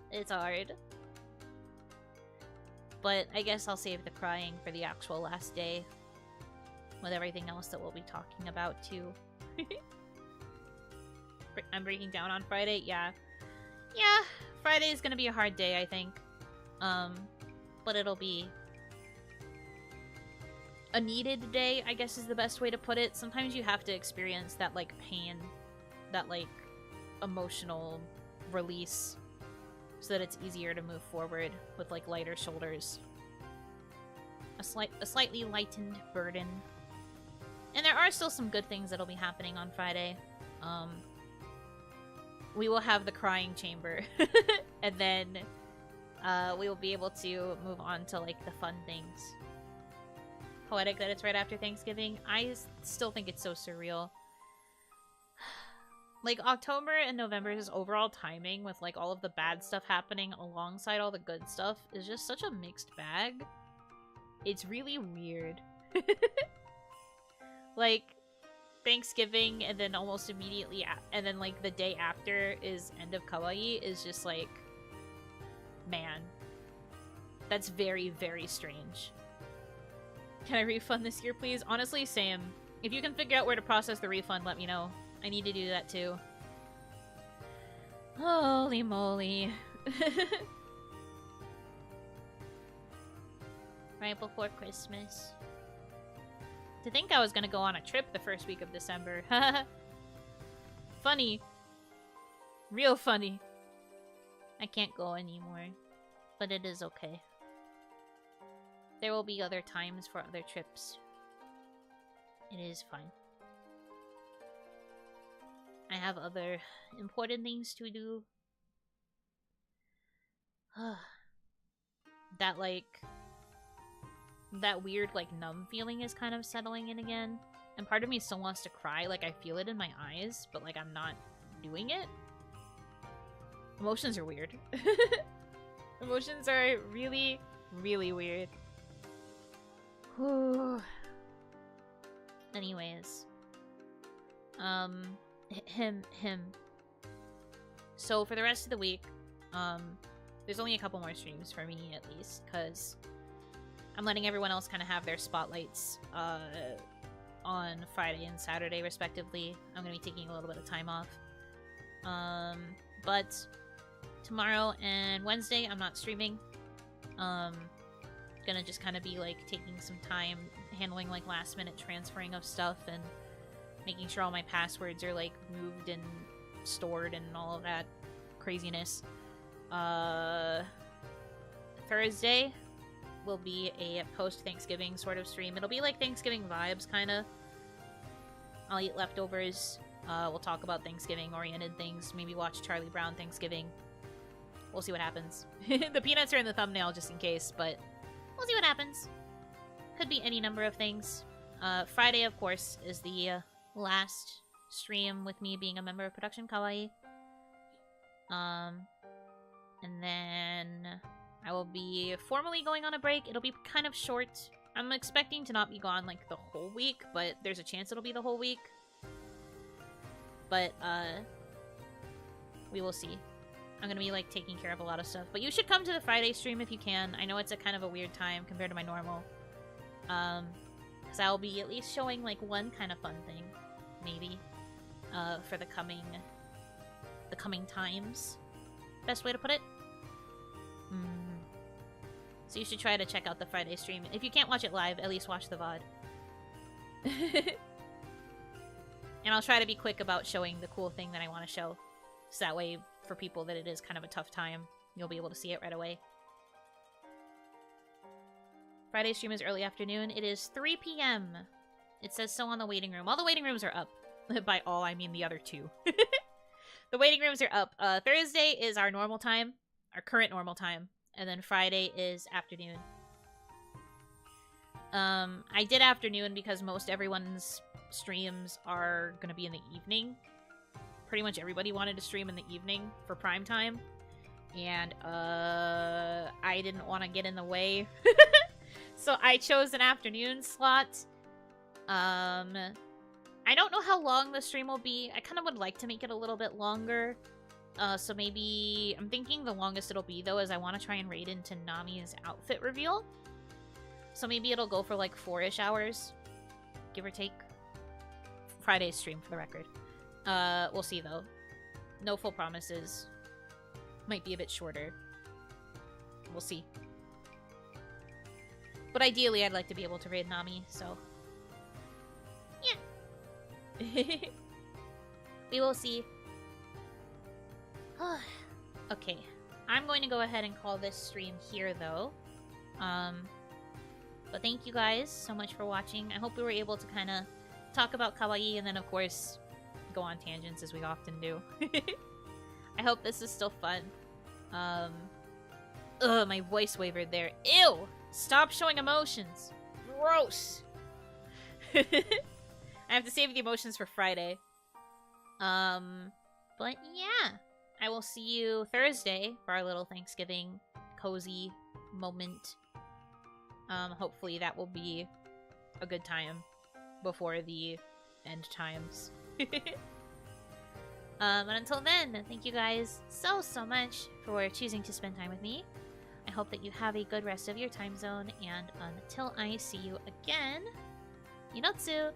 It's hard. But I guess I'll save the crying for the actual last day. With everything else that we'll be talking about, too. I'm breaking down on Friday? Yeah. Yeah, Friday is gonna be a hard day, I think. But it'll be a needed day, I guess is the best way to put it. Sometimes you have to experience that, like, pain, that, like, emotional release, so that it's easier to move forward with, like, lighter shoulders. A slightly lightened burden. And there are still some good things that'll be happening on Friday. We will have the crying chamber. And then we will be able to move on to, like, the fun things. Poetic that it's right after Thanksgiving. I still think it's so surreal. Like, October and November's overall timing with, like, all of the bad stuff happening alongside all the good stuff is just such a mixed bag. It's really weird. Like, Thanksgiving and then almost immediately and then, like, the day after is end of kawaii is just like, man, that's very, very strange. Can I refund this year, please? Honestly, Sam, if you can figure out where to process the refund, let me know. I need to do that too. Holy moly. Right before Christmas. To think I was gonna go on a trip the first week of December. Funny. Real funny. I can't go anymore. But it is okay. There will be other times for other trips. It is fun. I have other important things to do. That, like, that weird, like, numb feeling is kind of settling in again. And part of me still wants to cry, like, I feel it in my eyes, but, like, I'm not doing it. Emotions are weird. Emotions are really, really weird. Whew. Anyways. Him. So for the rest of the week, there's only a couple more streams for me, at least, because I'm letting everyone else kind of have their spotlights, on Friday and Saturday, respectively. I'm gonna be taking a little bit of time off. But tomorrow and Wednesday, I'm not streaming. Gonna just kind of be, like, taking some time handling, like, last-minute transferring of stuff and making sure all my passwords are, like, moved and stored and all of that craziness. Thursday will be a post-Thanksgiving sort of stream. It'll be like Thanksgiving vibes, kind of. I'll eat leftovers. We'll talk about Thanksgiving-oriented things. Maybe watch Charlie Brown Thanksgiving. We'll see what happens. The peanuts are in the thumbnail just in case, but we'll see what happens. Could be any number of things. Friday, of course, is the last stream with me being a member of Production Kawaii. And then I will be formally going on a break. It'll be kind of short. I'm expecting to not be gone, like, the whole week, but there's a chance it'll be the whole week. But, we will see. I'm gonna be, like, taking care of a lot of stuff. But you should come to the Friday stream if you can. I know it's a kind of a weird time compared to my normal. Because I'll be at least showing, like, one kind of fun thing, maybe, for the coming times. Best way to put it? So you should try to check out the Friday stream. If you can't watch it live, at least watch the VOD. And I'll try to be quick about showing the cool thing that I want to show. So that way, for people that it is kind of a tough time, you'll be able to see it right away. Friday stream is early afternoon. It is 3 p.m. It says so on the waiting room. All the waiting rooms are up. By all, I mean the other two. The waiting rooms are up. Thursday is our normal time. Our current normal time. And then Friday is afternoon. I did afternoon because most everyone's streams are going to be in the evening. Pretty much everybody wanted to stream in the evening for prime time. And, I didn't want to get in the way. So I chose an afternoon slot. I don't know how long the stream will be. I kind of would like to make it a little bit longer. So maybe... I'm thinking the longest it'll be, though, is I want to try and raid into Nami's outfit reveal. So maybe it'll go for, like, 4-ish hours. Give or take. Friday's stream, for the record. We'll see, though. No full promises. Might be a bit shorter. We'll see. But ideally, I'd like to be able to raid Nami, so... yeah. We will see. Okay. I'm going to go ahead and call this stream here, though. But thank you guys so much for watching. I hope we were able to kind of talk about kawaii and then, of course, go on tangents as we often do. I hope this is still fun. Ugh, my voice wavered there. Ew! Stop showing emotions. Gross. I have to save the emotions for Friday. But yeah. I will see you Thursday for our little Thanksgiving cozy moment. Hopefully that will be a good time before the end times. But until then, thank you guys so much for choosing to spend time with me. I hope that you have a good rest of your time zone, and until I see you again, Yunotsu!